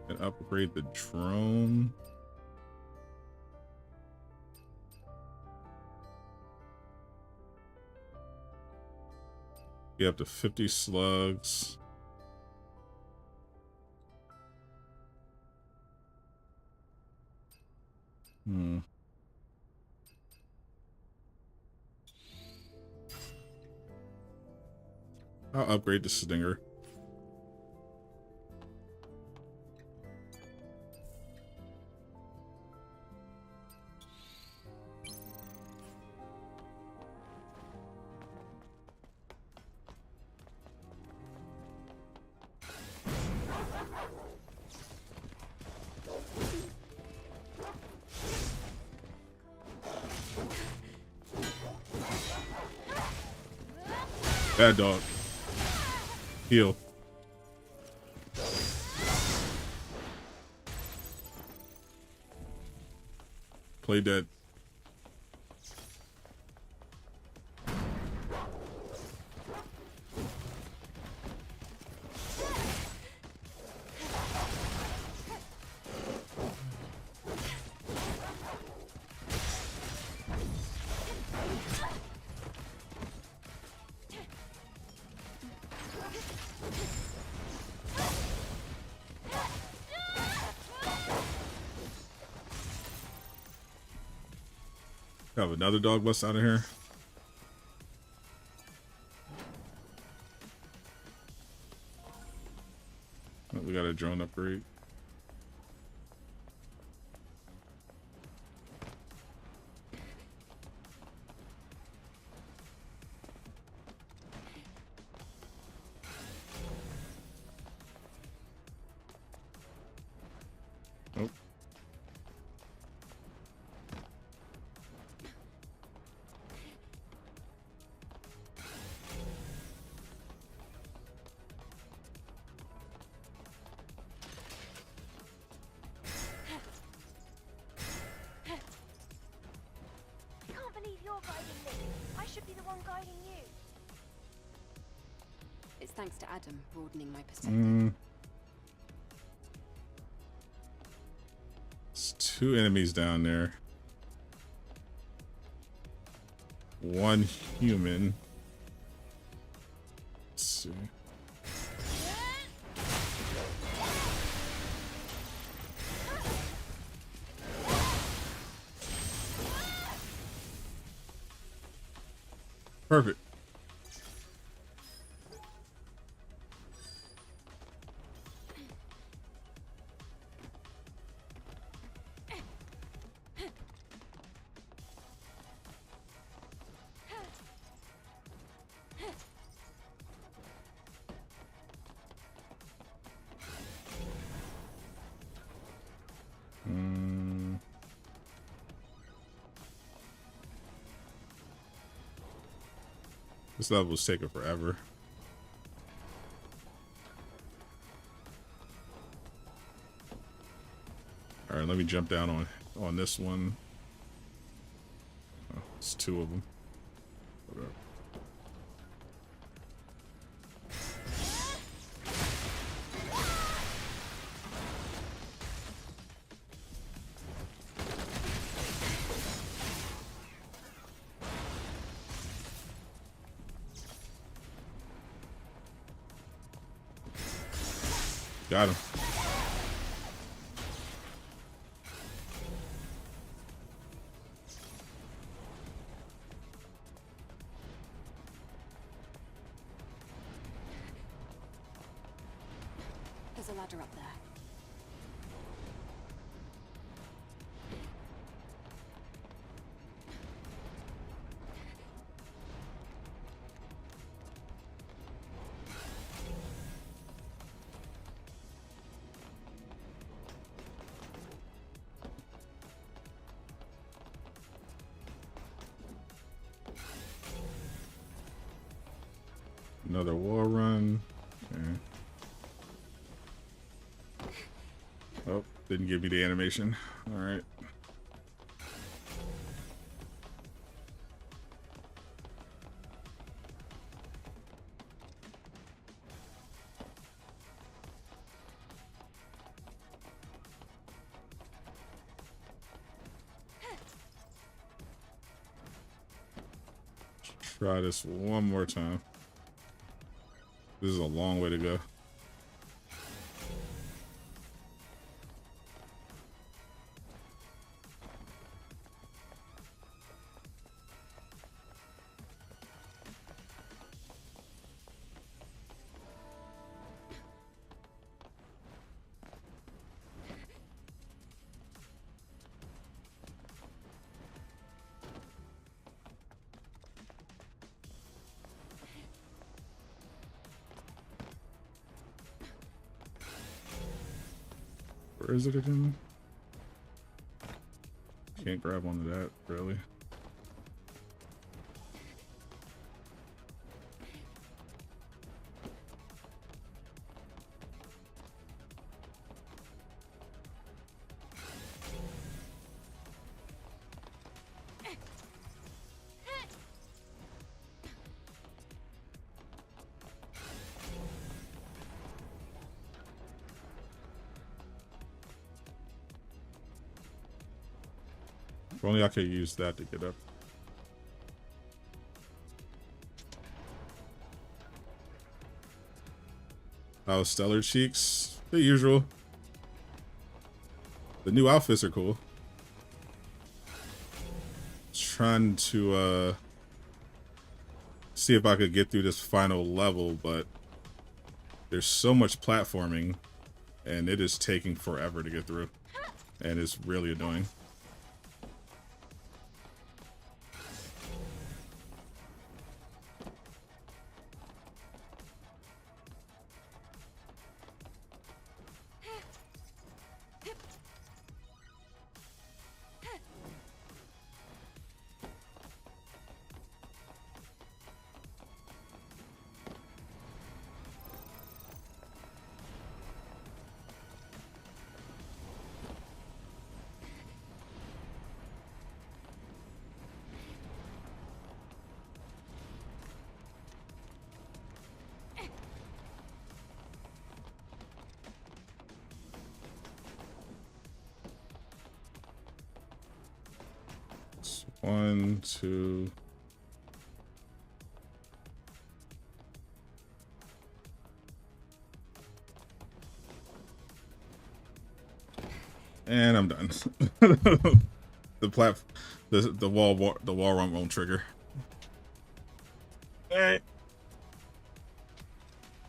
And upgrade the drone. Get up to 50 slugs. I'll upgrade the Stinger. Bad dog. Heal. Play dead. Have another dog bust out of here. Oh, we got a drone upgrade. Oh. It's thanks to Adam broadening my perspective. There's 2 enemies down there. 1 human. Let's see. Perfect. This level was taking forever. All right, let me jump down on this one. Oh, it's two of them. Whatever. Got him. There's a ladder up there. Another wall run. Okay. Oh, didn't give me the animation. All right. Try this one more time. This is a long way to go. Where is it again? Can't grab onto that, really. If only I could use that to get up. Oh, Stellar cheeks. The usual. The new outfits are cool. Trying to see if I could get through this final level, but there's so much platforming and it is taking forever to get through. And it's really annoying. One, two. And I'm done. The wall run won't trigger. Alright.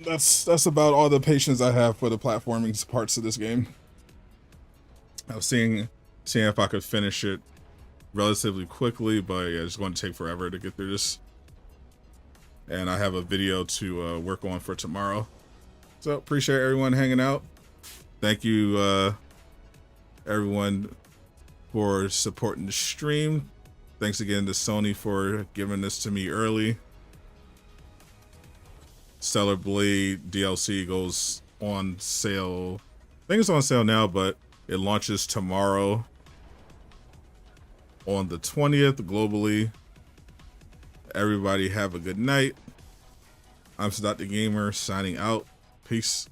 That's about all the patience I have for the platforming parts of this game. I was seeing if I could finish it relatively quickly, but yeah, it's going to take forever to get through this. And I have a video to work on for tomorrow. So appreciate everyone hanging out. Thank you everyone for supporting the stream. Thanks again to Sony for giving this to me early. Stellar Blade DLC goes on sale. I think it's on sale now, but It launches tomorrow on the 20th globally. Everybody have a good night. I'm Sadot the Gamer signing out. Peace.